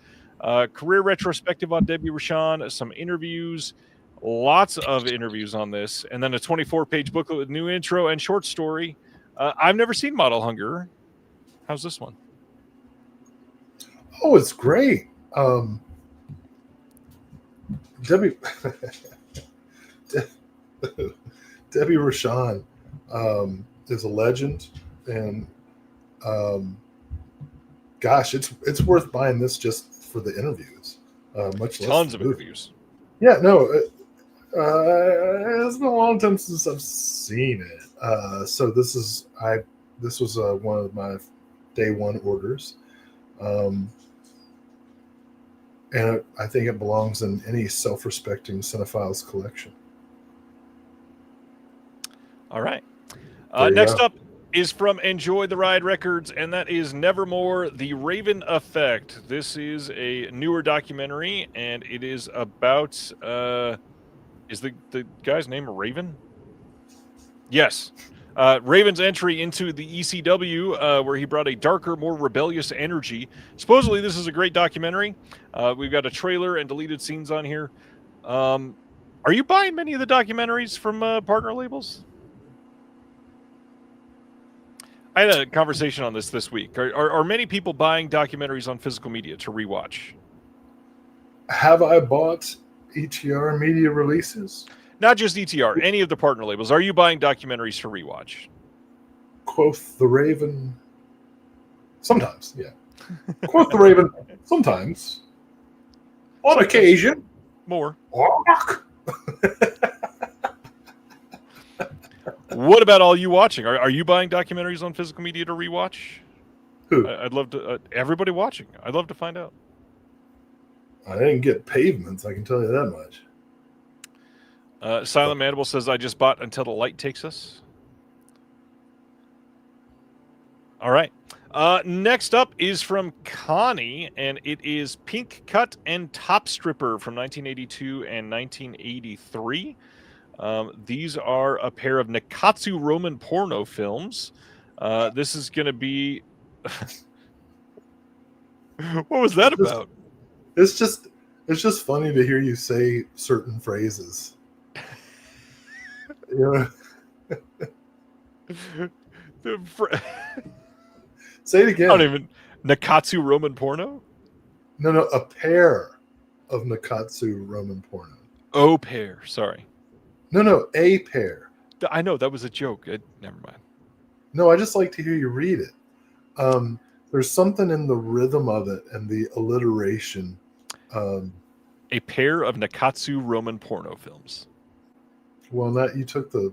career retrospective on Debbie Rochon, some interviews, lots of interviews on this, and then a 24-page booklet with new intro and short story. I've never seen Model Hunger. How's this one? Oh, it's great. Debbie Rochon is a legend, and gosh, it's worth buying this just for the interviews. Much less tons of interviews. Yeah, no, it's been a long time since I've seen it. So this was one of my day one orders. And I think it belongs in any self-respecting cinephile's collection. All right. Next up is from Enjoy the Ride Records, and that is Nevermore, The Raven Effect. This is a newer documentary, and it is about... is the guy's name Raven? Yes. Raven's entry into the ECW, where he brought a darker, more rebellious energy. Supposedly, this is a great documentary. We've got a trailer and deleted scenes on here. Are you buying many of the documentaries from partner labels? I had a conversation on this week. Are many people buying documentaries on physical media to rewatch? Have I bought ETR media releases? Not just ETR, any of the partner labels. Are you buying documentaries to rewatch? Quoth the Raven. Sometimes, yeah. Quoth the Raven. Sometimes. On occasion. More. What about all you watching? Are you buying documentaries on physical media to rewatch? Who? I'd love to. Everybody watching. I'd love to find out. I didn't get Pavements, I can tell you that much. Silent Mandible says, I just bought Until the Light Takes Us. All right. Next up is from Connie, and it is Pink Cut and Top Stripper from 1982 and 1983. These are a pair of Nikatsu Roman porno films. This is going to be... What was that about? It's just funny to hear you say certain phrases. Yeah. Say it again. I don't even... Nikatsu Roman porno? No, a pair of Nikatsu Roman porno. Oh, pair. Sorry. No, a pair. I know, that was a joke. Never mind. No, I just like to hear you read it. There's something in the rhythm of it and the alliteration. A pair of Nikatsu Roman porno films. Well, that you took the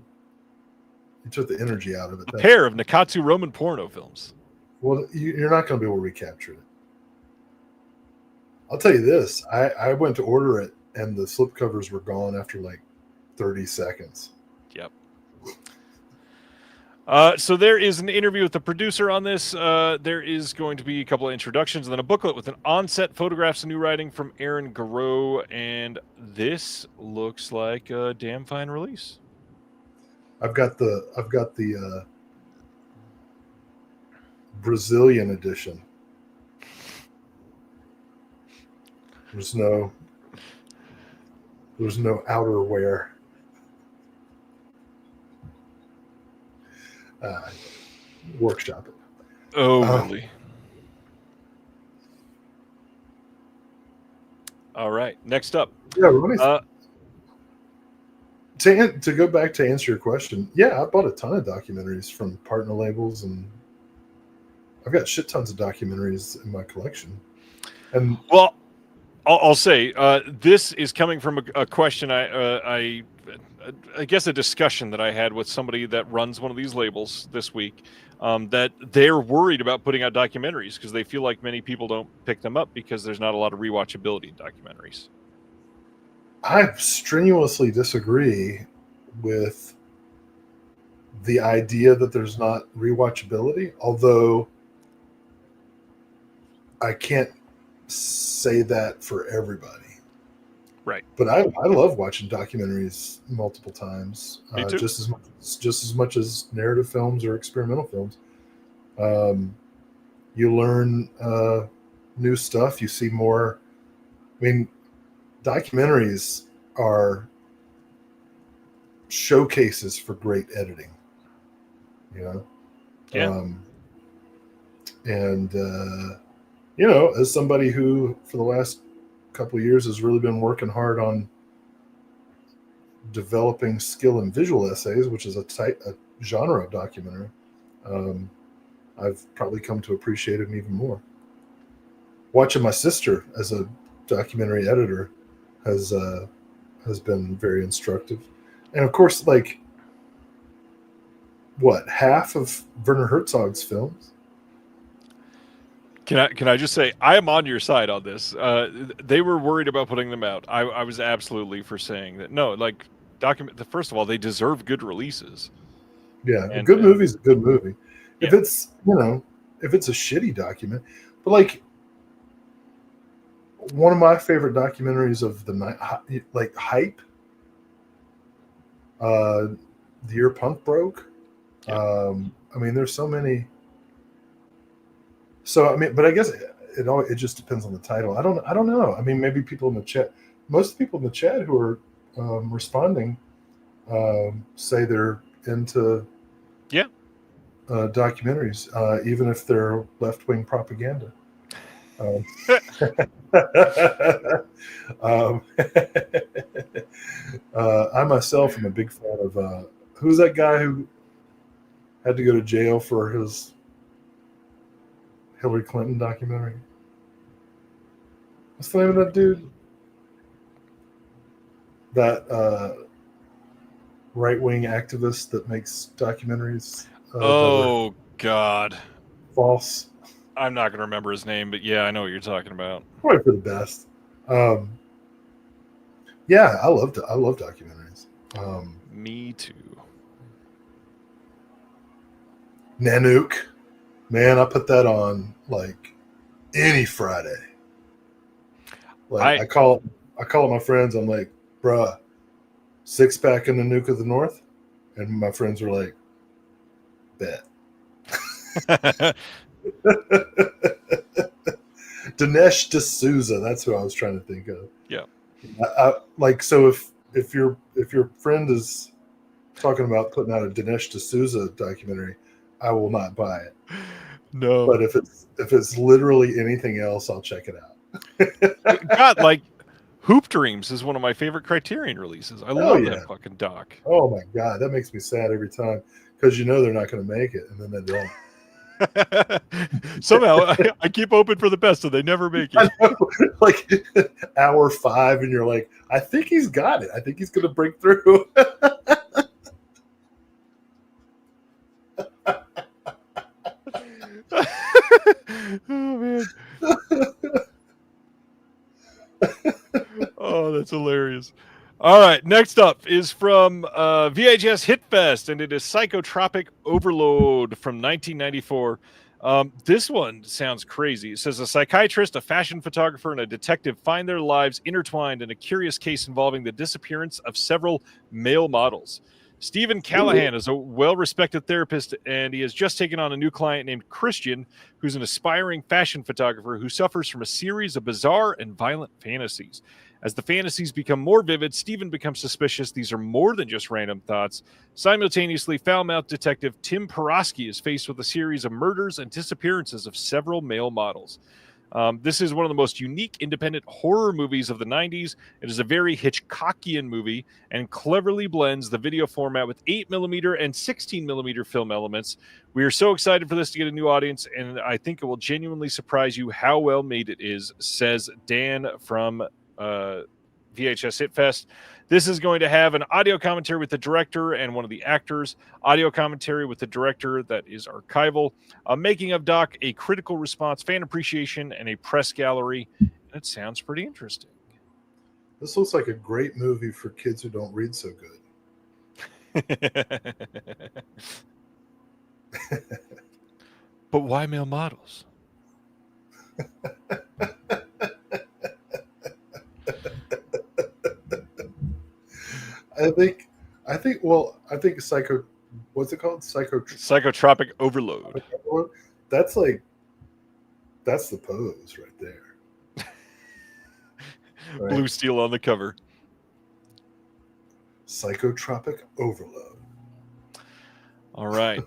energy out of it. A pair of Nikatsu Roman porno films. Well, you're not going to be able to recapture it. I'll tell you this. I went to order it, and the slipcovers were gone after like 30 seconds. Yep. So there is an interview with the producer on this. There is going to be a couple of introductions, and then a booklet with an on-set photographs and new writing from Aaron Garreau, and this looks like a damn fine release. I've got the Brazilian edition. There's no outerwear. Workshop it. Oh, really? All right. Next up. Yeah, to go back to answer your question, yeah, I bought a ton of documentaries from partner labels, and I've got shit tons of documentaries in my collection. And well, I'll say this is coming from a question I I guess a discussion that I had with somebody that runs one of these labels this week, that they're worried about putting out documentaries because they feel like many people don't pick them up because there's not a lot of rewatchability in documentaries. I strenuously disagree with the idea that there's not rewatchability, although I can't say that for everybody. Right. But I love watching documentaries multiple times, Me too. just as much as narrative films or experimental films. You learn new stuff. You see more. I mean, documentaries are showcases for great editing. You know. Yeah. And you know, as somebody who for the last couple of years has really been working hard on developing skill in visual essays, which is a genre of documentary, I've probably come to appreciate it even more. Watching my sister as a documentary editor has been very instructive, and of course, like half of Werner Herzog's films. Can I just say I am on your side on this? They were worried about putting them out. I was absolutely for saying that no, like first of all, they deserve good releases. Yeah, And, a good movie is a good movie. Yeah. If it's if it's a shitty document, but like one of my favorite documentaries of the night, like Hype, the year punk broke. Yeah. I mean, there's so many. So I mean, but I guess it just depends on the title. I don't know. I mean, maybe people in the chat, most people in the chat who are responding, say they're into documentaries, even if they're left-wing propaganda. I myself am a big fan of who's that guy who had to go to jail for his Hillary Clinton documentary? What's the name of that dude? That right-wing activist that makes documentaries. Oh God, false. I'm not going to remember his name, but yeah, I know what you're talking about. Probably for the best. Yeah, I love documentaries. Me too. Nanook, man, I put that on like any Friday. Like I call my friends. I'm like, bruh, 6-pack in Nanook of the North, and my friends are like, bet. Dinesh D'Souza, that's who I was trying to think of. Yeah. I like, so if your friend is talking about putting out a Dinesh D'Souza documentary, I will not buy it. No. But if it's literally anything else, I'll check it out. God, like Hoop Dreams is one of my favorite Criterion releases. I love that fucking doc. Oh my God, that makes me sad every time because you know they're not going to make it, and then they don't. Somehow I keep open for the best, so they never make it. Like hour 5, and you're like, I think he's got it. I think he's going to break through. Oh man. Oh, that's hilarious. All right, next up is from VHS Hitfest, and it is Psychotropic Overload from 1994. This one sounds crazy. It says a psychiatrist, a fashion photographer, and a detective find their lives intertwined in a curious case involving the disappearance of several male models. Stephen Callahan is a well-respected therapist, and he has just taken on a new client named Christian, who's an aspiring fashion photographer who suffers from a series of bizarre and violent fantasies. As the fantasies become more vivid, Stephen becomes suspicious these are more than just random thoughts. Simultaneously, foul-mouthed detective Tim Porosky is faced with a series of murders and disappearances of several male models. This is one of the most unique independent horror movies of the 90s. It is a very Hitchcockian movie and cleverly blends the video format with 8mm and 16mm film elements. We are so excited for this to get a new audience, and I think it will genuinely surprise you how well made it is, says Dan from VHS Hitfest. This is going to have an audio commentary with the director and one of the actors, audio commentary with the director that is archival, a making of doc, a critical response, fan appreciation, and a press gallery. And it sounds pretty interesting. This looks like a great movie for kids who don't read so good. But why male models? I think psycho, what's it called? Psychotropic overload. That's the pose right there. Right? Blue steel on the cover. Psychotropic overload. All right.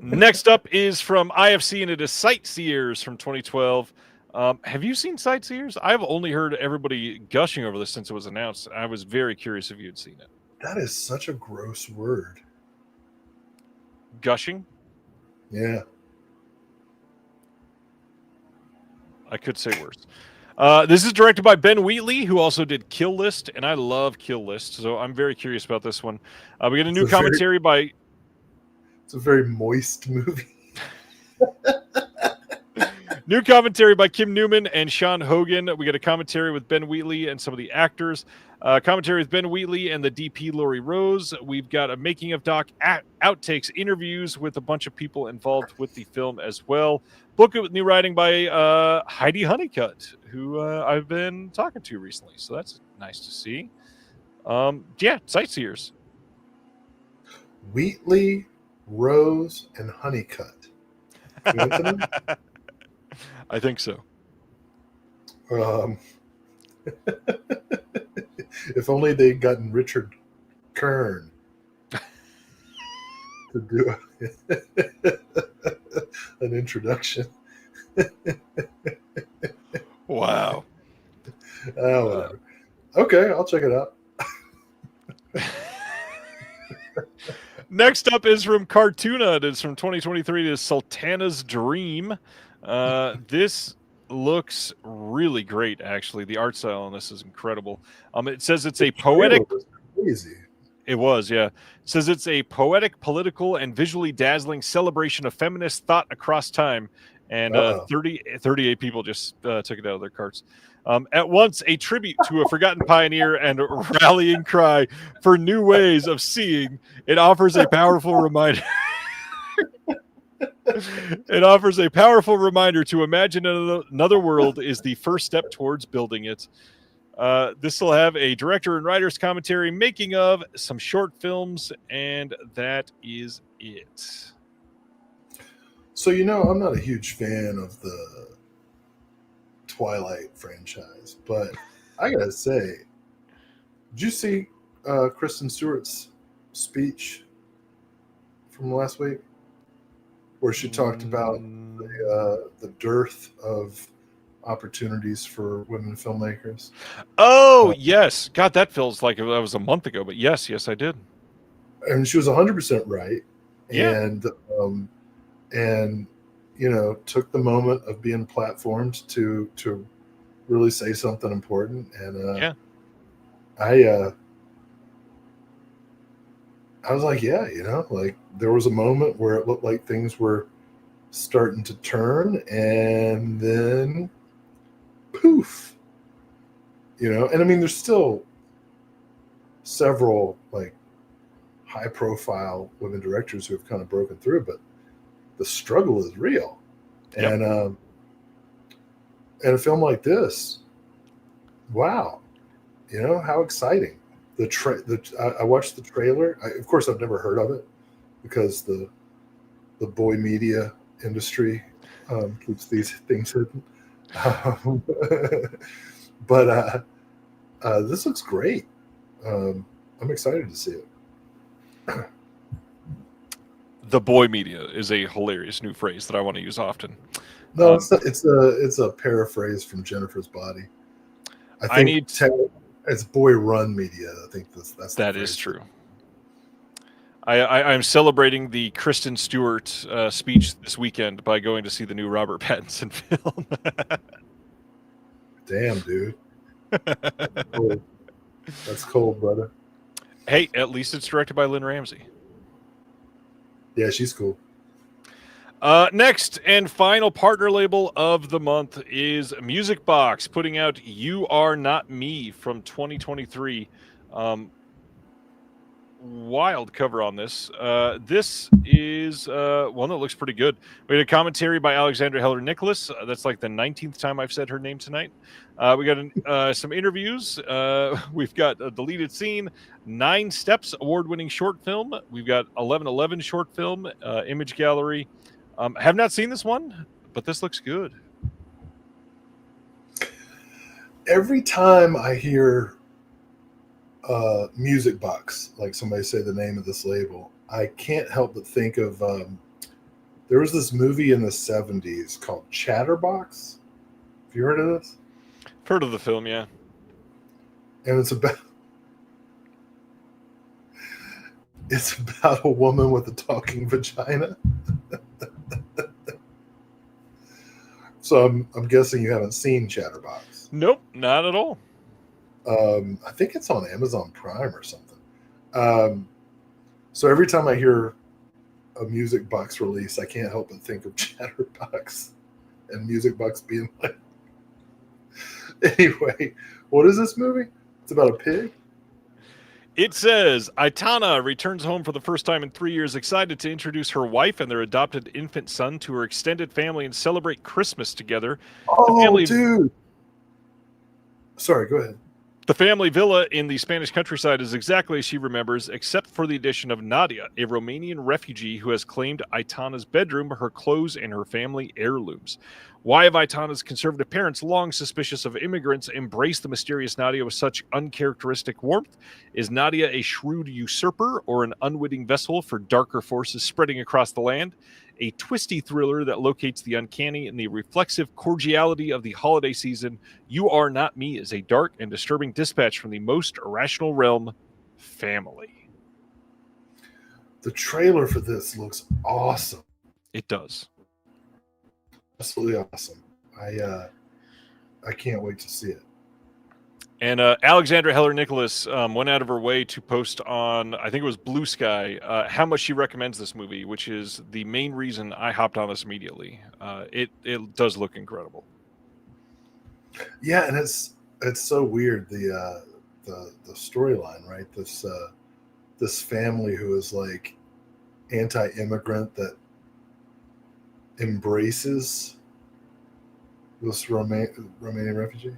Next up is from IFC, and it is Sightseers from 2012. Have you seen Sightseers? I've only heard everybody gushing over this since it was announced. I was very curious if you had seen it. That is such a gross word. Gushing? Yeah. I could say worse. This is directed by Ben Wheatley, who also did Kill List, and I love Kill List, so I'm very curious about this one. We get a new commentary by... It's a very moist movie. New commentary by Kim Newman and Sean Hogan. We get a commentary with Ben Wheatley and some of the actors. Commentary with Ben Wheatley and the DP Lori Rose. We've got a making of doc, outtakes, interviews with a bunch of people involved with the film as well. Book it with new writing by Heidi Honeycutt, who I've been talking to recently. So that's nice to see. Yeah, Sightseers. Wheatley, Rose, and Honeycutt. I think so. If only they'd gotten Richard Kern to do an introduction. Wow. Oh, whatever. Okay, I'll check it out. Next up is from Cartoona. It is from 2023. It is Sultana's Dream. This looks really great, actually. The art style on this is incredible. It says it's a poetic... Crazy. It was, yeah. It says it's a poetic, political, and visually dazzling celebration of feminist thought across time. And 38 people just took it out of their carts. At once a tribute to a forgotten pioneer and a rallying cry for new ways of seeing, it offers a powerful reminder. It offers a powerful reminder to imagine another world is the first step towards building it. This will have a director and writer's commentary, making of, some short films, and that is it. So, I'm not a huge fan of the Twilight franchise, but I gotta say, did you see Kristen Stewart's speech from last week, where she talked about the dearth of opportunities for women filmmakers? Oh, yes. God, that feels like that was a month ago, but yes, I did. And she was 100% right. Yeah. And took the moment of being platformed to really say something important. And I was like, there was a moment where it looked like things were starting to turn, and then poof, and I mean, there's still several high profile women directors who have kind of broken through, but the struggle is real. Yep. And a film like this, wow, how exciting. I watched the trailer. Of course, I've never heard of it because the boy media industry keeps these things hidden. But this looks great. I'm excited to see it. The boy media is a hilarious new phrase that I want to use often. No, it's a paraphrase from Jennifer's Body. I think it's boy run media. I think that is true. I'm celebrating the Kristen Stewart speech this weekend by going to see the new Robert Pattinson film. Damn, dude. Cool. That's cold, brother. Hey, at least it's directed by Lynn Ramsey. Yeah, she's cool. Next and final partner label of the month is Music Box, putting out "You Are Not Me" from 2023. Wild cover on this. This is one that looks pretty good. We had a commentary by Alexandra Heller Nicholas. That's like the 19th time I've said her name tonight. We got some interviews. We've got a deleted scene, 9 Steps award-winning short film. We've got 1111 short film, image gallery. Have not seen this one, but this looks good. Every time I hear Music Box, like somebody say the name of this label, I can't help but think of there was this movie in the 70s called Chatterbox. Have you heard of this? Heard of the film, yeah. And it's about a woman with a talking vagina. So I'm guessing you haven't seen Chatterbox. Nope, not at all. I think it's on Amazon Prime or something. So every time I hear a Music Box release, I can't help but think of Chatterbox and Music Box being like. Anyway, what is this movie? It's about a pig. It says, Aitana returns home for the first time in 3 years, excited to introduce her wife and their adopted infant son to her extended family and celebrate Christmas together. Oh, dude. Sorry, go ahead. The family villa in the Spanish countryside is exactly as she remembers, except for the addition of Nadia, a Romanian refugee who has claimed Aitana's bedroom, her clothes, and her family heirlooms. Why have Aitana's conservative parents, long suspicious of immigrants, embraced the mysterious Nadia with such uncharacteristic warmth? Is Nadia a shrewd usurper or an unwitting vessel for darker forces spreading across the land? A twisty thriller that locates the uncanny in the reflexive cordiality of the holiday season. You Are Not Me is a dark and disturbing dispatch from the most irrational realm, family. The trailer for this looks awesome. It does. Absolutely awesome. I can't wait to see it. And Alexandra Heller Nicholas went out of her way to post on, I think it was Blue Sky, how much she recommends this movie, which is the main reason I hopped on this immediately. It does look incredible. Yeah, and it's so weird the storyline, right? This family who is like anti-immigrant that embraces this Romanian refugee.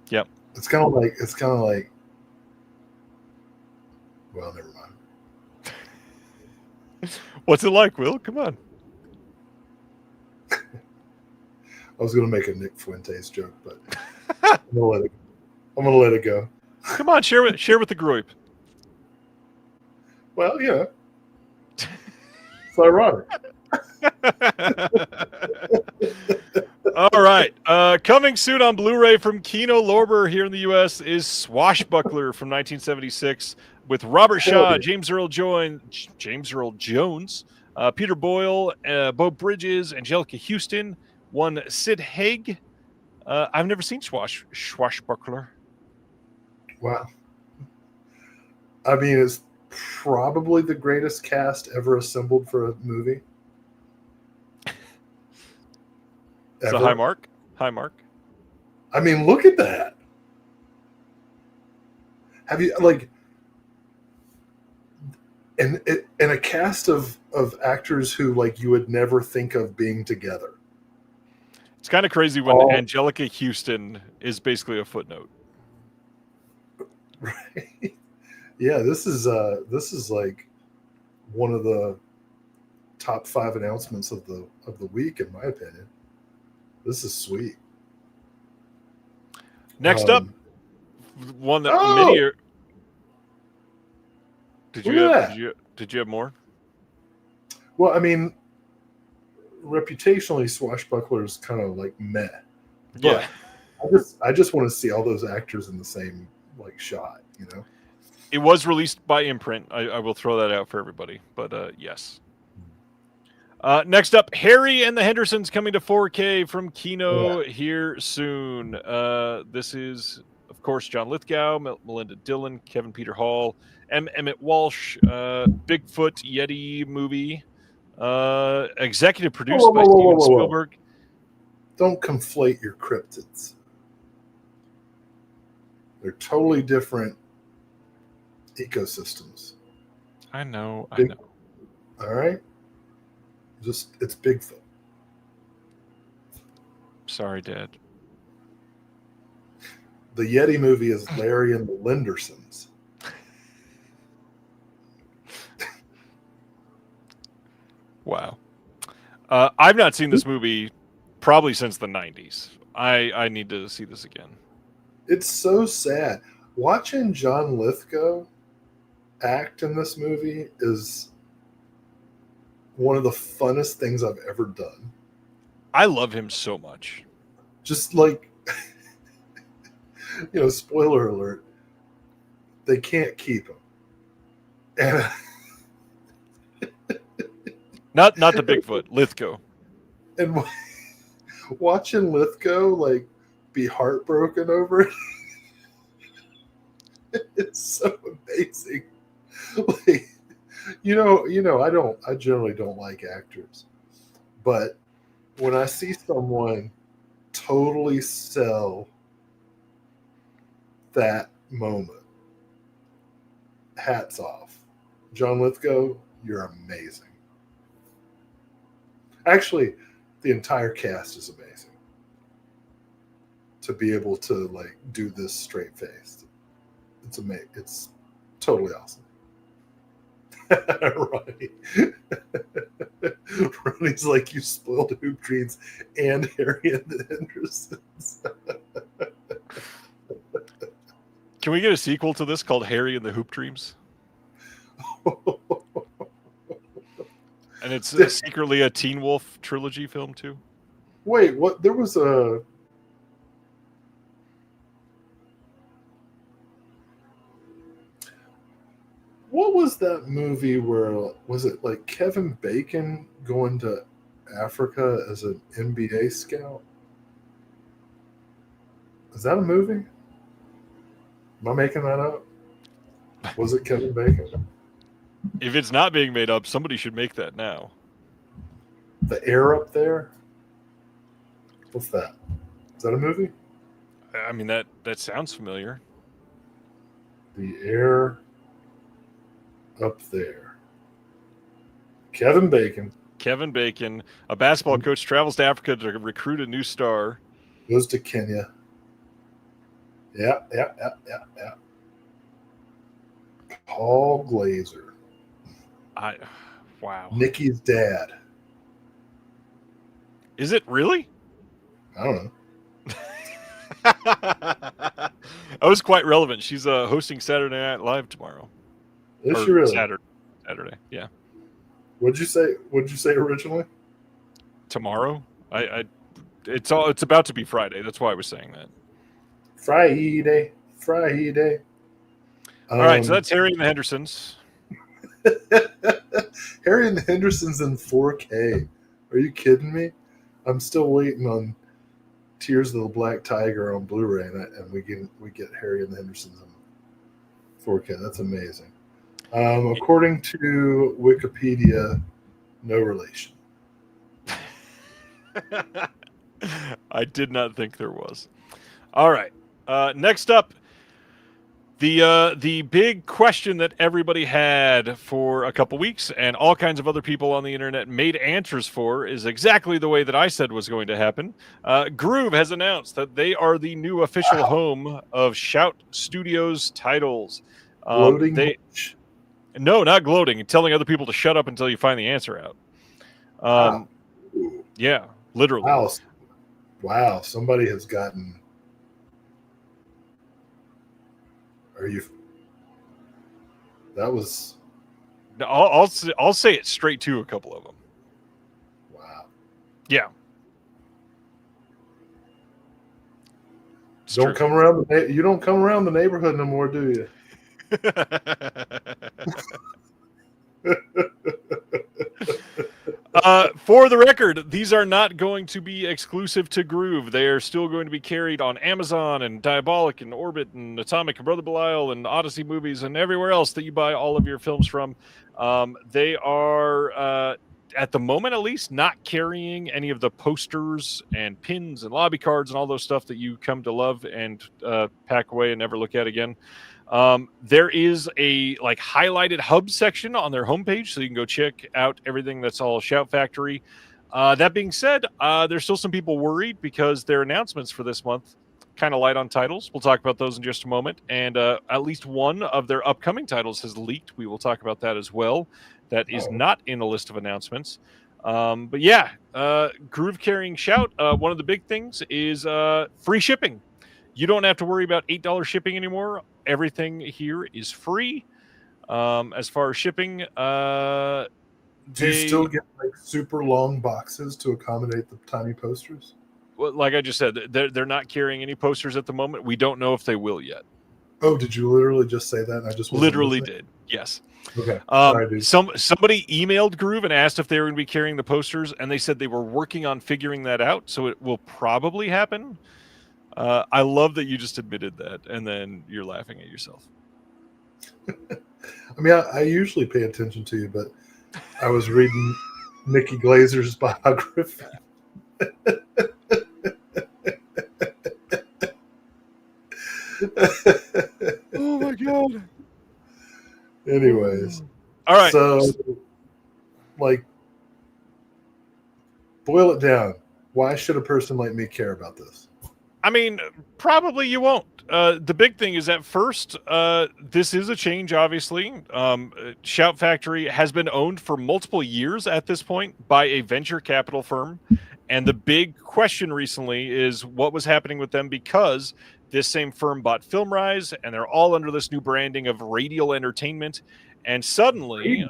Yep. It's kind of like well, never mind. What's it like, Will? Come on. I was going to make a Nick Fuentes joke, but I'm going to let it go. Come on, share with the group. Well, yeah. It's ironic. All right. Coming soon on Blu-ray from Kino Lorber here in the U.S. is Swashbuckler from 1976 with Robert Shaw, James Earl Jones, Peter Boyle, Bo Bridges, Angelica Houston, one Sid Haig. I've never seen Swashbuckler. Wow. I mean, it's probably the greatest cast ever assembled for a movie. It's a high mark. High mark. I mean, look at that. Have you and a cast of actors who like you would never think of being together. It's kind of crazy when Angelica Houston is basically a footnote. Right. Yeah, this is like one of the top 5 announcements of the week, in my opinion. This is sweet. Next up, one that many. Did you have more? Well, I mean, reputationally, Swashbuckler is kind of like meh. Yeah. I just want to see all those actors in the same like shot, you know. It was released by imprint. I will throw that out for everybody. But yes. Next up, Harry and the Hendersons coming to 4K from Kino here soon. This is of course, John Lithgow, Melinda Dillon, Kevin Peter Hall, Emmett Walsh, Bigfoot Yeti movie, executive produced Whoa, by whoa, whoa, Steven whoa, whoa. Spielberg. Don't conflate your cryptids. They're totally different ecosystems. I know. All right? It's Bigfoot. Sorry, Dad. The Yeti movie is Larry and the Lendersons. Wow. I've not seen this movie probably since the 90s. I need to see this again. It's so sad. Watching John Lithgow act in this movie is one of the funnest things I've ever done. I love him so much. Just like, spoiler alert, they can't keep him. And Not the Bigfoot, Lithgow. and watching Lithgow like be heartbroken over it, it's so amazing. Like, I generally don't like actors, but when I see someone totally sell that moment, hats off. John Lithgow, you're amazing. Actually, the entire cast is amazing. To be able to like do this straight faced, it's amazing. It's totally awesome. Ronnie's like, you spoiled Hoop Dreams and Harry and the Hendersons. Can we get a sequel to this called Harry and the Hoop Dreams? And it's secretly a Teen Wolf trilogy film too. Wait, what? There was a. What was that movie where, was it like Kevin Bacon going to Africa as an NBA scout? Is that a movie? Am I making that up? Was it Kevin Bacon? If it's not being made up, somebody should make that now. The Air Up There? What's that? Is that a movie? I mean, that sounds familiar. The Air Up There. Kevin Bacon. Kevin Bacon, a basketball coach, travels to Africa to recruit a new star. Goes to Kenya. Yeah. Paul Glazer. Wow. Nikki's dad. Is it really? I don't know. That was quite relevant. She's hosting Saturday Night Live tomorrow. Is she really? Saturday, yeah. What'd you say originally? Tomorrow? It's about to be Friday. That's why I was saying that. Friday. All right, so that's Harry and the Hendersons. Harry and the Hendersons in 4K. Are you kidding me? I'm still waiting on Tears of the Black Tiger on Blu-ray, and we get Harry and the Hendersons in 4K. That's amazing. According to Wikipedia, no relation. I did not think there was. All right. Next up, the big question that everybody had for a couple weeks and all kinds of other people on the internet made answers for is exactly the way that I said was going to happen. Groove has announced that they are the new official home of Shout Studios titles. Gloating? No, not gloating. Telling other people to shut up until you find the answer out. Yeah, literally. Wow. Somebody has gotten. That was. I'll say it straight to a couple of them. Wow. Yeah. You don't come around the neighborhood no more, do you? For the record, these are not going to be exclusive to Groove. They are still going to be carried on Amazon and Diabolic and Orbit and Atomic and Brother Belial and Odyssey Movies and everywhere else that you buy all of your films from. They are, at the moment at least, not carrying any of the posters and pins and lobby cards and all those stuff that you come to love and pack away and never look at again. There is a highlighted hub section on their homepage, so you can go check out everything that's all Shout Factory. That being said, there's still some people worried because their announcements for this month kind of light on titles. We'll talk about those in just a moment. And at least one of their upcoming titles has leaked. We will talk about that as well. That is not in the list of announcements. But yeah, Groove carrying Shout. One of the big things is free shipping. You don't have to worry about $8 shipping anymore. Everything here is free. As far as shipping, Do you still get super long boxes to accommodate the tiny posters? Well, like I just said, they're not carrying any posters at the moment. We don't know if they will yet. Oh, did you literally just say that? I just literally did. Yes. Okay. Sorry, dude. Somebody emailed Groove and asked if they were going to be carrying the posters, and they said they were working on figuring that out. So it will probably happen. I love that you just admitted that, and then you're laughing at yourself. I mean, I usually pay attention to you, but I was reading Nikki Glazer's biography. Oh my god. Anyways. All right. So, boil it down. Why should a person like me care about this? I mean, probably you won't. The big thing is at first, this is a change, obviously. Shout Factory has been owned for multiple years at this point by a venture capital firm. And the big question recently is what was happening with them, because this same firm bought FilmRise, and they're all under this new branding of Radial Entertainment. And suddenly,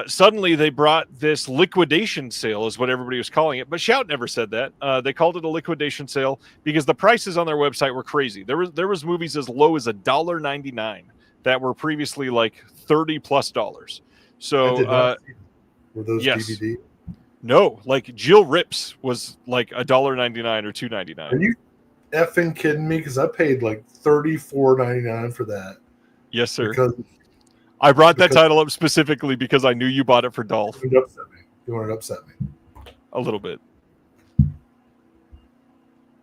suddenly they brought this liquidation sale, is what everybody was calling it. But Shout never said that. They called it a liquidation sale because the prices on their website were crazy. There was movies as low as $1.99 that were previously like $30+. So were those DVD? No, like Jill Rips was like $1.99 or $2.99. Are you effing kidding me? Because I paid like $34.99 for that. Yes, sir. Because I brought that title up specifically because I knew you bought it for Dolph. You wanted to upset me. A little bit.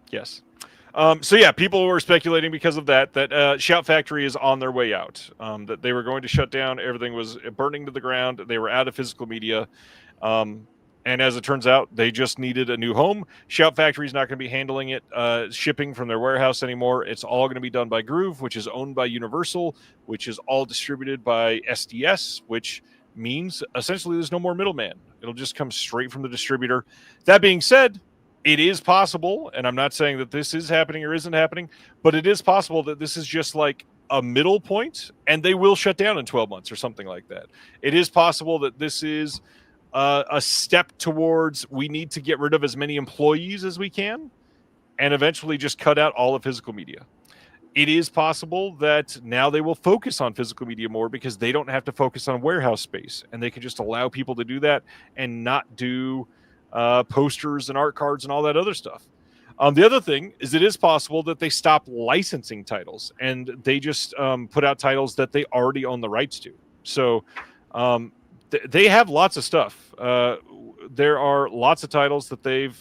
Yes. So yeah, people were speculating because of that Shout Factory is on their way out. That they were going to shut down. Everything was burning to the ground. They were out of physical media. And as it turns out, they just needed a new home. Shout Factory is not going to be handling it, shipping from their warehouse anymore. It's all going to be done by Groove, which is owned by Universal, which is all distributed by SDS, which means essentially there's no more middleman. It'll just come straight from the distributor. That being said, it is possible, and I'm not saying that this is happening or isn't happening, but it is possible that this is just like a middle point, and they will shut down in 12 months or something like that. It is possible that this is a step towards we need to get rid of as many employees as we can and eventually just cut out all of physical media. It is possible that now they will focus on physical media more because they don't have to focus on warehouse space, and they can just allow people to do that and not do posters and art cards and all that other stuff. The other thing is it is possible that they stop licensing titles and they just put out titles that they already own the rights to. So they have lots of stuff. There are lots of titles that they've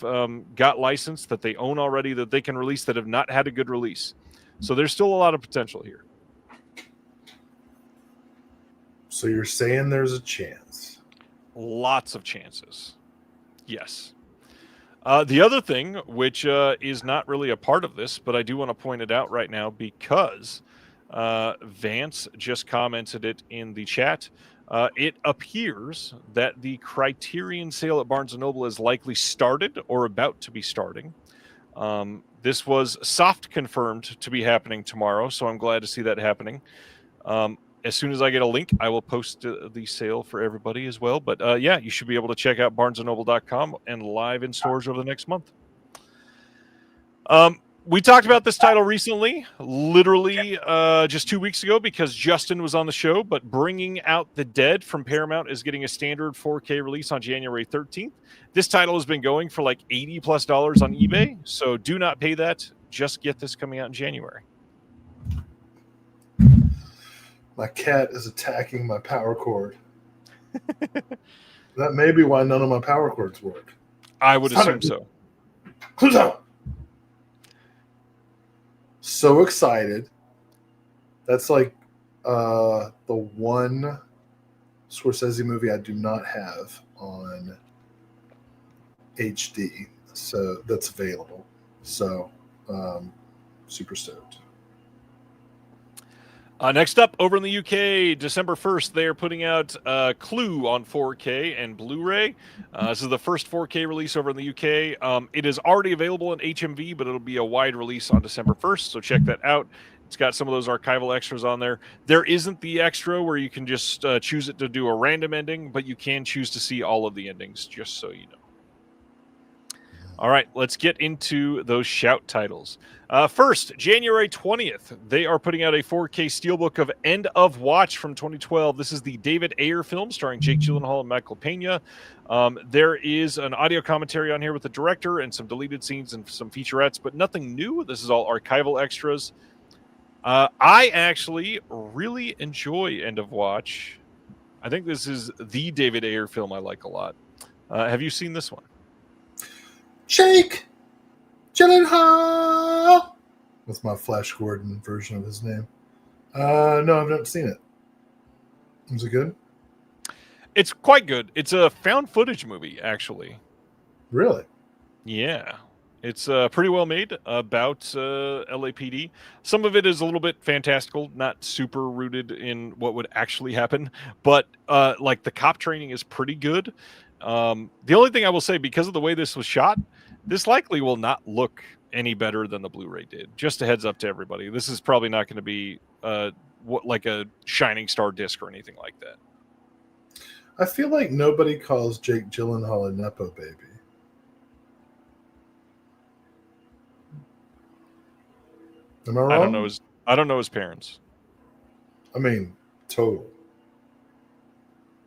got licensed that they own already that they can release that have not had a good release. So there's still a lot of potential here. So you're saying there's a chance? Lots of chances. Yes. The other thing, which is not really a part of this, but I do want to point it out right now because Vance just commented it in the chat. It appears that the Criterion sale at Barnes & Noble is likely started or about to be starting. This was soft confirmed to be happening tomorrow, so I'm glad to see that happening. As soon as I get a link, I will post the sale for everybody as well. But yeah, you should be able to check out barnesandnoble.com and live in stores over the next month. We talked about this title recently, literally just 2 weeks ago, because Justin was on the show. But Bringing Out the Dead from Paramount is getting a standard 4K release on January 13th. This title has been going for like $80+ on eBay, so do not pay that. Just get this coming out in January. My cat is attacking my power cord. That may be why none of my power cords work. I would assume so. Who's out? So excited. That's like the one Scorsese movie I do not have on HD, so that's available. So super stoked. Next up, over in the UK, December 1st, they are putting out Clue on 4K and Blu-ray. This is the first 4K release over in the UK. It is already available in HMV, but it'll be a wide release on December 1st, so check that out. It's got some of those archival extras on there. There isn't the extra where you can just choose it to do a random ending, but you can choose to see all of the endings, just so you know. All right, let's get into those shout titles. First, January 20th, they are putting out a 4K steelbook of End of Watch from 2012. This is the David Ayer film starring Jake Gyllenhaal and Michael Pena. There is an audio commentary on here with the director and some deleted scenes and some featurettes, but nothing new. This is all archival extras. I actually really enjoy End of Watch. I think this is the David Ayer film I like a lot. Have you seen this one? Jake Gyllenhaal. That's my Flash Gordon version of his name. No, I've not seen it. Is it good? It's quite good. It's a found footage movie, actually. Really? Yeah. It's pretty well made about LAPD. Some of it is a little bit fantastical, not super rooted in what would actually happen, but like the cop training is pretty good. The only thing I will say, because of the way this was shot, this likely will not look any better than the Blu-ray did. Just a heads up to everybody. This is probably not going to be like a Shining Star disc or anything like that. I feel like nobody calls Jake Gyllenhaal a Nepo baby. Am I wrong? I don't know his parents. I mean, total.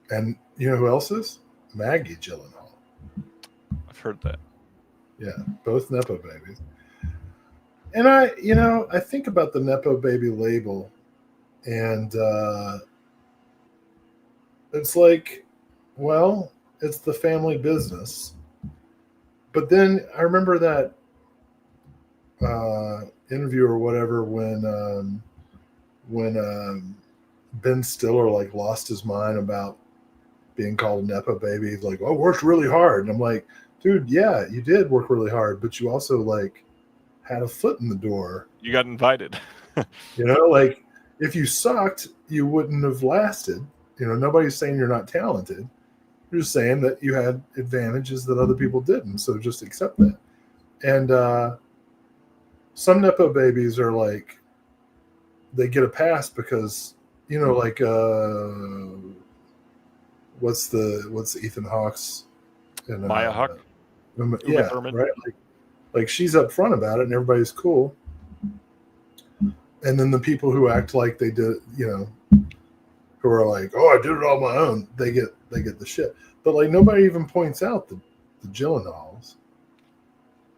And you know who else is? Maggie Gyllenhaal. I've heard that. Yeah, both Nepo babies. And I think about the Nepo baby label, and it's like, well, it's the family business. But then I remember that interview or whatever when Ben Stiller like lost his mind about being called a Nepo baby. He's like, "Oh, worked really hard," and I'm like, "Dude, yeah, you did work really hard, but you also like had a foot in the door. You got invited." Like if you sucked, you wouldn't have lasted. Nobody's saying you're not talented. You're just saying that you had advantages that other people didn't. So just accept that. And some Nepo babies are like, they get a pass because, like what's the Ethan Hawke's and Maya Hawke? Yeah, right. Like she's upfront about it and everybody's cool. And then the people who act like they did, who are like, "Oh, I did it all on my own," they get the shit. But like nobody even points out the Gyllenhaals.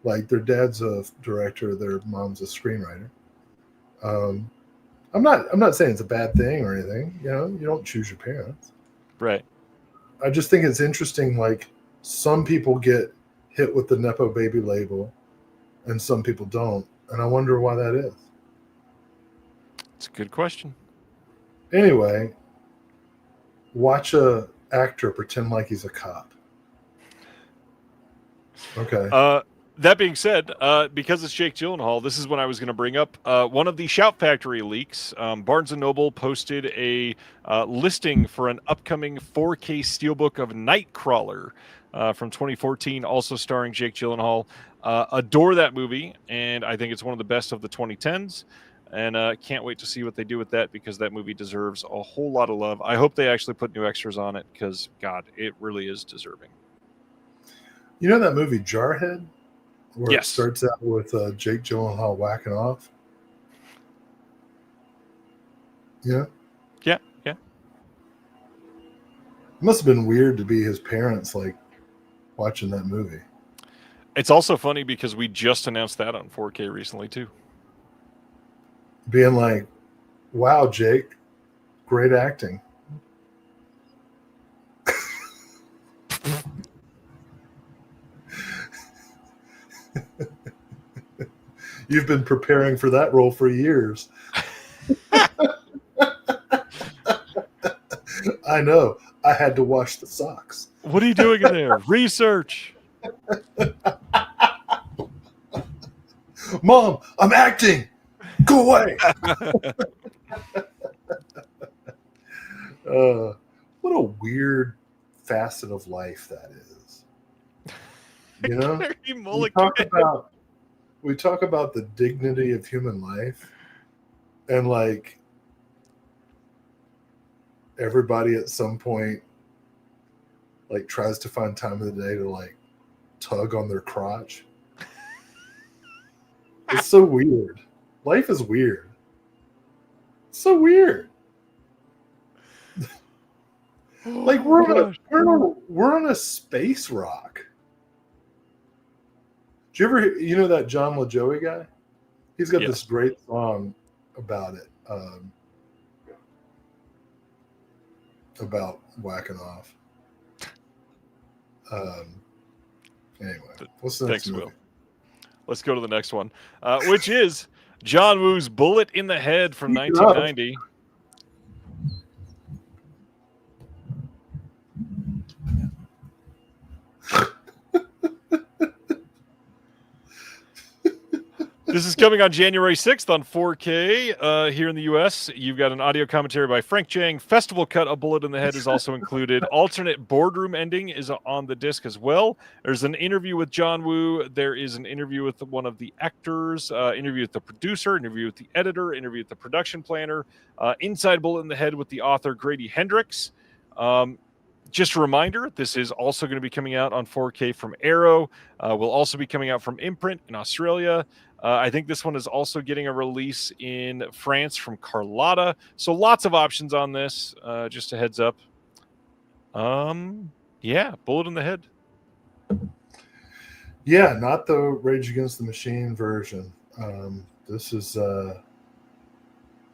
Like their dad's a director, their mom's a screenwriter. I'm not saying it's a bad thing or anything. You don't choose your parents. Right. I just think it's interesting. Like some people get hit with the Nepo baby label, and some people don't, and I wonder why that is. It's a good question. Anyway, watch a actor pretend like he's a cop. Okay. That being said, because it's Jake Gyllenhaal, this is what I was going to bring up. One of the Shout Factory leaks, Barnes & Noble posted a listing for an upcoming 4K steelbook of Nightcrawler from 2014, also starring Jake Gyllenhaal. Adore that movie, and I think it's one of the best of the 2010s. And can't wait to see what they do with that, because that movie deserves a whole lot of love. I hope they actually put new extras on it, because, God, it really is deserving. You know that movie Jarhead? where Yes. it starts out with Jake Gyllenhaal whacking off. Yeah. Yeah. It must have been weird to be his parents, like, watching that movie. It's also funny because we just announced that on 4K recently too. Being like, wow, Jake, great acting. You've been preparing for that role for years. I know. I had to wash the socks. What are you doing in there? Research. Mom, I'm acting. Go away. What a weird facet of life that is. You know, we talk about the dignity of human life, and like everybody at some point like tries to find time of the day to like tug on their crotch. It's so weird. Life is weird. It's so weird. Like we're on a space rock. Do you ever you know that John LaJoie guy? He's got this great song about it, about whacking off. Anyway, what's the next movie? Will. Let's go to the next one, which is John Woo's Bullet in the Head from 1990. This is coming on January 6th on 4K here in the U.S. You've got an audio commentary by Frank Chang. Festival cut, A Bullet in the Head is also included. Alternate boardroom ending is on the disc as well. There's an interview with John Woo. There is an interview with one of the actors, interview with the producer, interview with the editor, interview with the production planner, inside Bullet in the Head with the author Grady Hendrix. Just a reminder, this is also going to be coming out on 4K from Arrow. Will also be coming out from Imprint in Australia. I think this one is also getting a release in France from Carlotta. So lots of options on this. Just a heads up. Yeah, Bullet in the Head. Yeah, not the Rage Against the Machine version. This is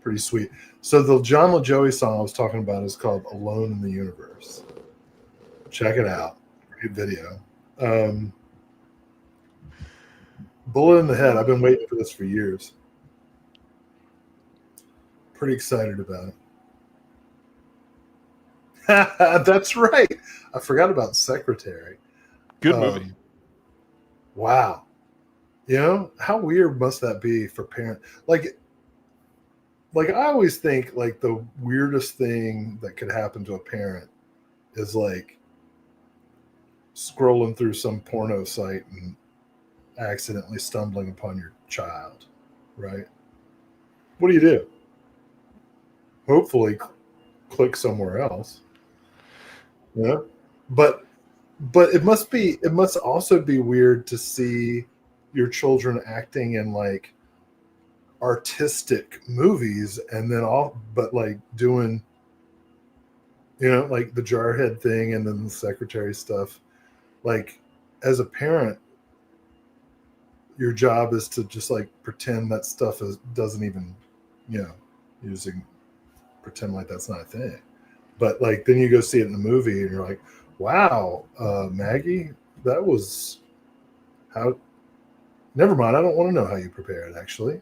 pretty sweet. So the John LaJoie song I was talking about is called Alone in the Universe. Check it out. Great video. Bullet in the Head. I've been waiting for this for years. Pretty excited about it. That's right. I forgot about Secretary. Good movie. Wow. You know, how weird must that be for parents? Like I always think like the weirdest thing that could happen to a parent is like scrolling through some porno site and accidentally stumbling upon your child, right? What do you do? Hopefully click somewhere else. Yeah. But it must also be weird to see your children acting in like artistic movies and then like doing, you know, like the Jarhead thing and then the Secretary stuff. Like as a parent, your job is to just like pretend that stuff doesn't even, you know, pretend like that's not a thing. But like then you go see it in the movie and you're like, wow, Maggie, that was how. Never mind. I don't want to know how you prepared. Actually,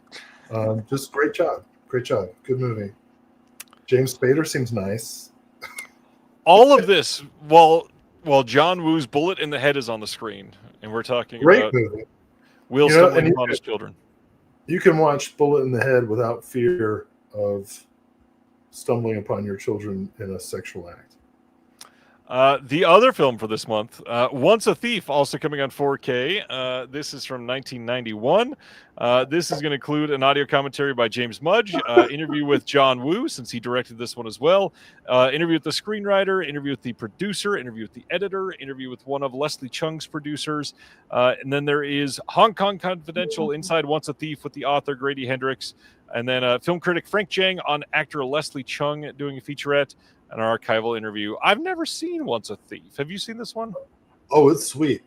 just great job. Great job. Good movie. James Spader seems nice. All of this while John Woo's Bullet in the Head is on the screen, and we're talking about movie. Will stumbling upon his children. You can watch Bullet in the Head without fear of stumbling upon your children in a sexual act. The other film for this month, Once a Thief, also coming on 4K. This is from 1991. This is going to include an audio commentary by James Mudge, interview with John Woo, since he directed this one as well, interview with the screenwriter, interview with the producer, interview with the editor, interview with one of Leslie Chung's producers, and then there is Hong Kong Confidential Inside Once a Thief with the author Grady Hendrix, and then film critic Frank Chang on actor Leslie Chung doing a featurette, an archival interview. I've never seen Once a Thief. Have you seen this one? Oh, it's sweet.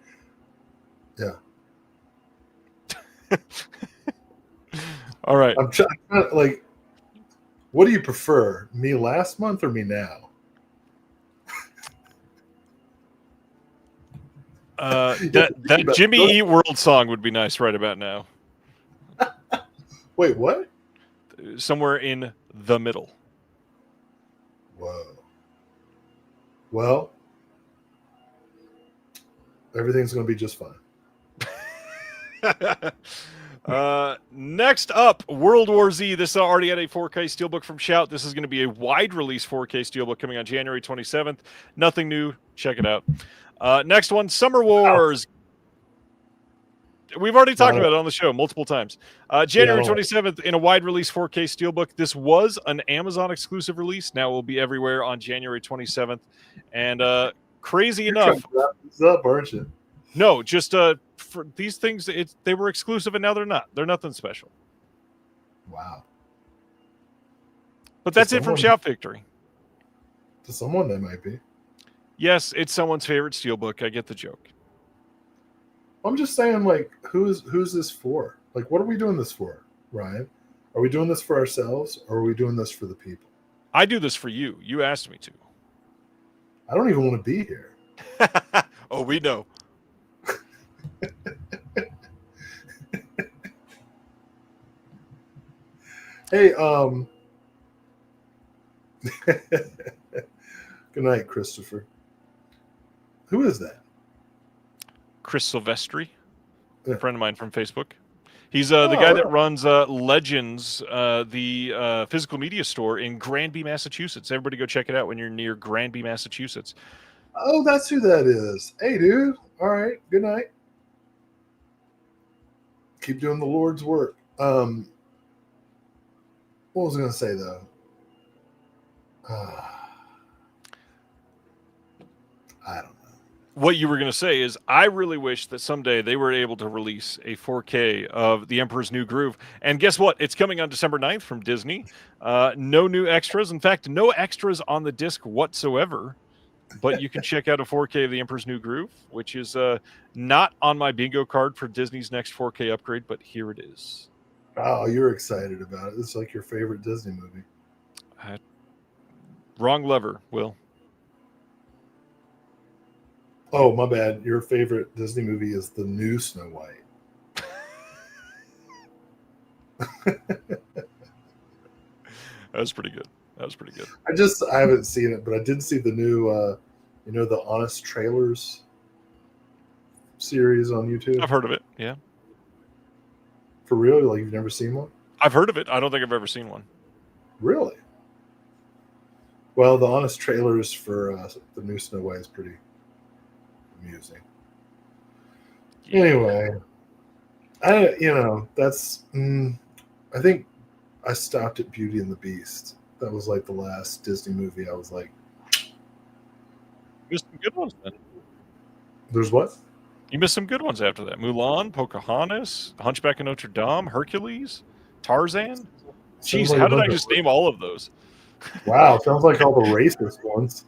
Yeah. All right. I'm trying like, what do you prefer? Me last month or me now? That Jimmy Eat World song would be nice right about now. Wait, what? Somewhere in the middle. Whoa. Well, everything's going to be just fine. Next up, World War Z. This already had a 4K steelbook from Shout. This is going to be a wide release 4K steelbook coming on January 27th. Nothing new. Check it out. Next one, Summer Wars. We've already talked about it on the show multiple times. January 27th in a wide release 4K steelbook. This was an Amazon exclusive release. Now it will be everywhere on January 27th. And crazy enough, wrap this up, aren't you? no, just for these things, they were exclusive and now they're not. They're nothing special. Wow. But that's it from Shout Victory. To someone, they might be. Yes, it's someone's favorite steelbook. I get the joke. I'm just saying, like, who's this for? Like, what are we doing this for, Ryan? Are we doing this for ourselves, or are we doing this for the people? I do this for you. You asked me to. I don't even want to be here. Oh, we know. Hey, good night, Christopher. Who is that? Chris Silvestri, Yeah. a friend of mine from Facebook. He's the guy that runs Legends, the physical media store in Granby, Massachusetts. Everybody go check it out when you're near Granby, Massachusetts. Oh, that's who that is. Hey, dude. All right. Good night. Keep doing the Lord's work. What was I going to say, though? I don't know. What you were going to say is, I really wish that someday they were able to release a 4K of The Emperor's New Groove. And guess what? It's coming on December 9th from Disney. No new extras. In fact, no extras on the disc whatsoever. But you can check out a 4K of The Emperor's New Groove, which is not on my bingo card for Disney's next 4K upgrade, but here it is. Oh, you're excited about it. It's like your favorite Disney movie. Wrong lever, Will. Oh, my bad. Your favorite Disney movie is the new Snow White. That was pretty good. I haven't seen it, but I did see the new, the Honest Trailers series on YouTube. I've heard of it, yeah. For real? Like, you've never seen one? I've heard of it. I don't think I've ever seen one. Really? Well, the Honest Trailers for the new Snow White is pretty amusing. Yeah. Anyway, I think I stopped at Beauty and the Beast. That was like the last Disney movie I was like, You missed some good ones then. There's what? You missed some good ones after that. Mulan, Pocahontas, Hunchback of Notre Dame, Hercules, Tarzan. Jeez, like how did I just name all of those? Wow, sounds like all the racist ones.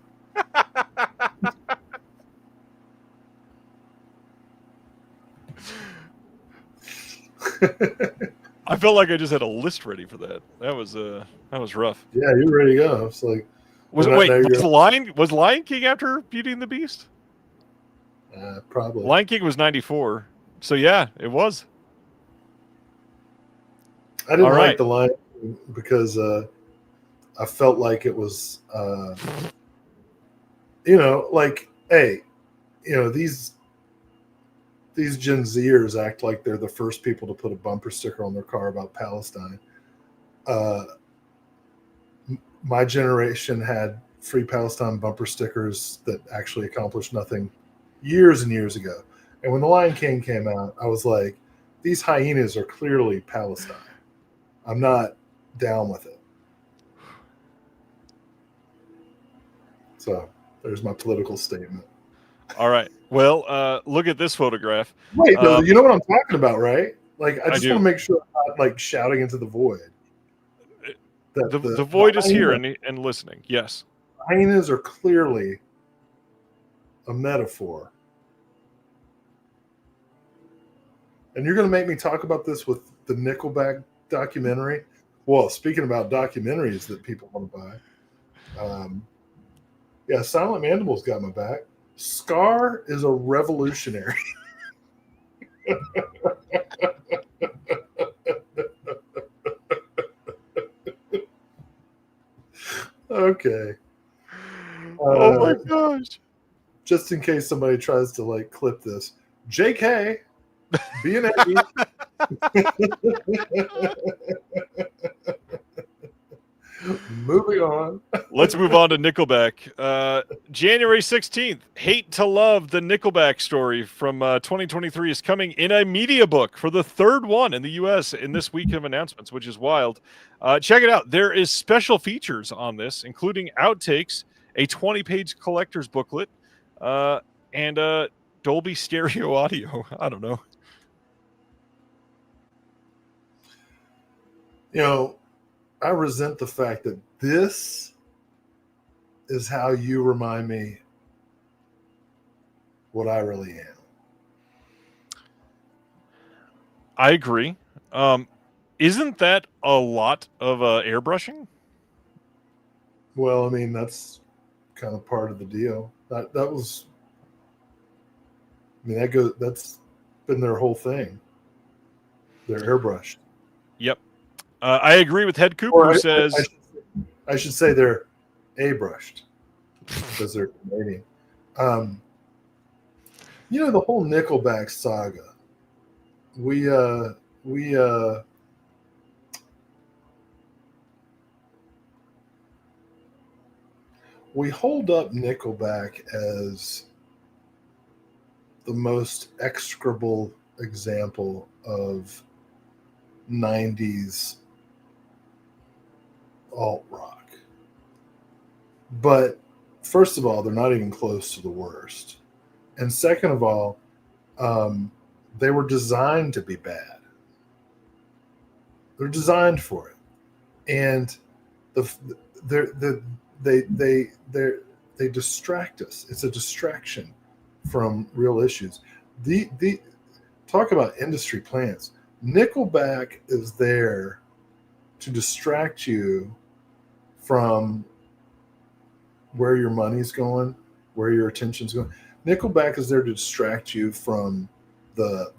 I felt like I just had a list ready for that. That was rough. Yeah, you're ready to go. It's like, was Lion King after Beauty and the Beast? Probably. Lion King was 94. So yeah, it was. I didn't like the Lion King because I felt like it was, these Gen Zers act like they're the first people to put a bumper sticker on their car about Palestine. My generation had Free Palestine bumper stickers that actually accomplished nothing years and years ago. And when The Lion King came out, I was like, these hyenas are clearly Palestine. I'm not down with it. So there's my political statement. All right. Well, look at this photograph. Wait, no, you know what I'm talking about, right? Like, I just do. want to make sure I'm not like shouting into the void. That The void is here and listening. Yes. Hyenas are clearly a metaphor. And you're going to make me talk about this with the Nickelback documentary? Well, speaking about documentaries that people want to buy, yeah, Silent Mandible's got my back. Scar is a revolutionary. Okay. Oh my gosh. Just in case somebody tries to like clip this, JK, be an Eddie. Moving on. Let's move on to Nickelback. January 16th, Hate to Love, the Nickelback story from 2023 is coming in a media book for the third one in the U.S. in this week of announcements, which is wild. Check it out. There is special features on this, including outtakes, a 20-page collector's booklet, and Dolby stereo audio. I don't know. You know, I resent the fact that this is how you remind me what I really am. I agree. Isn't that a lot of airbrushing? Well, I mean, that's kind of part of the deal. That was, I mean, that's been their whole thing. They're airbrushed. Yep. I agree with Head Coop, who says... I should say they're A-brushed because they're Canadian. You know, the whole Nickelback saga. We hold up Nickelback as the most execrable example of 90s alt rock. But first of all, they're not even close to the worst. And second of all, they were designed to be bad. They're designed for it. And they distract us. It's a distraction from real issues. The talk about industry plants. Nickelback is there to distract you from where your money's going, where your attention's going. Nickelback is there to distract you from the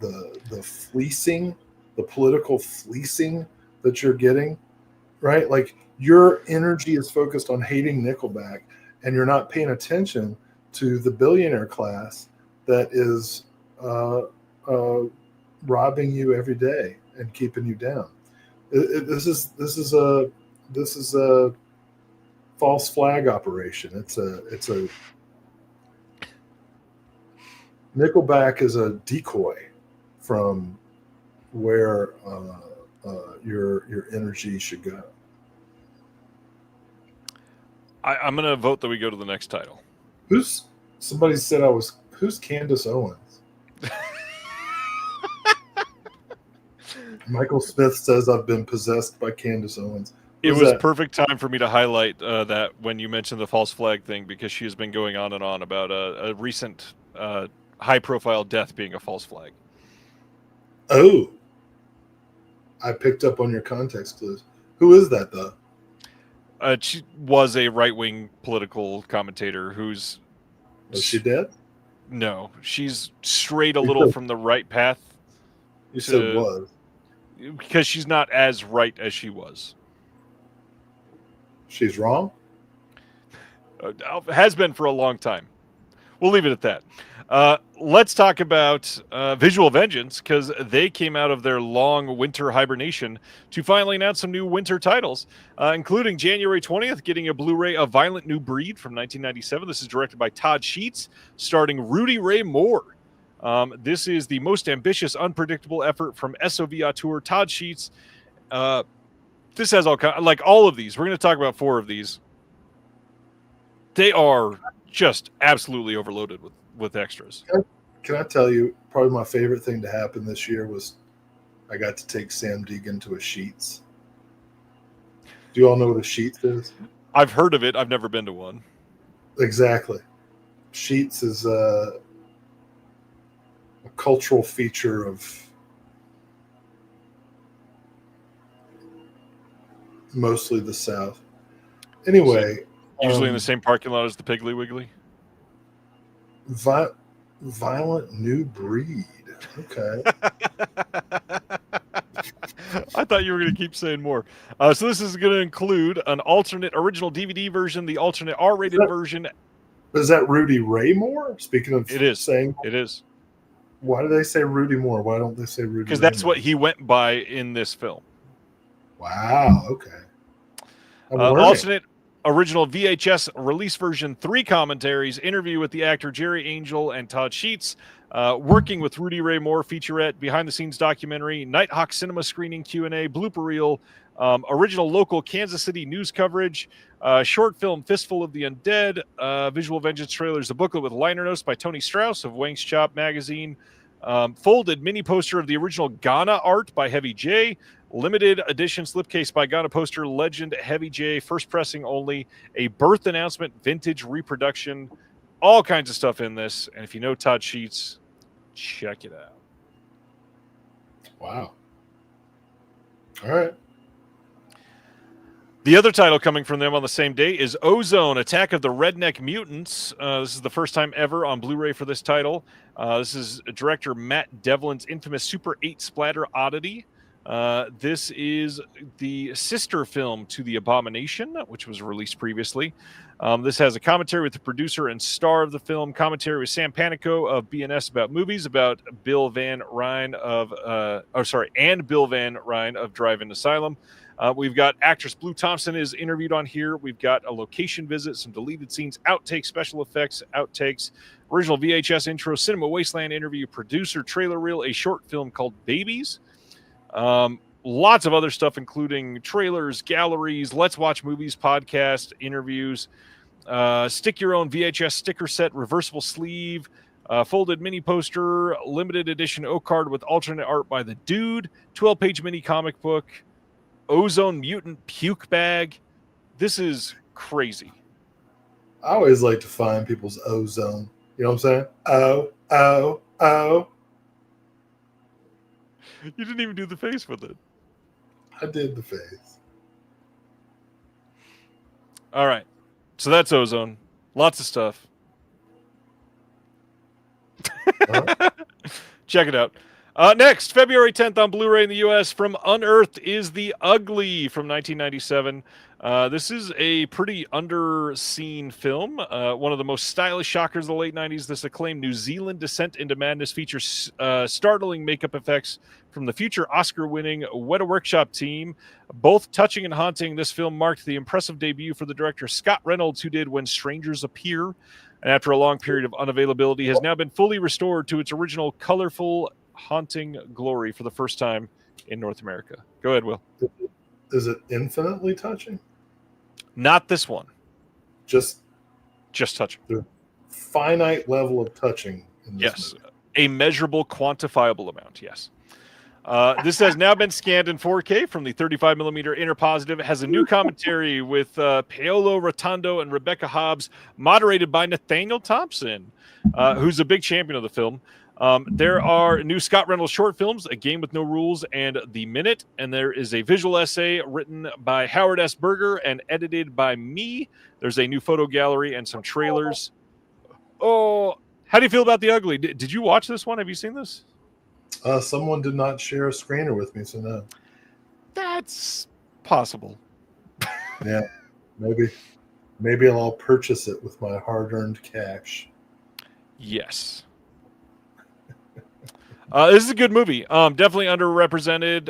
fleecing, the political fleecing that you're getting, right? Like your energy is focused on hating Nickelback, and you're not paying attention to the billionaire class that is robbing you every day and keeping you down. This is a false flag operation. It's a Nickelback is a decoy from where your energy should go. I'm going to vote that we go to the next title. Somebody said who's Candace Owens? Michael Smith says I've been possessed by Candace Owens. It was perfect time for me to highlight that when you mentioned the false flag thing, because she has been going on and on about a recent high-profile death being a false flag. Oh, I picked up on your context clues. Who is that, though? She was a right-wing political commentator who's... Was she dead? No, she's strayed a little from the right path. You said was. Because she's not as right as she was. She's wrong? Has been for a long time. We'll leave it at that. Let's talk about Visual Vengeance, because they came out of their long winter hibernation to finally announce some new winter titles, including January 20th, getting a Blu-ray of Violent New Breed from 1997. This is directed by Todd Sheets, starring Rudy Ray Moore. This is the most ambitious, unpredictable effort from SOV auteur Todd Sheets. This has all of these. We're going to talk about 4 of these. They are just absolutely overloaded with extras. Can I tell you, probably my favorite thing to happen this year was I got to take Sam Deegan to a Sheets. Do you all know what a Sheets is? I've heard of it. I've never been to one. Exactly. Sheets is a cultural feature of mostly the South. Anyway. Usually in the same parking lot as the Piggly Wiggly? Violent New Breed. Okay. I thought you were going to keep saying more. So this is going to include an alternate original DVD version, the alternate R-rated version. Is that Rudy Ray Moore? Speaking of it is. saying... It is. Why do they say Rudy Moore? Why don't they say Rudy Ray? Because that's what he went by in this film. Wow. Okay. Alternate original VHS release version, 3 commentaries, interview with the actor Jerry Angel and Todd Sheets, working with Rudy Ray Moore featurette, behind-the-scenes documentary, Nighthawk cinema screening Q&A, blooper reel, original local Kansas City news coverage, short film Fistful of the Undead, Visual Vengeance trailers, a booklet with liner notes by Tony Strauss of Wang's Chop magazine, folded mini poster of the original Ghana art by Heavy J, limited edition slipcase by Ghana poster legend Heavy J, first pressing only, a birth announcement vintage reproduction, all kinds of stuff in this. And if you know Todd Sheets, check it out. Wow. All right. The other title coming from them on the same day is Ozone, Attack of the Redneck Mutants. This is the first time ever on Blu-ray for this title. This is director Matt Devlin's infamous Super 8 splatter oddity. This is the sister film to The Abomination, which was released previously. This has a commentary with the producer and star of the film, commentary with Sam Panico of BNS About Movies, about Bill Van Ryn of Bill Van Ryn of Drive-In Asylum. We've got actress Blue Thompson is interviewed on here. We've got a location visit, some deleted scenes, outtakes, special effects, outtakes, original VHS intro, Cinema Wasteland interview, producer trailer reel, a short film called Babies. Lots of other stuff, including trailers, galleries, Let's Watch Movies podcast, interviews, stick your own VHS sticker set, reversible sleeve, folded mini poster, limited edition O-card with alternate art by the Dude, 12-page mini comic book, Ozone Mutant puke bag. This is crazy. I always like to find people's ozone. You know what I'm saying? Oh. You didn't even do the face with it. I did the face. All right. So that's Ozone. Lots of stuff. Right. Check it out. Next, February 10th on Blu-ray in the U.S. from Unearthed is The Ugly from 1997. This is a pretty underseen film. One of the most stylish shockers of the late 90s. This acclaimed New Zealand descent into madness features startling makeup effects from the future Oscar-winning Weta Workshop team. Both touching and haunting, this film marked the impressive debut for the director Scott Reynolds, who did When Strangers Appear, and after a long period of unavailability, has now been fully restored to its original colorful, haunting glory for the first time in North America. Go ahead, Will. Is it infinitely touching? Not this one. Just touching. The finite level of touching in this movie. A measurable, quantifiable amount. Yes. This has now been scanned in 4K from the 35mm inner positive. It has a new commentary with Paolo Rotondo and Rebecca Hobbs, moderated by Nathaniel Thompson, who's a big champion of the film. There are new Scott Reynolds short films, A Game with No Rules and The Minute, and there is a visual essay written by Howard S. Berger and edited by me. There's a new photo gallery and some trailers. Oh, how do you feel about The Ugly? Did you watch this one? Have you seen this? Someone did not share a screener with me, so no. That's possible. Yeah, maybe I'll purchase it with my hard-earned cash. Yes. This is a good movie. Definitely underrepresented,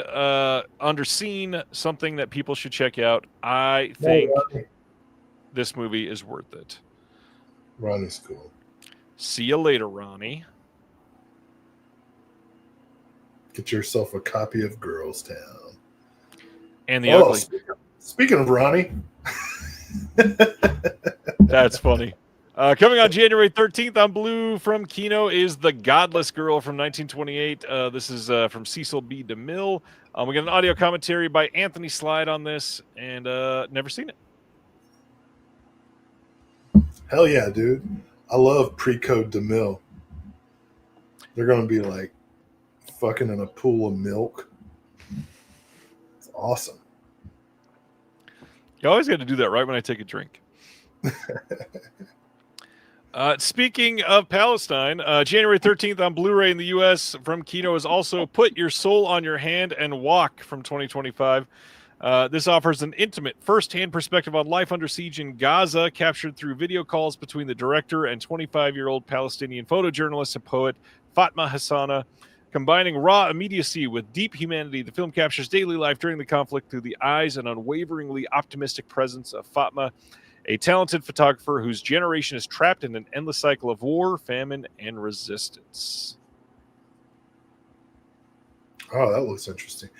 underseen, something that people should check out. I think this movie is worth it. Ronnie's cool. See you later, Ronnie. Get yourself a copy of Girls Town. And the ugly. Speaking of Ronnie. That's funny. Coming on January 13th on Blue from Kino is The Godless Girl from 1928. This is from Cecil B. DeMille. We got an audio commentary by Anthony Slide on this, and never seen it. Hell yeah, dude. I love pre-code DeMille. They're going to be like fucking in a pool of milk. It's awesome. You always got to do that right when I take a drink. Speaking of Palestine, January 13th on Blu-ray in the U.S. from Kino is also Put Your Soul on Your Hand and Walk from 2025. This offers an intimate, first-hand perspective on life under siege in Gaza, captured through video calls between the director and 25-year-old Palestinian photojournalist and poet Fatma Hassana. Combining raw immediacy with deep humanity, the film captures daily life during the conflict through the eyes and unwaveringly optimistic presence of Fatma, a talented photographer whose generation is trapped in an endless cycle of war, famine, and resistance. Oh, that looks interesting.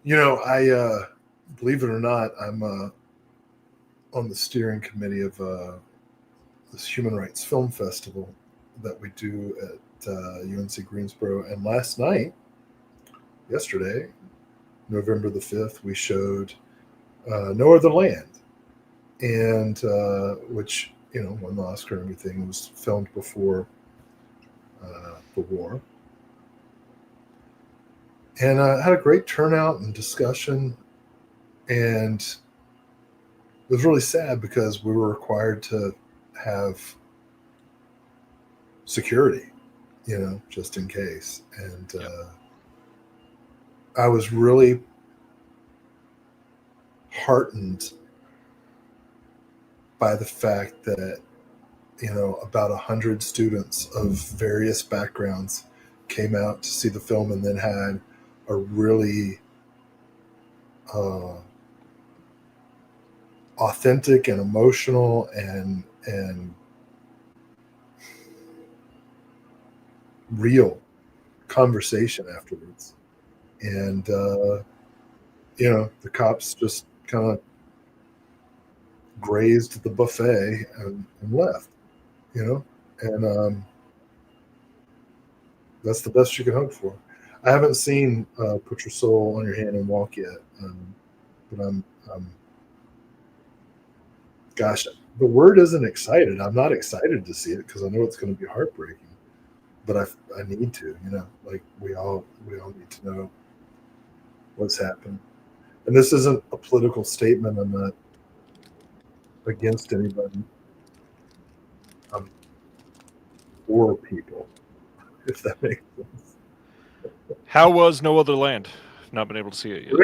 You know, I believe it or not, I'm on the steering committee of this Human Rights Film Festival that we do at UNC Greensboro. And last night, yesterday, November the 5th, we showed No Other Land, and which, you know, won the Oscar and everything. It was filmed before the war. And had a great turnout and discussion. And it was really sad because we were required to have security, you know, just in case. And I was really heartened by the fact that, you know, about 100 students of various backgrounds came out to see the film and then had a really authentic and emotional and real conversation afterwards. And you know, the cops just kind of grazed the buffet and left, you know, and that's the best you can hope for. I haven't seen Put Your Soul on Your Hand and Walk yet, but I'm gosh, the word isn't excited. I'm not excited to see it because I know it's going to be heartbreaking, but I need to, you know, like we all need to know what's happened. And this isn't a political statement. I'm not against anybody. I'm for people, if that makes sense. How was No Other Land? Not been able to see it yet.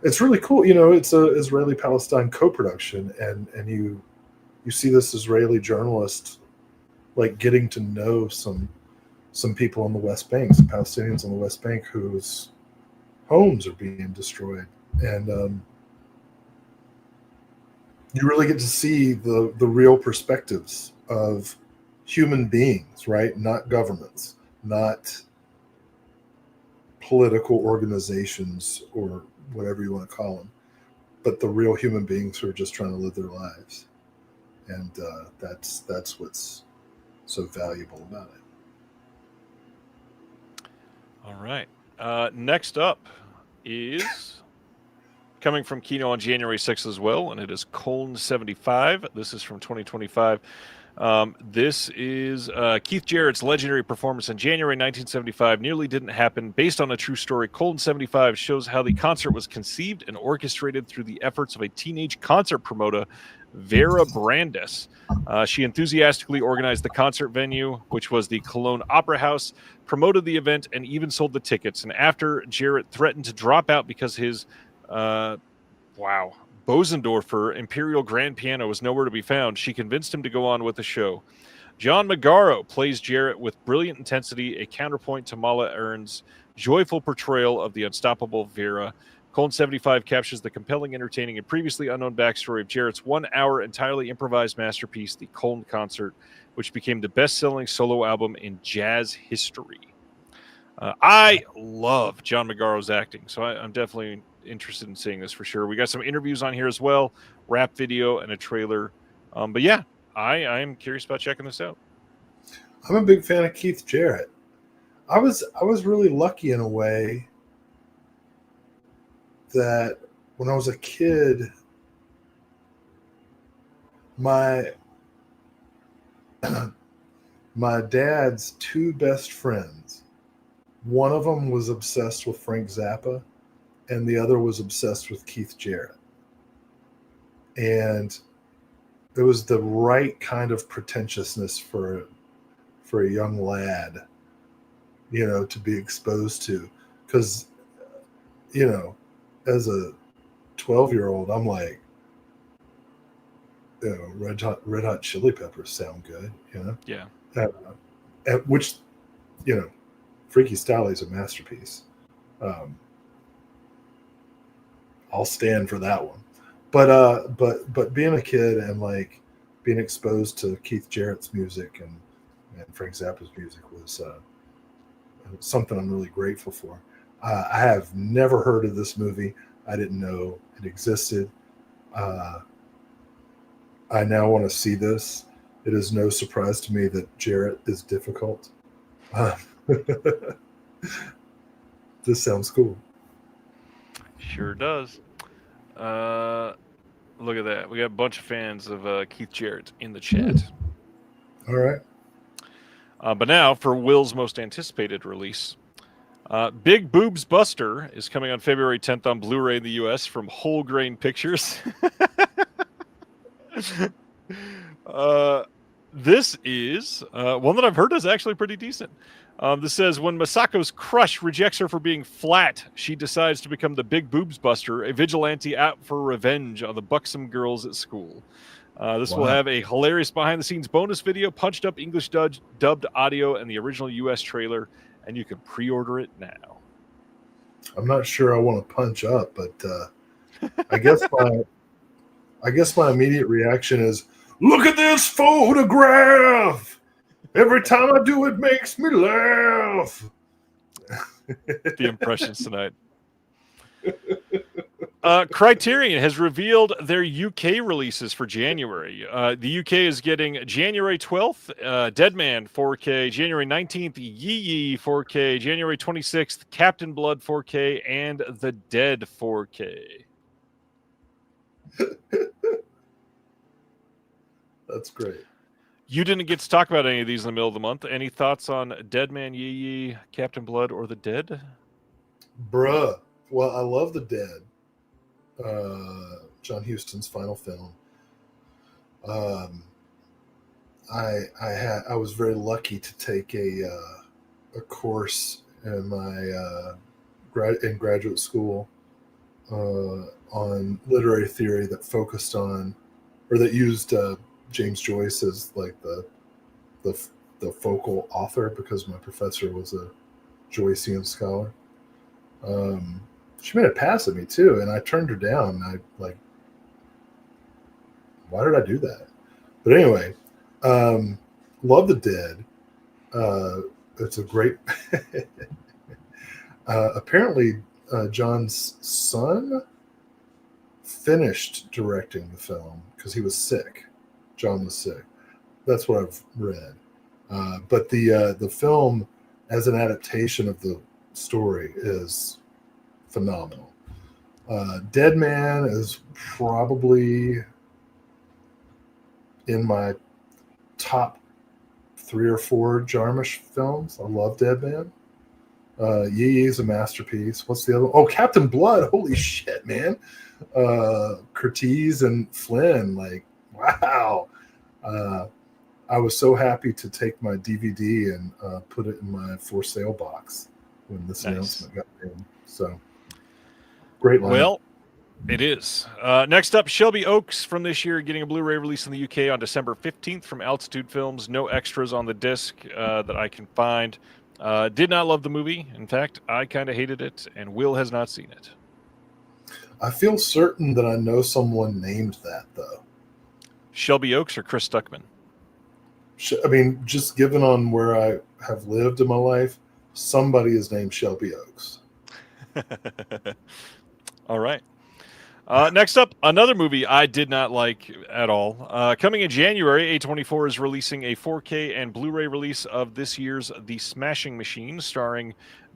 It's really cool. You know, it's a Israeli-Palestine co-production, and you see this Israeli journalist like getting to know some people on the West Bank, some Palestinians on the West Bank whose homes are being destroyed, and you really get to see the real perspectives of human beings, right? Not governments, not political organizations or whatever you want to call them, but the real human beings who are just trying to live their lives. And that's what's so valuable about it. All right. Next up is coming from Kino on January 6th as well, and it is Colne 75. This is from 2025. This is Keith Jarrett's legendary performance in January 1975 Nearly Didn't Happen. Based on a true story, Colne 75 shows how the concert was conceived and orchestrated through the efforts of a teenage concert promoter, Vera Brandes. She enthusiastically organized the concert venue, which was the Cologne Opera House, promoted the event, and even sold the tickets. And after Jarrett threatened to drop out because his Bosendorfer Imperial Grand Piano was nowhere to be found, she convinced him to go on with the show. John Magaro plays Jarrett with brilliant intensity, a counterpoint to Mala Ern's joyful portrayal of the unstoppable Vera. Colon 75 captures the compelling, entertaining, and previously unknown backstory of Jarrett's 1 hour entirely improvised masterpiece, the Colon Concert, which became the best-selling solo album in jazz history. I love John Magaro's acting, so I'm definitely interested in seeing this for sure. We got some interviews on here as well, rap video, and a trailer. But yeah, I am curious about checking this out. I'm a big fan of Keith Jarrett. I was really lucky in a way that when I was a kid, my dad's two best friends, one of them was obsessed with Frank Zappa and the other was obsessed with Keith Jarrett. And it was the right kind of pretentiousness for a young lad, to be exposed to. Because, as a 12-year-old, I'm like, Red Hot Chili Peppers sound good, Yeah. Which, Freaky Style is a masterpiece. I'll stand for that one. But being a kid and like being exposed to Keith Jarrett's music and Frank Zappa's music was something I'm really grateful for. I have never heard of this movie. I didn't know it existed. I now want to see this. It is no surprise to me that Jarrett is difficult. This sounds cool. Sure does. Look at that. We got a bunch of fans of Keith Jarrett in the chat. All right. But now for Will's most anticipated release. Big Boobs Buster is coming on February 10th on Blu-ray in the U.S. from Whole Grain Pictures. This is one that I've heard is actually pretty decent. This says, when Masako's crush rejects her for being flat, she decides to become the Big Boobs Buster, a vigilante out for revenge on the buxom girls at school. This will have a hilarious behind-the-scenes bonus video, punched-up English dubbed audio, and the original U.S. trailer, and you can pre-order it now. I'm not sure I want to punch up, but I guess my immediate reaction is, look at this photograph! Every time I do it makes me laugh. The impressions tonight. Criterion has revealed their UK releases for January. The UK is getting January 12th, Deadman 4K, January 19th, Yee Yee 4K, January 26th, Captain Blood 4K, and The Dead 4K. That's great. You didn't get to talk about any of these in the middle of the month. Any thoughts on Deadman, Yee Yee, Captain Blood, or The Dead? Bruh. Well, I love The Dead. John Huston's final film. I was very lucky to take a course in my in graduate school on literary theory that focused on, or that used James Joyce as like the focal author, because my professor was a Joycean scholar. She made a pass at me too, and I turned her down. I like, why did I do that? But anyway, love The Dead. It's a great. Apparently, John's son finished directing the film because he was sick. John was sick. That's what I've read. But the film, as an adaptation of the story, is phenomenal. Dead Man is probably in my top 3 or 4 Jarmusch films. I love Dead Man. Yee Yee is a masterpiece. What's the other one? Oh, Captain Blood. Holy shit, man. Curtiz and Flynn. Like, wow. I was so happy to take my DVD and put it in my for sale box when this announcement got in. So, great line. Well, It is. Next up, Shelby Oaks from this year getting a Blu-ray release in the UK on December 15th from Altitude Films. No extras on the disc that I can find. Did not love the movie. In fact, I kind of hated it, and Will has not seen it. I feel certain that I know someone named that, though. Shelby Oaks or Chris Stuckman? I mean, just given on where I have lived in my life, somebody is named Shelby Oaks. All right. Next up, another movie I did not like at all. Coming in January, A24 is releasing a 4K and Blu-ray release of this year's The Smashing Machine, starring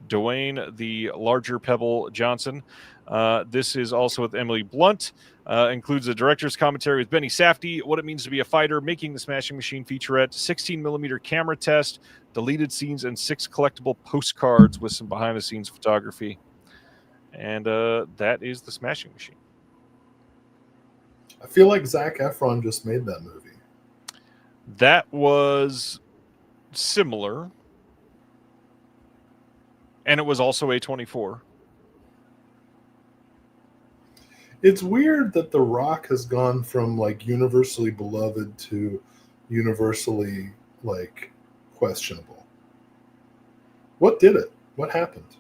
Dwayne the Larger Pebble Johnson. This is also with Emily Blunt. Includes a director's commentary with Benny Safdie, what it means to be a fighter, making the Smashing Machine featurette, 16mm camera test, deleted scenes, and 6 collectible postcards with some behind-the-scenes photography. And that is the Smashing Machine. I feel like Zac Efron just made that movie. That was similar. And it was also A24. It's weird that The Rock has gone from like universally beloved to universally like questionable. What did it? What happened?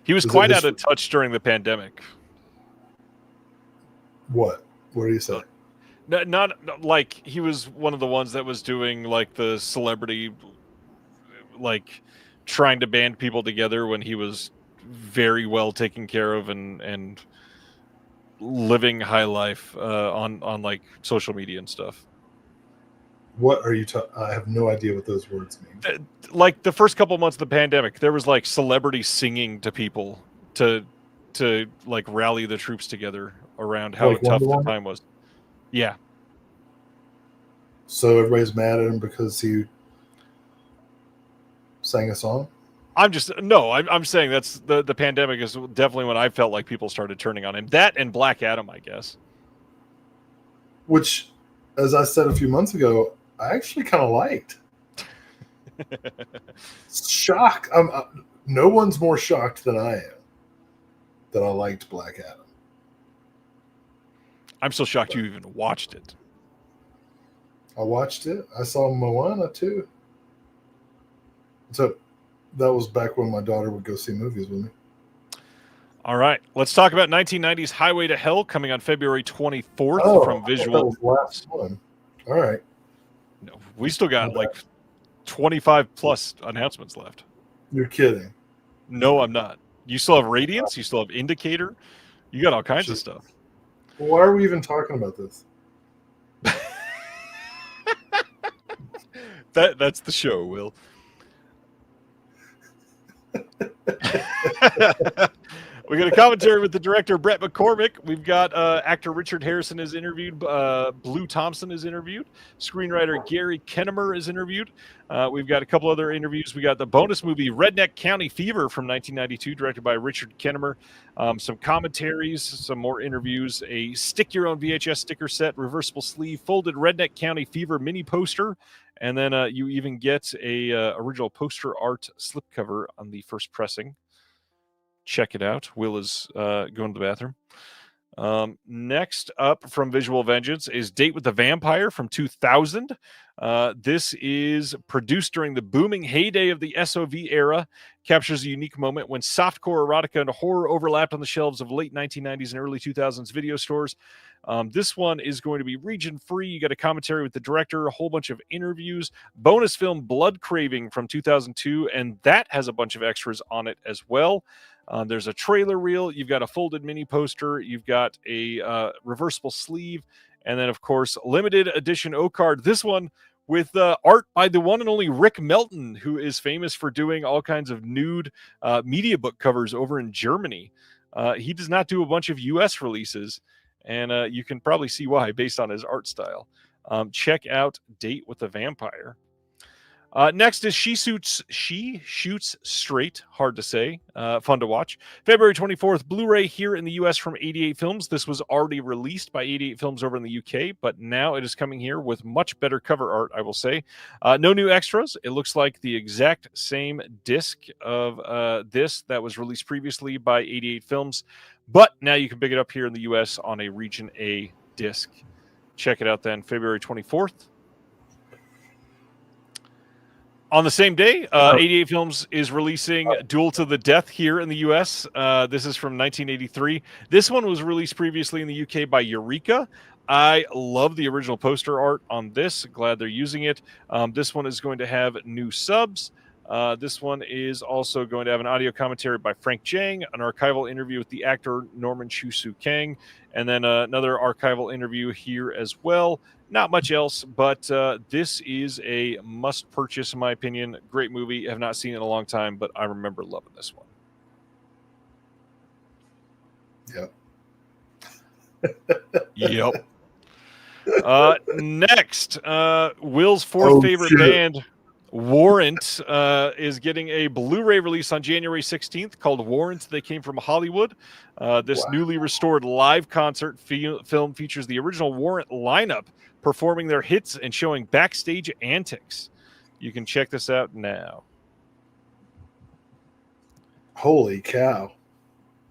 He was quite out of touch during the pandemic. What? What do you say? Not like he was one of the ones that was doing like the celebrity, like trying to band people together when he was very well taken care of and living high life on like social media and stuff. What are you talking? I have no idea what those words mean. Like the first couple months of the pandemic, there was like celebrity singing to people to like rally the troops together around how Like tough Wonder the Woman? time was. Yeah. So everybody's mad at him because he sang a song? I'm saying that's the pandemic is definitely when I felt like people started turning on him. That and Black Adam, I guess. Which, as I said a few months ago, I actually kind of liked. Shock. No one's more shocked than I am that I liked Black Adam. I'm so shocked you even watched it. I watched it. I saw Moana too. So that was back when my daughter would go see movies with me. All right, let's talk about 1990's Highway to Hell, coming on February 24th from Visual. That was the last one. All right. No, we still got like 25 plus announcements left. You're kidding. No, I'm not. You still have Radiance. You still have Indicator. You got all kinds of stuff. Well, why are we even talking about this? That's the show, Will. We got a commentary with the director Brett McCormick. We've got actor Richard Harrison is interviewed. Blue Thompson is interviewed. Screenwriter Gary Kennemer is interviewed. We've got a couple other interviews. We got the bonus movie Redneck County Fever from 1992, directed by Richard Kennemer. Some commentaries, some more interviews, a stick your own VHS sticker set, reversible sleeve, folded Redneck County Fever mini poster, and then you even get a original poster art slipcover on the first pressing. Check it out. Will is going to the bathroom. Next up from Visual Vengeance is Date with the Vampire from 2000. This is produced during the booming heyday of the SOV era, captures a unique moment when softcore erotica and horror overlapped on the shelves of late 1990s and early 2000s video stores. This one is going to be region-free. You got a commentary with the director, a whole bunch of interviews, bonus film Blood Craving from 2002, and that has a bunch of extras on it as well. There's a trailer reel. You've got a folded mini poster. You've got a reversible sleeve. And then, of course, limited edition O-card. This one with art by the one and only Rick Melton, who is famous for doing all kinds of nude media book covers over in Germany. He does not do a bunch of U.S. releases, and you can probably see why based on his art style. Check out Date with the Vampire. Next is She Shoots Straight. Hard to say. Fun to watch. February 24th, Blu-ray here in the U.S. from 88 Films. This was already released by 88 Films over in the U.K., but now it is coming here with much better cover art, I will say. No new extras. It looks like the exact same disc of this that was released previously by 88 Films, but now you can pick it up here in the U.S. on a Region A disc. Check it out then, February 24th. On the same day, 88 Films is releasing Duel to the Death here in the U.S. This is from 1983. This one was released previously in the U.K. by Eureka. I love the original poster art on this. Glad they're using it. This one is going to have new subs. This one is also going to have an audio commentary by Frank Jang, an archival interview with the actor Norman Chu-Soo Kang, and then another archival interview here as well. Not much else, but this is a must-purchase, in my opinion. Great movie. Have not seen it in a long time, but I remember loving this one. Yep. Next, Will's fourth favorite band, Warrant, is getting a Blu-ray release on January 16th called Warrant. They Came from Hollywood. This newly restored live concert film features the original Warrant lineup performing their hits and showing backstage antics. You can check this out now. Holy cow.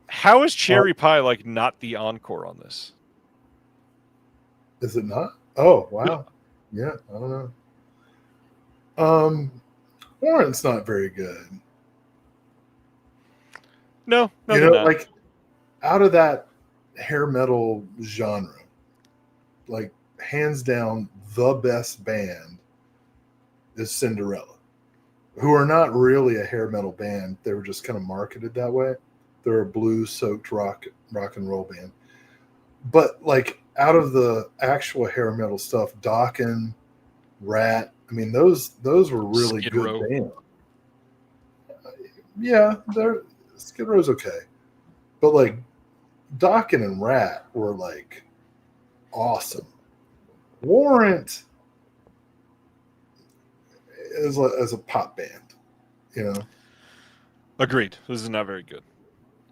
How is Cherry Pie like not the encore on this? Is it not? Oh, wow. Yeah, I don't know. Warrant's not very good. No, you know, like out of that hair metal genre, like hands down, the best band is Cinderella, who are not really a hair metal band. They were just kind of marketed that way. They're a blues-soaked rock and roll band. But like out of the actual hair metal stuff, Dokken, Rat, I mean those were really Skid good Row. bands. Yeah, Skid Row's okay, but like Dokken and Rat were like awesome. Warrant is as a pop band, you know. Agreed. This is not very good.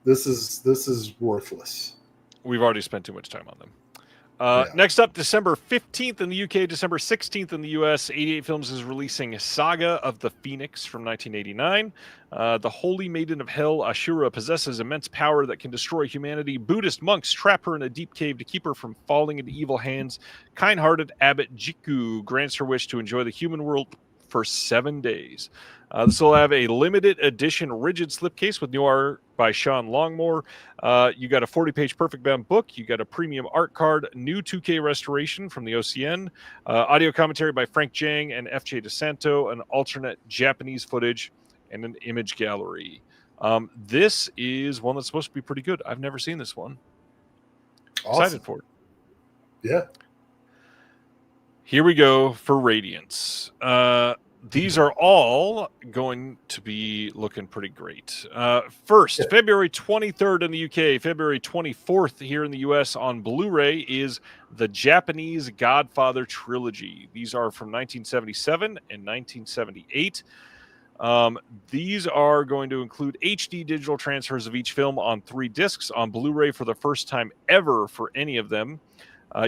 This is worthless. We've already spent too much time on them. Next up, December 15th in the UK, December 16th in the US, 88 Films is releasing Saga of the Phoenix from 1989. The Holy Maiden of Hell, Ashura, possesses immense power that can destroy humanity. Buddhist monks trap her in a deep cave to keep her from falling into evil hands. Kind-hearted Abbot Jiku grants her wish to enjoy the human world for 7 days. This will have a limited edition rigid slipcase with new art by Sean Longmore. You got a 40-page perfect bound book. You got a premium art card, new 2K restoration from the OCN, audio commentary by Frank Jang and FJ DeSanto, an alternate Japanese footage, and an image gallery. This is one that's supposed to be pretty good. I've never seen this one. Awesome. Excited for it. Yeah. Here we go for Radiance. These are all going to be looking pretty great. First, February 23rd in the UK, February 24th here in the US on Blu-ray is the Japanese Godfather trilogy. These are from 1977 and 1978. These are going to include HD digital transfers of each film on 3 discs on Blu-ray for the first time ever for any of them.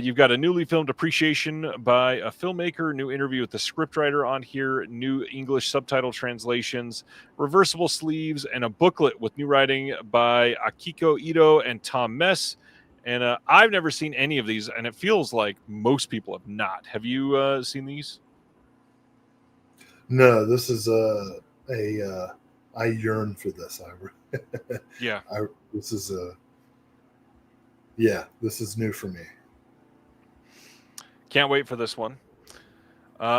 You've got a newly filmed appreciation by a filmmaker, new interview with the scriptwriter on here, new English subtitle translations, reversible sleeves, and a booklet with new writing by Akiko Ito and Tom Mess. And I've never seen any of these, and it feels like most people have not. Have you seen these? No, this is I yearn for this. Yeah. This is new for me. Can't wait for this one.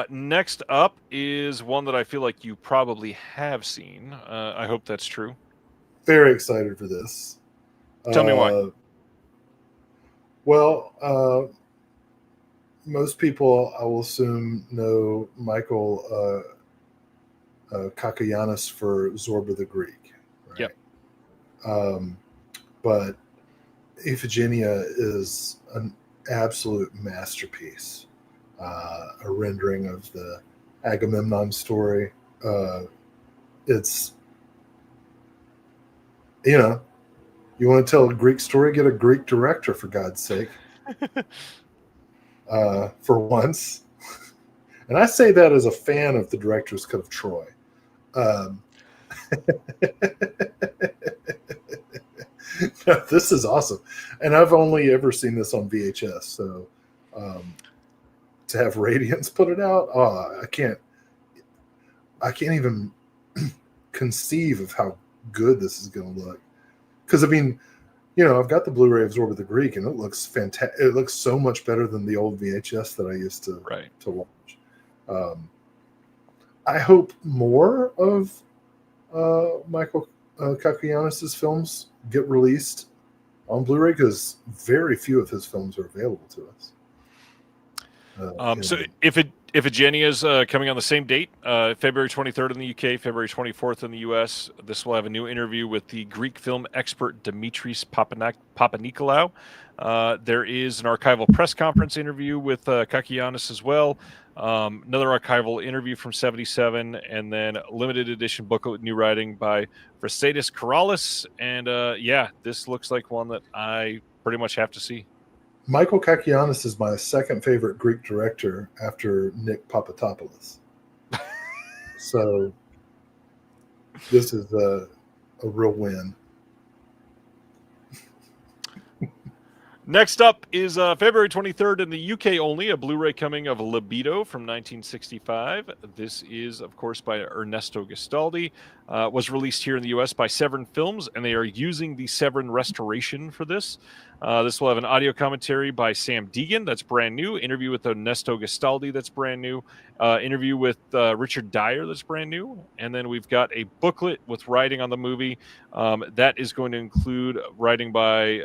Next up is one that I feel like you probably have seen. I hope that's true. Very excited for this. Tell me why. Well, most people, I will assume, know Michael Kakayanis for Zorba the Greek. Right? Yep. But Iphigenia is an absolute masterpiece. A rendering of the Agamemnon story. It's, you know, you want to tell a Greek story, get a Greek director, for God's sake. For once. And I say that as a fan of the director's cut of Troy. This is awesome. And I've only ever seen this on VHS. So to have Radiance put it out, I can't even conceive of how good this is going to look. Because, I mean, I've got the Blu-ray of Zorba the Greek, and it looks fantastic. It looks so much better than the old VHS that I used to watch. I hope more of Michael Kakianis' films get released on Blu-ray, because very few of his films are available to us. So Iphigenia is coming on the same date, February 23rd in the UK, February 24th in the US. This will have a new interview with the Greek film expert Dimitris Papanikolaou. There is an archival press conference interview with Kakianis as well. Another archival interview from 77, and then limited edition booklet with new writing by Vrassadis Karalis. And this looks like one that I pretty much have to see. Michael Kakianis is my second favorite Greek director after Nick Papadopoulos. So this is a real win. Next up is February 23rd in the UK only, a Blu-ray coming of Libido from 1965. This is, of course, by Ernesto Gastaldi. Was released here in the US by Severin Films, and they are using the Severin restoration for this. This will have an audio commentary by Sam Deegan, that's brand new. Interview with Ernesto Gastaldi, that's brand new. Interview with Richard Dyer, that's brand new. And then we've got a booklet with writing on the movie. That is going to include writing by,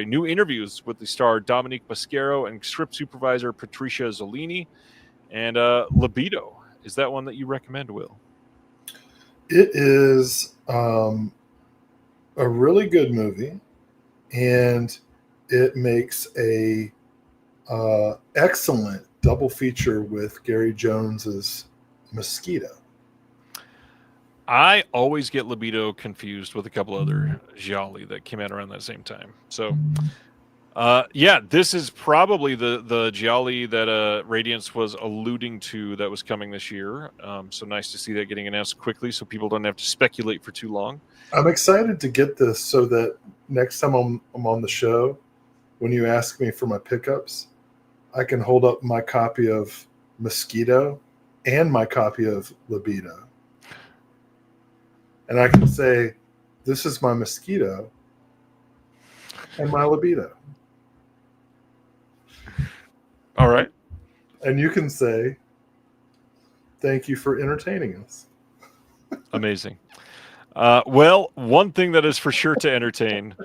new interviews with the star Dominique Basquero and script supervisor Patricia Zollini. And Libido, is that one that you recommend, Will? It is a really good movie, and it makes a excellent double feature with Gary Jones's Mosquito. I always get Libido confused with a couple other gialli that came out around that same time. So, this is probably the gialli that Radiance was alluding to that was coming this year. So nice to see that getting announced quickly so people don't have to speculate for too long. I'm excited to get this so that next time I'm on the show, when you ask me for my pickups, I can hold up my copy of Mosquito and my copy of Libido. And I can say, this is my Mosquito and my Libido. All right. And you can say, thank you for entertaining us. Amazing. Well, one thing that is for sure to entertain.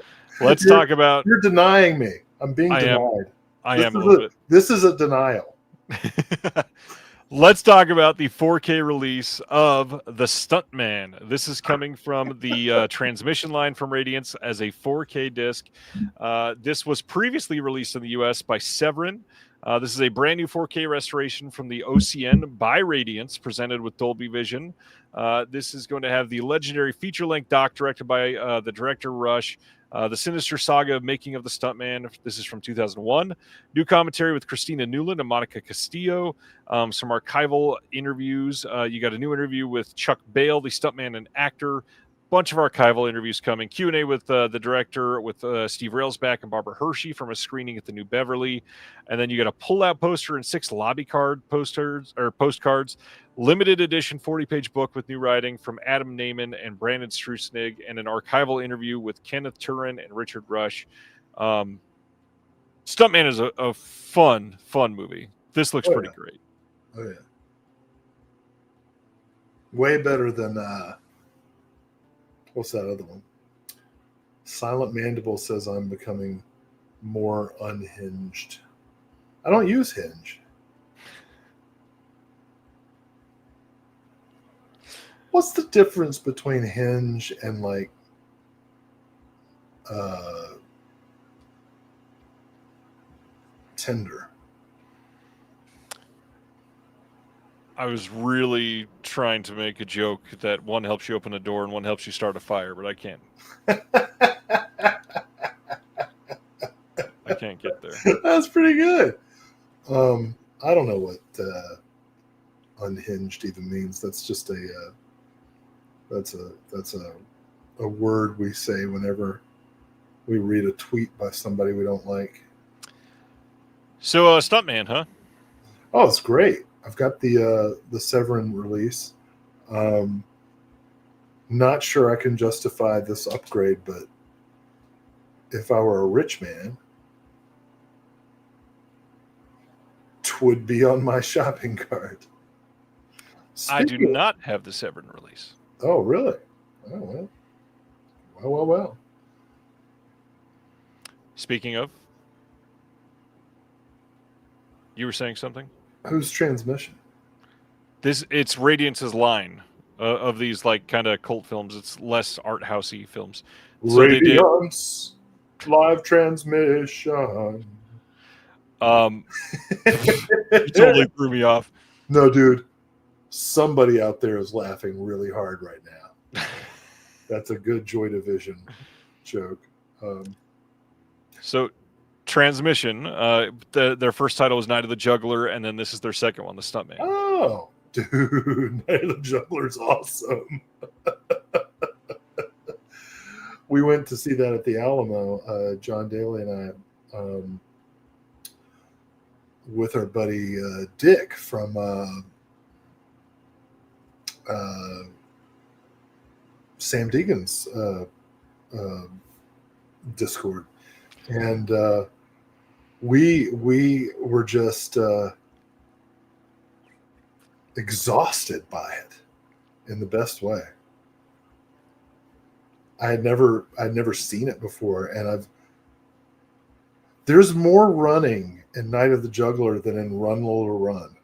Let's talk about... You're denying me. I'm being denied. I am a little bit. This is a denial. Let's talk about the 4K release of The Stuntman. This is coming from the transmission line from Radiance as a 4K disc. This was previously released in the US by Severin. This is a brand new 4K restoration from the OCN by Radiance, presented with Dolby Vision. This is going to have the legendary feature-length doc directed by the director Rush, the sinister saga of making of the Stuntman. This is from 2001. New commentary with Christina Newland and Monica Castillo. Some archival interviews. You got a new interview with Chuck Bale, the Stuntman and actor. Bunch of archival interviews coming. Q&A with the director, with Steve Railsback and Barbara Hershey from a screening at the New Beverly. And then you got a pull-out poster and 6 lobby card postcards. Limited edition 40-page book with new writing from Adam Naiman and Brandon Strusnig, and an archival interview with Kenneth Turin and Richard Rush. Stuntman is a fun movie. This looks pretty great. Oh, yeah. Way better than... what's that other one? Silent Mandible says I'm becoming more unhinged. I don't use Hinge. What's the difference between Hinge and like Tinder? I was really trying to make a joke that one helps you open a door and one helps you start a fire, but I can't. I can't get there. That's pretty good. I don't know what unhinged even means. That's just that's a word we say whenever we read a tweet by somebody we don't like. So, Stuntman, huh? Oh, it's great. I've got the Severin release. Not sure I can justify this upgrade, but if I were a rich man, would be on my shopping cart. I do not have the Severin release. Oh, really? Oh, well. Speaking of, you were saying something? Whose transmission? It's Radiance's line of these like kind of cult films. It's less art housey films. So Radiance live transmission. You totally threw me off. No, dude. Somebody out there is laughing really hard right now. That's a good Joy Division joke. So, Transmission. Their first title was Night of the Juggler, and then this is their second one, The Stuntman. Oh, dude, Night of the Juggler is awesome. We went to see that at the Alamo. John Daly and I, with our buddy Dick from Sam Deegan's Discord, and we were just exhausted by it in the best way. I'd never seen it before, and there's more running in Night of the Juggler than in Run Lola Run.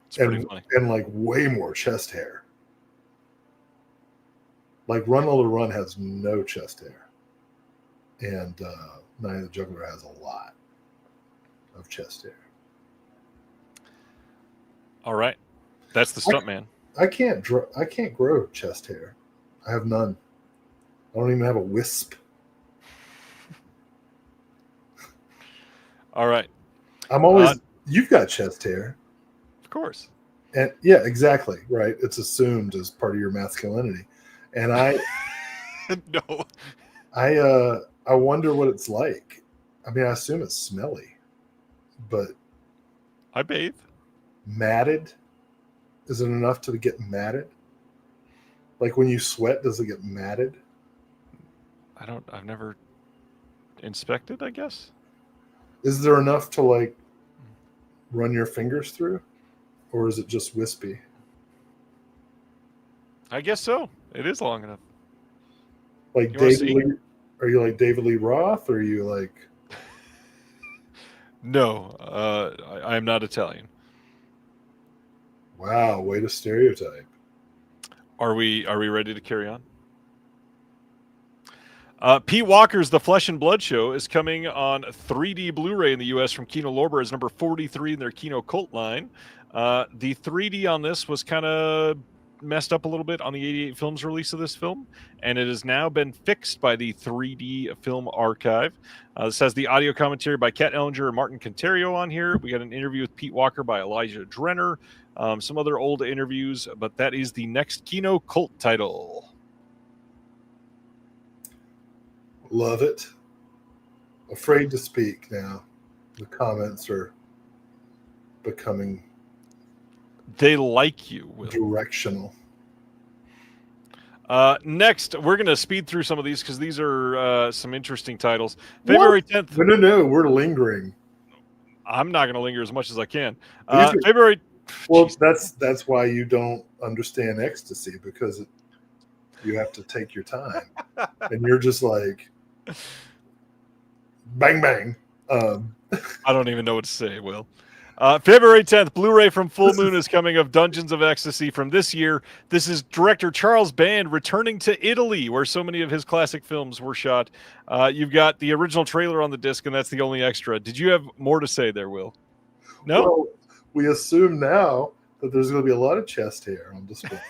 It's pretty funny. And like way more chest hair. Like Run Lola Run has no chest hair. And Night of the Juggler has a lot of chest hair. All right. That's the Stuntman. I can't grow chest hair. I have none. I don't even have a wisp. All right. I'm always you've got chest hair. Of course. And yeah, exactly. Right. It's assumed as part of your masculinity. And No. I wonder what it's like. I mean, I assume it's smelly, but I bathe. matted? Is it enough to get matted? Like when you sweat, does it get matted? I've never inspected, I guess. Is there enough to like run your fingers through? Or is it just wispy? I guess so. It is long enough. Like David Lee, are you like David Lee Roth, or are you like No, I am not Italian. Wow, way to stereotype. Are we ready to carry on? Pete Walker's The Flesh and Blood Show is coming on 3D Blu-ray in the U.S. from Kino Lorber as number 43 in their Kino Cult line. The 3D on this was kind of messed up a little bit on the 88 Films release of this film, and it has now been fixed by the 3D Film Archive. This has the audio commentary by Kat Ellinger and Martin Conterio on here. We got an interview with Pete Walker by Elijah Drenner, some other old interviews, but that is the next Kino Cult title. Love it. Afraid to speak now. The comments are becoming They like you, Will. directional. Next, we're going to speed through some of these because these are some interesting titles. February 10th. No, we're lingering. I'm not going to linger as much as I can. These are- February. Well, Jeez. that's why you don't understand ecstasy, because you have to take your time, and you're just like bang bang. I don't even know what to say, Will. February 10th, Blu-ray from Full Moon is coming of Dungeons of Ecstasy from this year. This is director Charles Band returning to Italy, where so many of his classic films were shot. You've got the original trailer on the disc, and that's the only extra. Did you have more to say there, Will? No? Well, we assume now that there's going to be a lot of chest hair on display.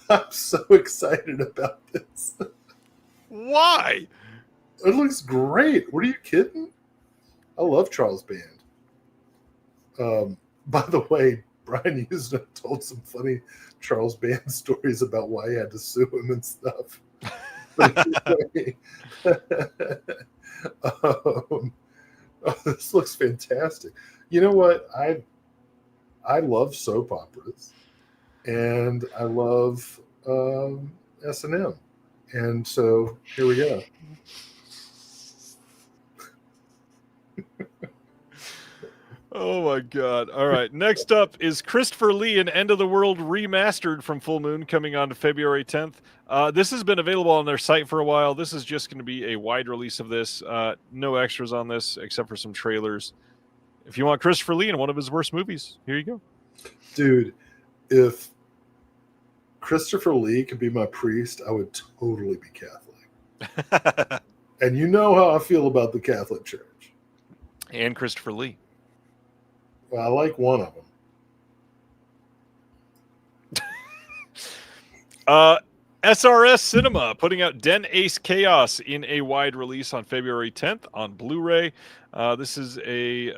I'm so excited about this. Why? It looks great. What are you kidding? I love Charles Band. By the way, Brian Usna told some funny Charles Band stories about why he had to sue him and stuff. This looks fantastic. You know what? I love soap operas, and I love S&M, and so here we go. Oh my God. All right. Next up is Christopher Lee and End of the World Remastered from Full Moon, coming on to February 10th. This has been available on their site for a while. This is just going to be a wide release of this. No extras on this except for some trailers. If you want Christopher Lee in one of his worst movies, here you go. Dude, if Christopher Lee could be my priest, I would totally be Catholic. And you know how I feel about the Catholic Church. And Christopher Lee. Well, I like one of them. SRS Cinema putting out Den Ace Chaos in a wide release on February 10th on Blu-ray. This is a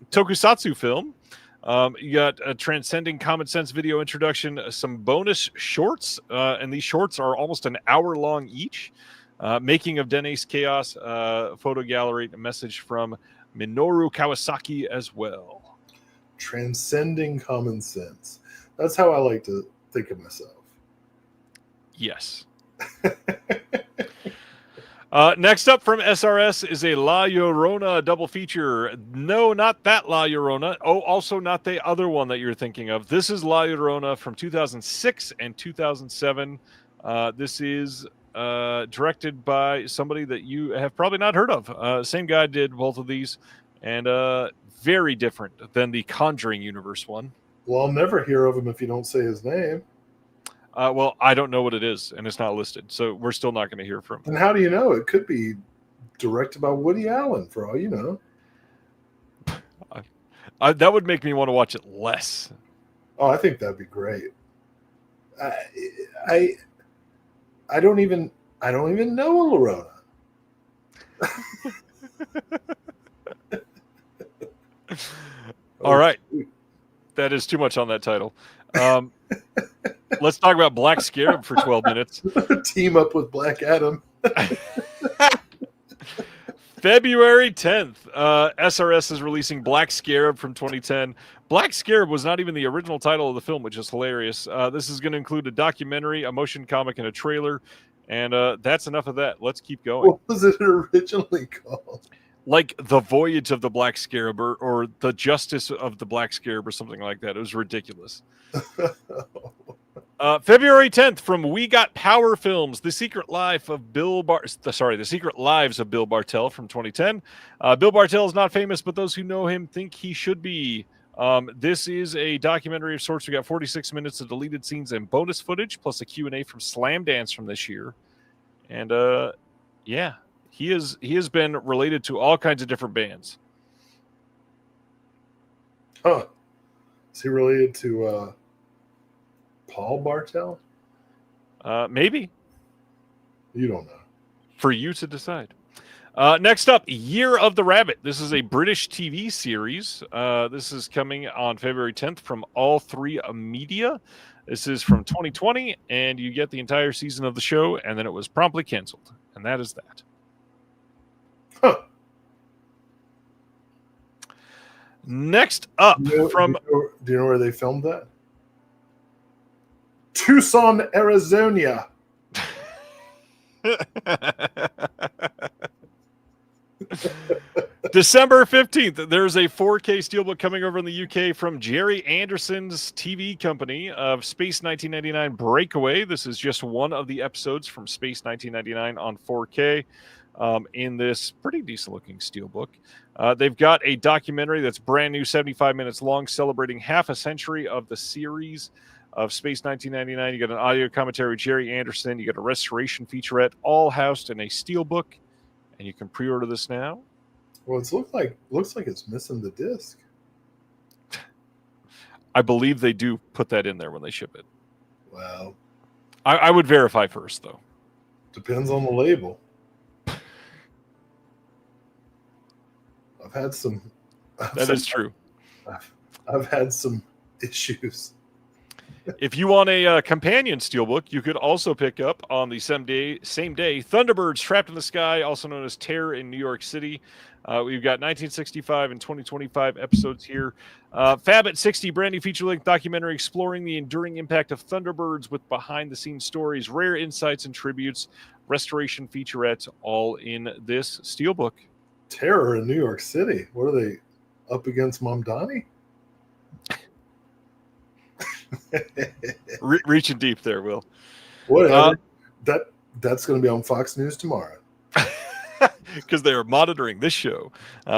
tokusatsu film. You got a transcending common sense video introduction, some bonus shorts, and these shorts are almost an hour long each. Making of Den Ace Chaos, photo gallery, a message from Minoru Kawasaki as well. Transcending common sense. That's how I like to think of myself. Yes. Next up from SRS is a La Llorona double feature. No, not that La Llorona. Oh, also not the other one that you're thinking of. This is La Llorona from 2006 and 2007. This is directed by somebody that you have probably not heard of. Same guy did both of these, and very different than the Conjuring universe one. Well, I'll never hear of him if you don't say his name. Well, I don't know what it is, and it's not listed, so we're still not going to hear from him. And how do you know? It could be directed by Woody Allen, for all you know. That would make me want to watch it less. Oh, I think that'd be great. I don't even know a Llorona. All right. That is too much on that title. Let's talk about Black Scarab for 12 minutes. Team up with Black Adam. February 10th, SRS is releasing Black Scarab from 2010. Black Scarab was not even the original title of the film, which is hilarious. This is going to include a documentary, a motion comic, and a trailer. And that's enough of that. Let's keep going. What was it originally called? Like The Voyage of the Black Scarab or The Justice of the Black Scarab or something like that. It was ridiculous. February 10th from We Got Power Films, The Secret Life of The Secret Lives of Bill Bartell from 2010. Bill Bartell is not famous, but those who know him think he should be. This is a documentary of sorts. We got 46 minutes of deleted scenes and bonus footage, plus a Q&A from Slam Dance from this year. And yeah, he has been related to all kinds of different bands. Huh. Is he related to Paul Bartel? Maybe. You don't know. For you to decide. Next up, Year of the Rabbit. This is a British TV series. This is coming on February 10th from All 3 Media. This is from 2020, and you get the entire season of the show, and then it was promptly canceled. And that is that. Huh. Next up Do you know where they filmed that? Tucson, Arizona. December 15th, there's a 4K steelbook coming over in the UK from Jerry Anderson's TV company of Space 1999 Breakaway. This is just one of the episodes from Space 1999 on 4K in this pretty decent-looking steelbook. They've got a documentary that's brand new, 75 minutes long, celebrating half a century of the series of Space 1999. You got an audio commentary with Jerry Anderson. You got a restoration featurette, all housed in a steelbook, and you can pre-order this now. Well, it looks like it's missing the disc. I believe they do put that in there when they ship it. Wow. I would verify first, though. Depends on the label. I've had some. That is true. I've had some issues. If you want a companion steelbook, you could also pick up on the same day Thunderbirds Trapped in the Sky, also known as Terror in New York City. We've got 1965 and 2025 episodes here. Fab at 60, brand new feature-length documentary exploring the enduring impact of Thunderbirds with behind-the-scenes stories, rare insights and tributes, restoration featurettes, all in this steelbook. Terror in New York City. What are they up against, Mom Donnie? Reaching deep there, Will. Whatever. That's going to be on Fox News tomorrow. Because they are monitoring this show,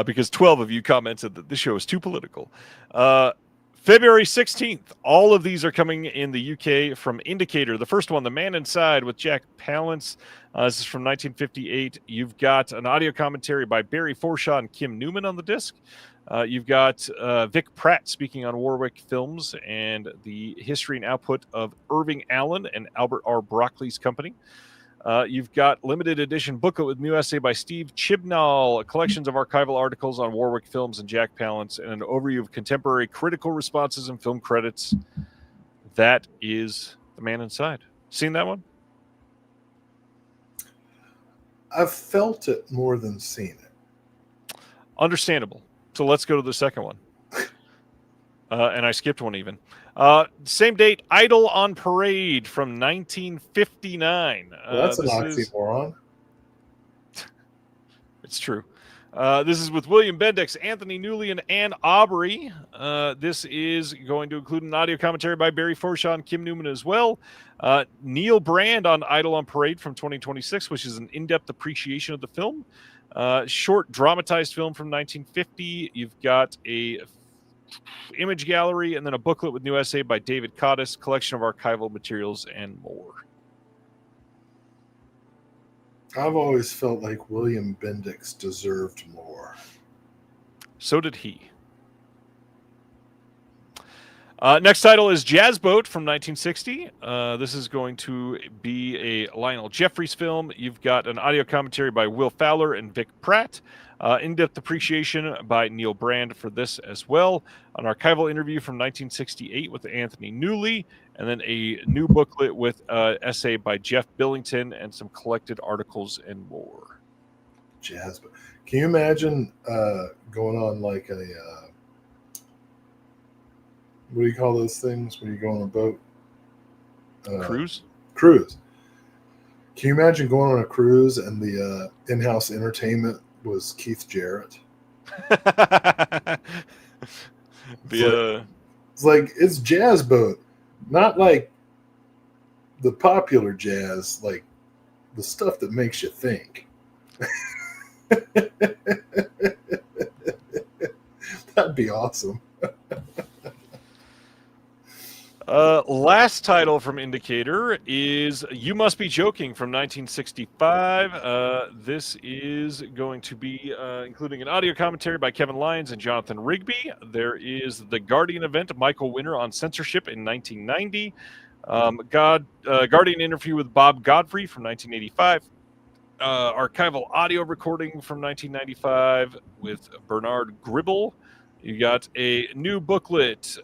because 12 of you commented that this show is too political. February 16th, all of these are coming in the UK from Indicator. The first one, The Man Inside with Jack Palance. This is from 1958. You've got an audio commentary by Barry Forshaw and Kim Newman on the disc. You've got Vic Pratt speaking on Warwick films and the history and output of Irving Allen and Albert R. Broccoli's company. You've got limited edition booklet with new essay by Steve Chibnall, collections of archival articles on Warwick films and Jack Palance, and an overview of contemporary critical responses and film credits. That is The Man Inside. Seen that one? I've felt it more than seen it. Understandable. So let's go to the second one. And I skipped one even. Same date, Idol on Parade from 1959. Well, that's an oxymoron. It's true. This is with William Bendix, Anthony Newley, and Ann Aubrey. This is going to include an audio commentary by Barry Forshaw and Kim Newman as well. Neil Brand on Idol on Parade from 2026, which is an in-depth appreciation of the film. Short dramatized film from 1950. You've got a image gallery and then a booklet with new essay by David Cottis, collection of archival materials, and more. I've always felt like William Bendix deserved more. So did he. Next title is Jazz Boat from 1960. This is going to be a Lionel Jeffries film. You've got an audio commentary by Will Fowler and Vic Pratt. In-depth appreciation by Neil Brand for this as well. An archival interview from 1968 with Anthony Newley. And then a new booklet with essay by Jeff Billington and some collected articles and more. Jazz Boat. Can you imagine going on like a... what do you call those things when you go on a boat? Cruise? Cruise. Can you imagine going on a cruise and the in-house entertainment was Keith Jarrett? It's like it's Jazz Boat, not like the popular jazz, like the stuff that makes you think. That'd be awesome. Last title from Indicator is You Must Be Joking from 1965. This is going to be including an audio commentary by Kevin Lyons and Jonathan Rigby. There is the Guardian event, Michael Winner on censorship in 1990. Guardian interview with Bob Godfrey from 1985. Archival audio recording from 1995 with Bernard Gribble. You got a new booklet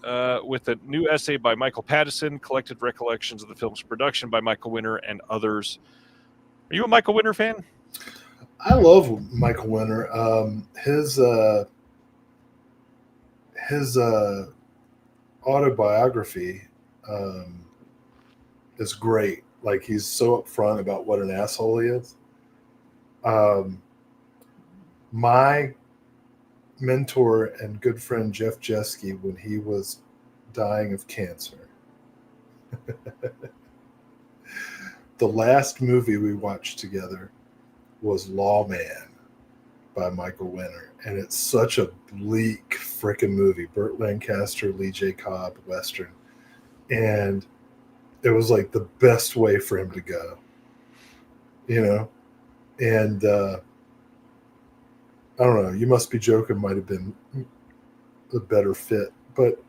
with a new essay by Michael Pattison, collected recollections of the film's production by Michael Winner and others. Are you a Michael Winner fan? I love Michael Winner. His autobiography is great. Like, he's so upfront about what an asshole he is. My mentor and good friend Jeff Jeske when he was dying of cancer. The last movie we watched together was Lawman by Michael Winner, and it's such a bleak freaking movie. Burt Lancaster, Lee J. Cobb, Western, and it was like the best way for him to go, and I don't know, You Must Be Joking might have been a better fit, but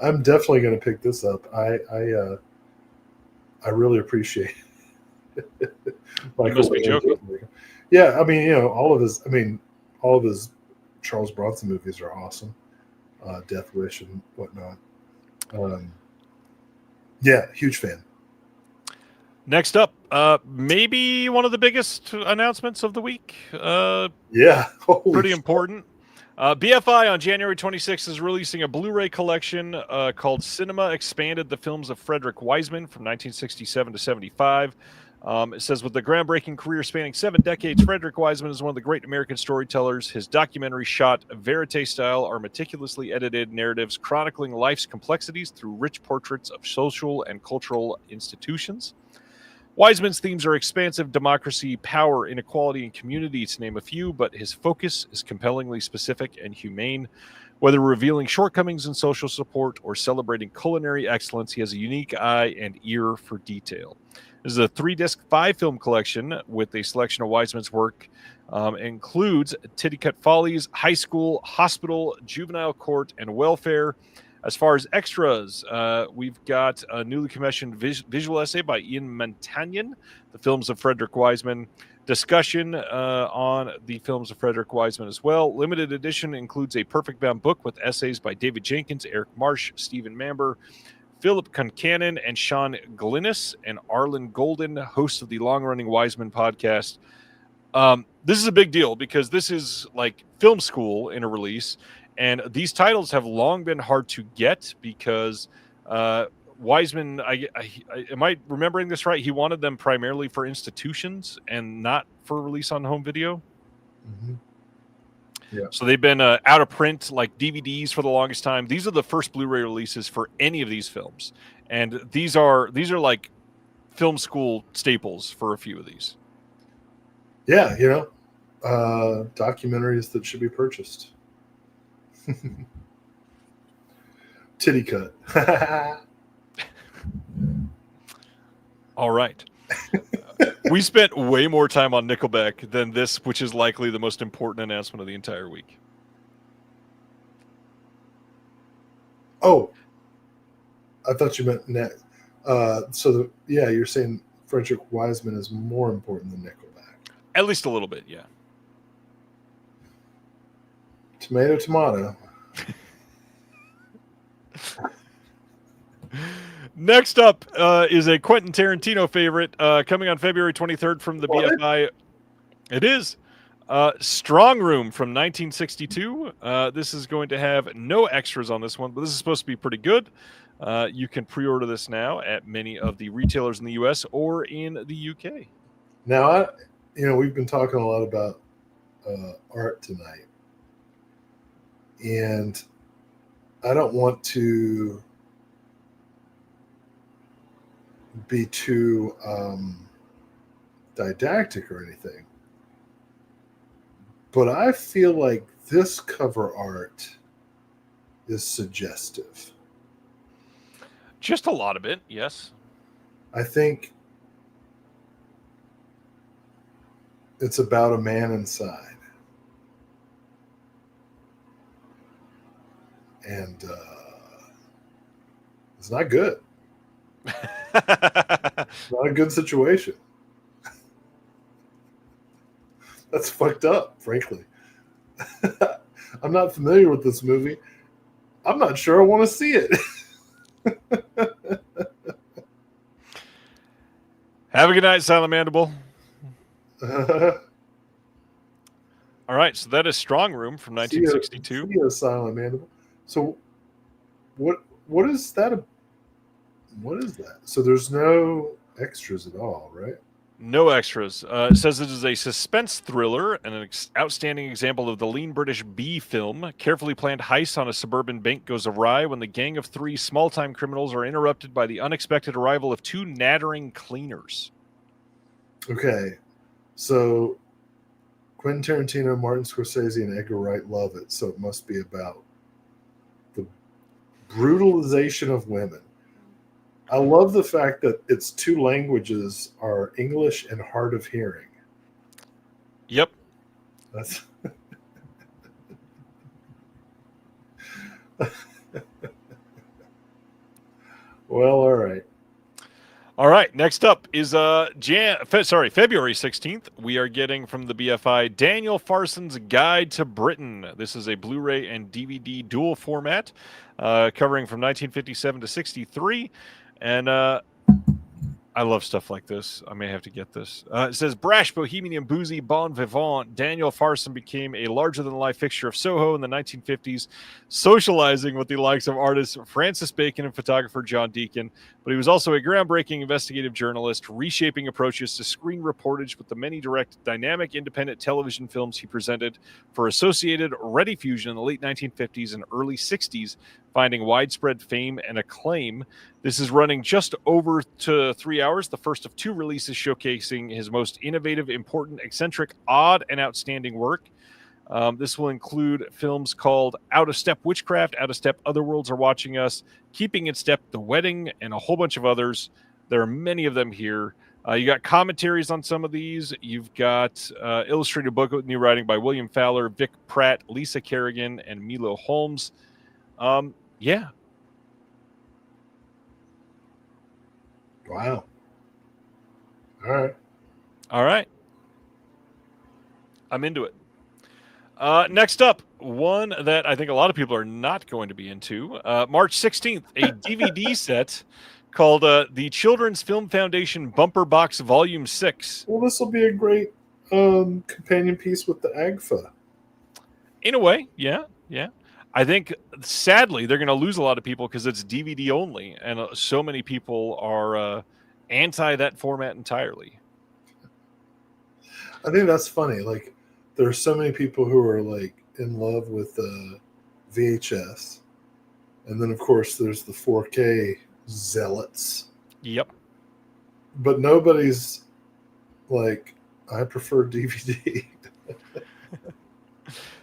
I'm definitely going to pick this up. I really appreciate it. You Must Be Joking. Yeah, I mean, all of his Charles Bronson movies are awesome. Death Wish and whatnot. Yeah, huge fan. Next up, maybe one of the biggest announcements of the week. Yeah, pretty important. BFI on January 26th is releasing a Blu-ray collection called Cinema Expanded, the films of Frederick Wiseman from 1967 to 75. It says, with a groundbreaking career spanning 7 decades, Frederick Wiseman is one of the great American storytellers. His documentary shot verite style are meticulously edited narratives chronicling life's complexities through rich portraits of social and cultural institutions. Wiseman's themes are expansive democracy, power, inequality, and community, to name a few, but his focus is compellingly specific and humane. Whether revealing shortcomings in social support or celebrating culinary excellence, he has a unique eye and ear for detail. This is a 3-disc, 5-film collection with a selection of Wiseman's work. Includes Tittycut Follies, High School, Hospital, Juvenile Court, and Welfare. As far as extras, we've got a newly commissioned visual essay by Ian Mantanyan, the films of Frederick Wiseman. Discussion on the films of Frederick Wiseman as well. Limited edition includes a perfect bound book with essays by David Jenkins, Eric Marsh, Stephen Mamber, Philip Concannon, and Sean Glynis, and Arlen Golden, host of the long-running Wiseman podcast. This is a big deal because this is like film school in a release. And these titles have long been hard to get because Wiseman, am I remembering this right? He wanted them primarily for institutions and not for release on home video. Mm-hmm. Yeah. So they've been out of print, like DVDs for the longest time. These are the first Blu-ray releases for any of these films, and these are like film school staples for a few of these. Yeah, documentaries that should be purchased. Titty cut. All right. We spent way more time on Nickelback than this, which is likely the most important announcement of the entire week. Oh, I thought you meant next. You're saying Frederick Wiseman is more important than Nickelback. At least a little bit, yeah. Tomato, tomato. Next up is a Quentin Tarantino favorite coming on February 23rd from the BFI. It is Strong Room from 1962. This is going to have no extras on this one, but this is supposed to be pretty good. You can pre-order this now at many of the retailers in the U.S. or in the UK. Now, we've been talking a lot about art tonight. And I don't want to be too didactic or anything, but I feel like this cover art is suggestive. Just a lot of it, yes. I think it's about a man inside. And it's not good. It's not a good situation. That's fucked up, frankly. I'm not familiar with this movie. I'm not sure I want to see it. Have a good night, Silent Mandible. All right, so that is Strong Room from 1962. See you, Silent Mandible. So, what is that? What is that? So there's no extras at all, right? No extras. It says it is a suspense thriller and an outstanding example of the lean British B film. Carefully planned heist on a suburban bank goes awry when the gang of 3 small-time criminals are interrupted by the unexpected arrival of 2 nattering cleaners. Okay, so Quentin Tarantino, Martin Scorsese, and Edgar Wright love it, so it must be about the brutalization of women. I love the fact that its 2 languages are English and hard of hearing. Yep. That's well, all right. All right, next up is February 16th. We are getting from the BFI Daniel Farson's Guide to Britain. This is a Blu-ray and DVD dual format, covering from 1957 to 63, and I love stuff like this. I may have to get this. It says, brash, bohemian, and boozy bon vivant, Daniel Farson became a larger-than-life fixture of Soho in the 1950s, socializing with the likes of artists Francis Bacon and photographer John Deacon. But he was also a groundbreaking investigative journalist, reshaping approaches to screen reportage with the many direct, dynamic, independent television films he presented for Associated Rediffusion in the late 1950s and early 60s, finding widespread fame and acclaim. This is running just over to 3 hours, the first of 2 releases showcasing his most innovative, important, eccentric, odd, and outstanding work. This will include films called Out of Step Witchcraft, Out of Step Otherworlds Are Watching Us, Keeping in Step The Wedding, and a whole bunch of others. There are many of them here. You got commentaries on some of these. You've got illustrated book with new writing by William Fowler, Vic Pratt, Lisa Kerrigan, and Milo Holmes. Yeah. Wow. All right. I'm into it. Next up, one that I think a lot of people are not going to be into. March 16th, a DVD set called the Children's Film Foundation Bumper Box Volume 6. Well, this will be a great companion piece with the AGFA. In a way, yeah. I think, sadly, they're going to lose a lot of people because it's DVD only, and so many people are anti that format entirely. I think that's funny. Like, there are so many people who are like in love with VHS, and then of course there's the 4K zealots. Yep. But nobody's like, I prefer DVD.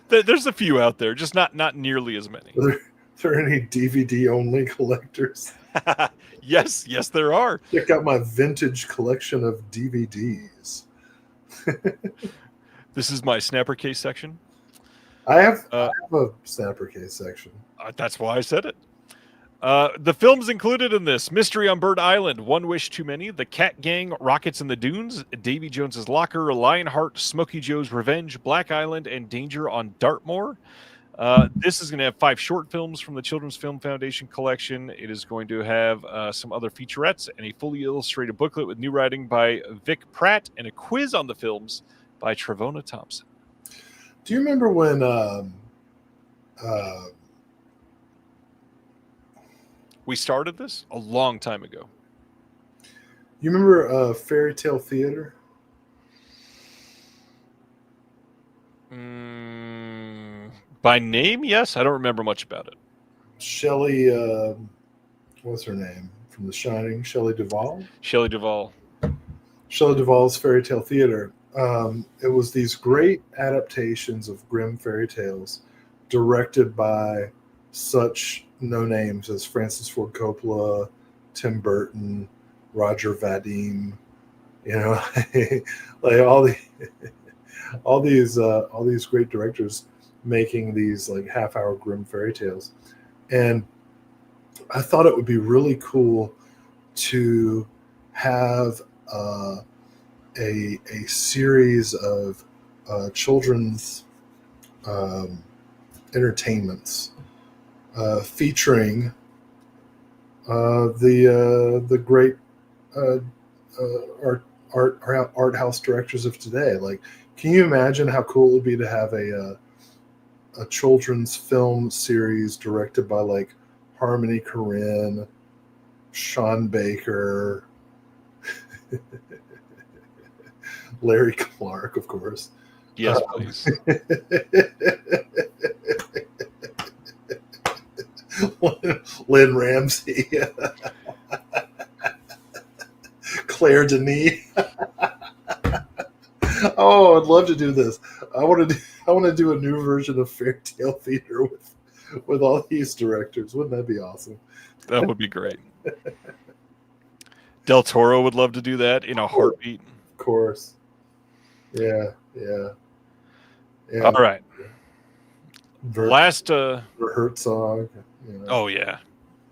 There's a few out there, just not nearly as many. Are there any DVD only collectors? Yes, there are. Check out my vintage collection of DVDs. This is my snapper case section. I have a snapper case section. That's why I said it. The films included in this: Mystery on Bird Island, One Wish Too Many, The Cat Gang, Rockets in the Dunes, Davy Jones's Locker, Lionheart, Smokey Joe's Revenge, Black Island, and Danger on Dartmoor. This is going to have 5 short films from the Children's Film Foundation collection. It is going to have some other featurettes and a fully illustrated booklet with new writing by Vic Pratt and a quiz on the films by Trevona Thompson. Do you remember when we started this? A long time ago. You remember Fairy Tale Theater? By name, yes. I don't remember much about it. Shelley, what's her name from The Shining? Shelley Duvall? Shelley Duvall. Shelley Duvall's Fairy Tale Theater. It was these great adaptations of Grimm fairy tales directed by such no names as Francis Ford Coppola, Tim Burton, Roger Vadim, you know, like all these great directors making these like half-hour Grimm fairy tales. And I thought it would be really cool to have a series of children's entertainments featuring the great art house directors of today. Like, can you imagine how cool it would be to have a children's film series directed by like Harmony Korine, Sean Baker, Larry Clark, of course. Yes, please. Lynn Ramsey, Claire Denis. Oh, I'd love to do this. I want to do a new version of Fairytale Theater with all these directors. Wouldn't that be awesome? That would be great. Del Toro would love to do that in a heartbeat. Of course. Yeah. All right. Last Herzog. Oh yeah.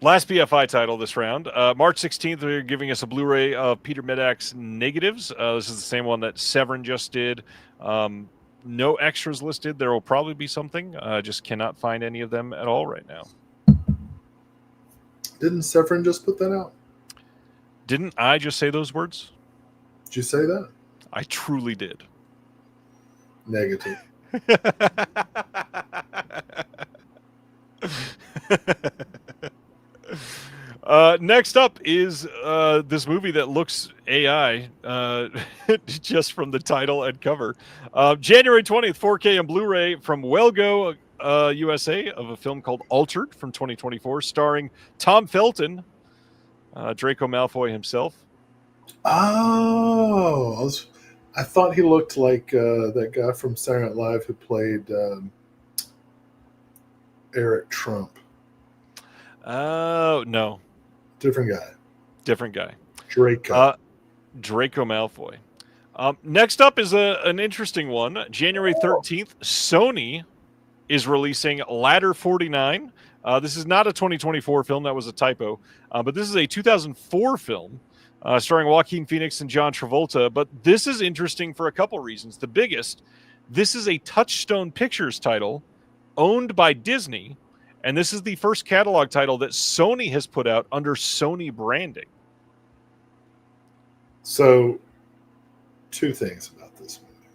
Last BFI title this round. March 16th, they're giving us a Blu-ray of Peter Medak's Negatives. This is the same one that Severin just did. No extras listed. There will probably be something. Just cannot find any of them at all right now. Didn't Severin just put that out? Didn't I just say those words? Did you say that? I truly did. Negative. Next up is this movie that looks AI just from the title and cover. January 20th, 4K and Blu-ray from Wellgo USA of a film called Altered from 2024, starring Tom Felton, Draco Malfoy himself. Oh, I thought he looked like that guy from Saturday Night Live who played Eric Trump. Oh, no. Different guy. Draco Malfoy. Next up is an interesting one. January 13th, Sony is releasing Ladder 49. This is not a 2024 film. That was a typo. But this is a 2004 film starring Joaquin Phoenix and John Travolta. But this is interesting for a couple reasons. The biggest, this is a Touchstone Pictures title owned by Disney. And this is the first catalog title that Sony has put out under Sony branding. So, two things about this movie.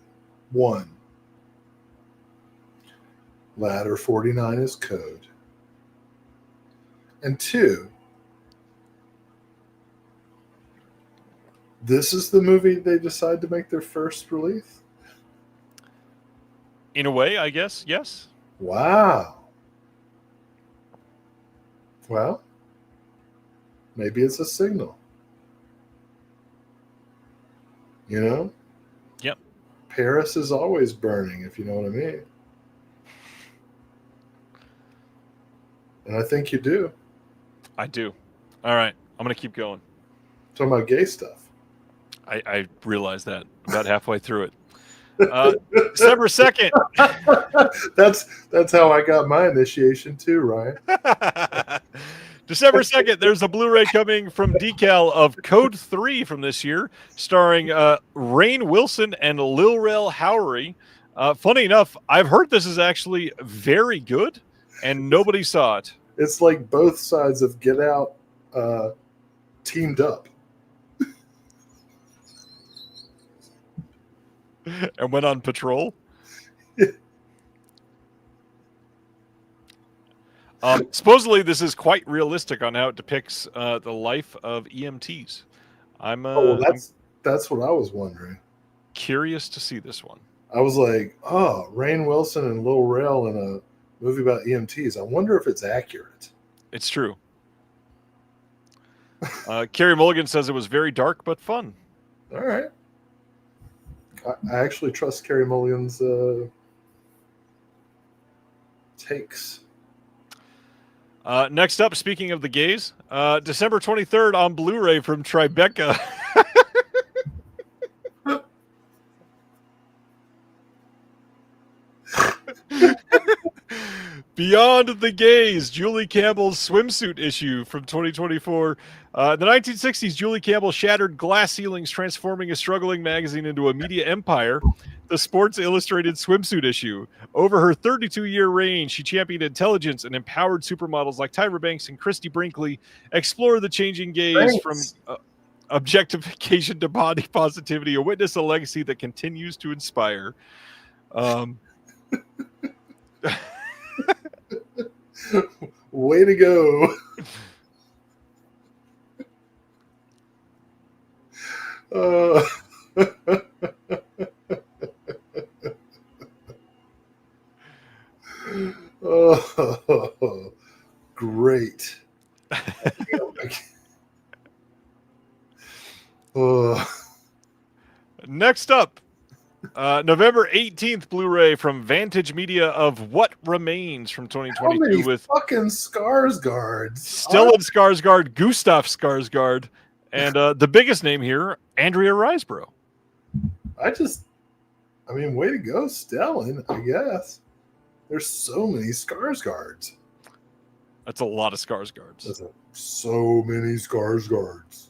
One, Ladder 49 is code. And two, this is the movie they decide to make their first release? In a way, I guess, yes. Wow. Well, maybe it's a signal. You know? Yep. Paris is always burning, if you know what I mean. And I think you do. I do. All right. I'm going to keep going. Talking about gay stuff. I realized that about halfway through it. December 2nd. That's how I got my initiation too, Ryan. December 2nd, there's a Blu-ray coming from Decal of Code 3 from this year, starring Rainn Wilson and Lil Rel Howery. Funny enough, I've heard this is actually very good, and nobody saw it. It's like both sides of Get Out teamed up. And went on patrol. Supposedly, this is quite realistic on how it depicts the life of EMTs. I'm that's what I was wondering. Curious to see this one. I was like, oh, Rainn Wilson and Lil Rel in a movie about EMTs. I wonder if it's accurate. It's true. Carey Mulligan says it was very dark but fun. All right. I actually trust Carey Mulligan's takes. Next up, speaking of the gays, December 23rd on Blu-ray from Tribeca. Beyond the Gays, Julie Campbell's swimsuit issue from 2024. The 1960s, Julie Campbell shattered glass ceilings, transforming a struggling magazine into a media empire. The Sports Illustrated swimsuit issue. Over her 32-year reign, she championed intelligence and empowered supermodels like Tyra Banks and Christy Brinkley, explore the changing gaze from objectification to body positivity, a witness a legacy that continues to inspire. Way to go. Next up, November 18th Blu-ray from Vantage Media of What Remains from How 2022 many with fucking Skarsgårds? Stellan Skarsgård, Gustav Skarsgård, and the biggest name here, Andrea Riseborough. I mean, way to go, Stellan, I guess. There's so many Skarsgårds. That's a lot of Skarsgårds. So many Skarsgårds.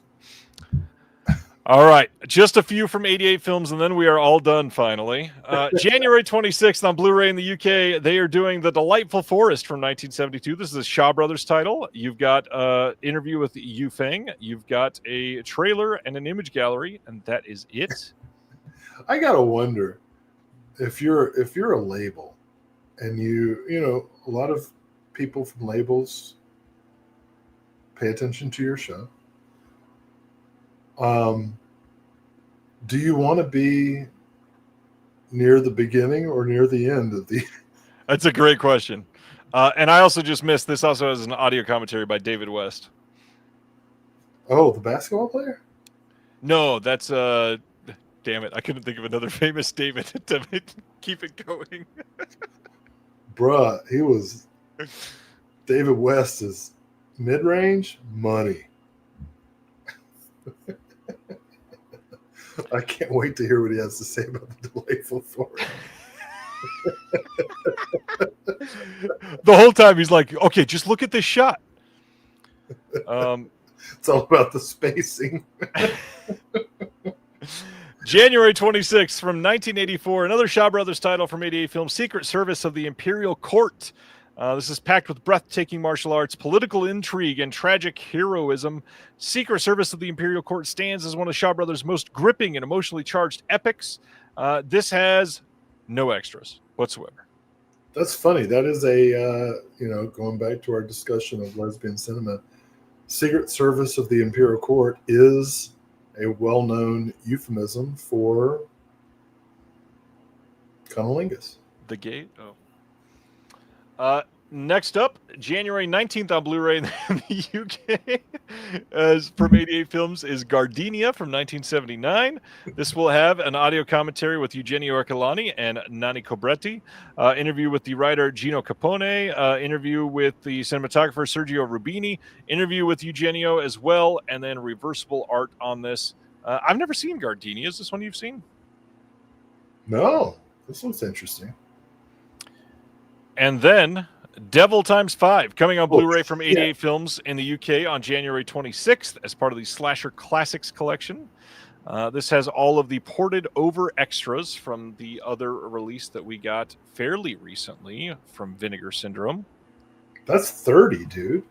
All right, just a few from 88 Films, and then we are all done finally. January 26th on Blu-ray in the UK, they are doing The Delightful Forest from 1972. This is a Shaw Brothers title. You've got an interview with Yu Feng. You've got a trailer and an image gallery, and that is it. I gotta wonder if you're a label, and a lot of people from labels pay attention to your show. Do you want to be near the beginning or near the end of the? That's a great question. And I also just missed this. Also has an audio commentary by David West. Oh, the basketball player? No, that's damn it! I couldn't think of another famous David to keep it going. Bruh, he was David West is mid-range money. I can't wait to hear what he has to say about the Delightful Forest. The whole time he's like, okay, just look at this shot. It's all about the spacing. January 26th from 1984, another Shaw Brothers title from 88 Films, Secret Service of the Imperial Court. This is packed with breathtaking martial arts, political intrigue, and tragic heroism. Secret Service of the Imperial Court stands as one of Shaw Brothers' most gripping and emotionally charged epics. This has no extras whatsoever. That's funny. That is a, going back to our discussion of lesbian cinema, Secret Service of the Imperial Court is a well-known euphemism for cunnilingus. The gate? Oh. Next up, January 19th on Blu-ray in the UK, as from 88 Films, is Gardenia from 1979. This will have an audio commentary with Eugenio Ercolani and Nani Cobretti, interview with the writer Gino Capone, interview with the cinematographer Sergio Rubini, interview with Eugenio as well, and then reversible art on this. I've never seen Gardenia. Is this one you've seen? No, this looks interesting. And then Devil Times 5 coming on Blu-ray from 88 Films in the UK on January 26th as part of the Slasher Classics collection. This has all of the ported over extras from the other release that we got fairly recently from Vinegar Syndrome. That's 30, dude.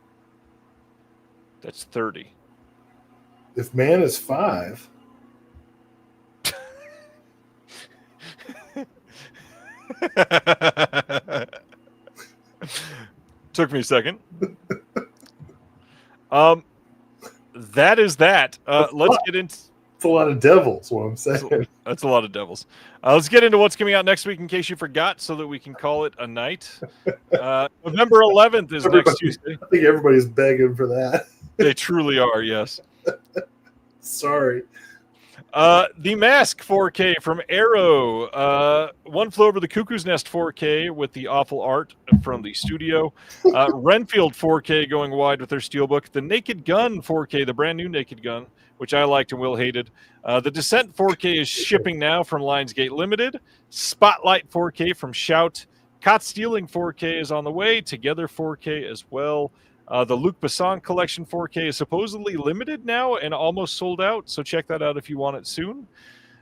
That's 30. If man is 5. Took me a second. That is that. Let's get into. It's a lot of devils, what I'm saying. That's a lot of devils. Let's get into what's coming out next week in case you forgot, so that we can call it a night. November 11th is next Tuesday. I think everybody's begging for that. They truly are, yes. Sorry. The Mask 4K from Arrow. One Flew Over the Cuckoo's Nest 4K with the awful art from the studio. Renfield 4K going wide with their steelbook. The Naked Gun 4K, the brand new Naked Gun, which I liked and Will hated. The Descent 4K is shipping now from Lionsgate Limited. Spotlight 4K from Shout. Caught Stealing 4K is on the way. Together 4K as well. The Luc Besson Collection 4K is supposedly limited now and almost sold out, so check that out if you want it soon.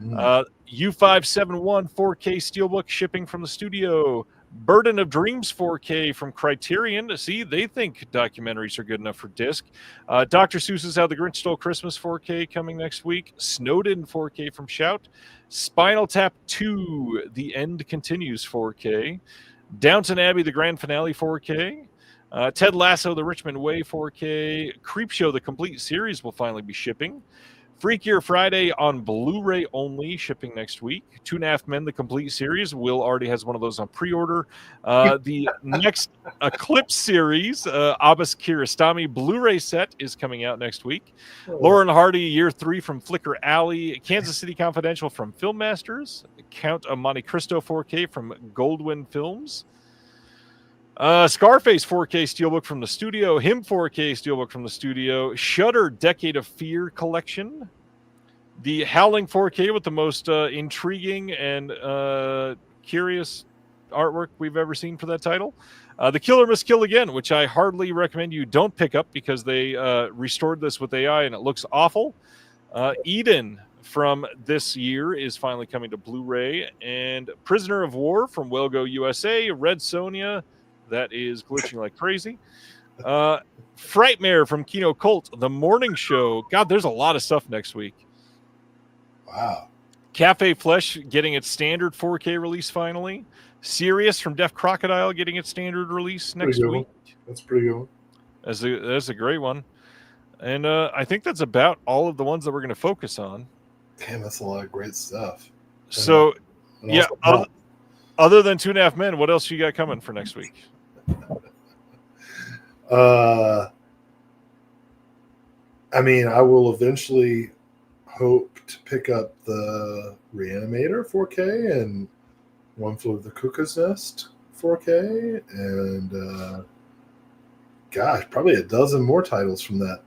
U571 4K Steelbook shipping from the studio. Burden of Dreams 4K from Criterion. See, they think documentaries are good enough for disc. Dr. Seuss's How the Grinch Stole Christmas 4K coming next week. Snowden 4K from Shout. Spinal Tap 2, The End Continues 4K. Downton Abbey, The Grand Finale 4K. Ted Lasso, The Richmond Way 4K. Creepshow, the complete series will finally be shipping. Freakier Friday on Blu-ray only, shipping next week. 2.5 Men, the complete series. Will already has one of those on pre-order. The next Eclipse series, Abbas Kiarostami Blu-ray set is coming out next week. Lauren Hardy, Year 3 from Flicker Alley. Kansas City Confidential from Film Masters. Count of Monte Cristo 4K from Goldwyn Films. Scarface 4K Steelbook from the studio. Him 4K Steelbook from the studio. Shudder Decade of Fear collection. The Howling 4K with the most intriguing and curious artwork we've ever seen for that title. The Killer Must Kill Again, which I hardly recommend you don't pick up because they restored this with AI and it looks awful. Eden from this year is finally coming to Blu-ray. And Prisoner of War from Wellgo USA. Red Sonja, that is glitching like crazy. Frightmare from Kino Cult, The Morning Show. God, there's a lot of stuff next week. Wow. Cafe Flesh getting its standard 4K release finally. Sirius from Deaf Crocodile getting its standard release next week. That's pretty good one. That's a great one. And I think that's about all of the ones that we're going to focus on. Damn, that's a lot of great stuff. So, yeah, other than 2.5 Men, what else you got coming for next week? I mean, I will eventually hope to pick up the Reanimator 4K and One Flew Over the Cuckoo's Nest 4K, and gosh, probably a dozen more titles from that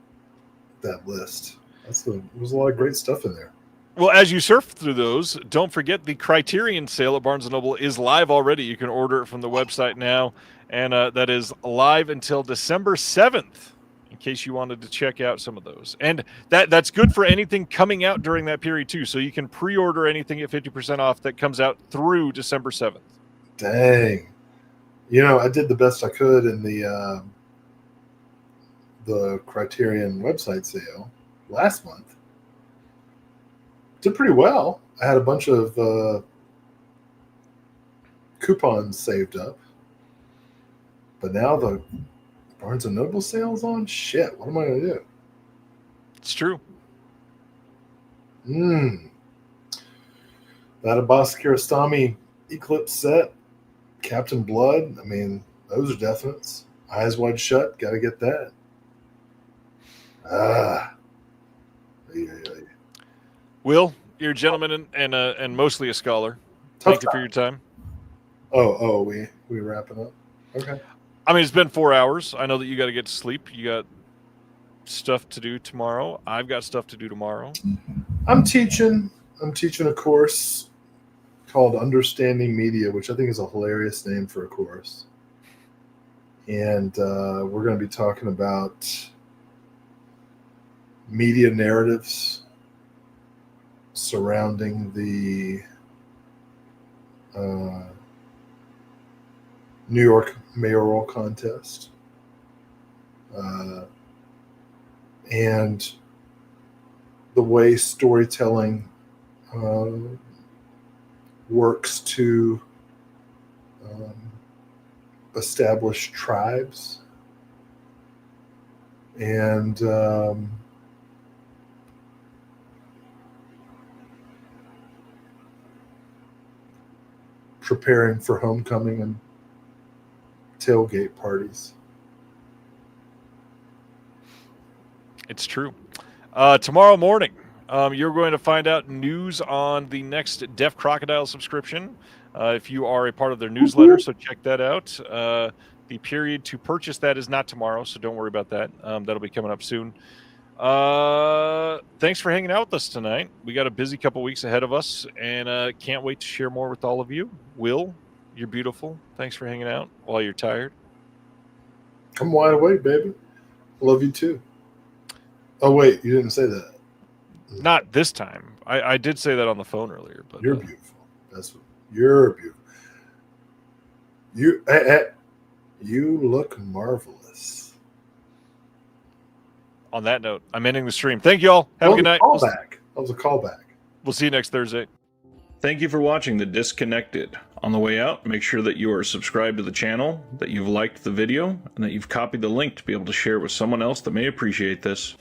list. There's a lot of great stuff in there. Well, as you surf through those, don't forget the Criterion sale at Barnes & Noble is live already. You can order it from the website now, and that is live until December 7th, in case you wanted to check out some of those. And that's good for anything coming out during that period, too. So you can pre-order anything at 50% off that comes out through December 7th. Dang. I did the best I could in the Criterion website sale last month. Did pretty well. I had a bunch of coupons saved up. But now the Barnes & Noble sale's on? Shit, what am I going to do? It's true. That Abbas Kiarostami Eclipse set, Captain Blood, I mean, those are definites. Eyes Wide Shut, got to get that. Will, you're a gentleman and mostly a scholar. Thank you for your time. Oh, we wrapping up? Okay. I mean, it's been 4 hours. I know that you got to get to sleep. You got stuff to do tomorrow. I've got stuff to do tomorrow. I'm teaching a course called Understanding Media, which I think is a hilarious name for a course. And we're going to be talking about media narratives surrounding the New York mayoral contest, and the way storytelling works to establish tribes and preparing for homecoming and tailgate parties. It's true. Tomorrow morning, you're going to find out news on the next Deaf Crocodile subscription. If you are a part of their newsletter, so check that out. The period to purchase that is not tomorrow, so don't worry about that. That'll be coming up soon. Thanks for hanging out with us tonight. We got a busy couple weeks ahead of us, and can't wait to share more with all of you. Will, you're beautiful. Thanks for hanging out while you're tired. I'm wide awake, baby. Love you too. Oh, wait, you didn't say that. Not this time. I did say that on the phone earlier. But you're beautiful. You're beautiful. You look marvelous. On that note, I'm ending the stream. Thank you all. Have a good night. That was a callback. We'll see you next Thursday. Thank you for watching The Disconnected. On the way out, make sure that you are subscribed to the channel, that you've liked the video, and that you've copied the link to be able to share it with someone else that may appreciate this.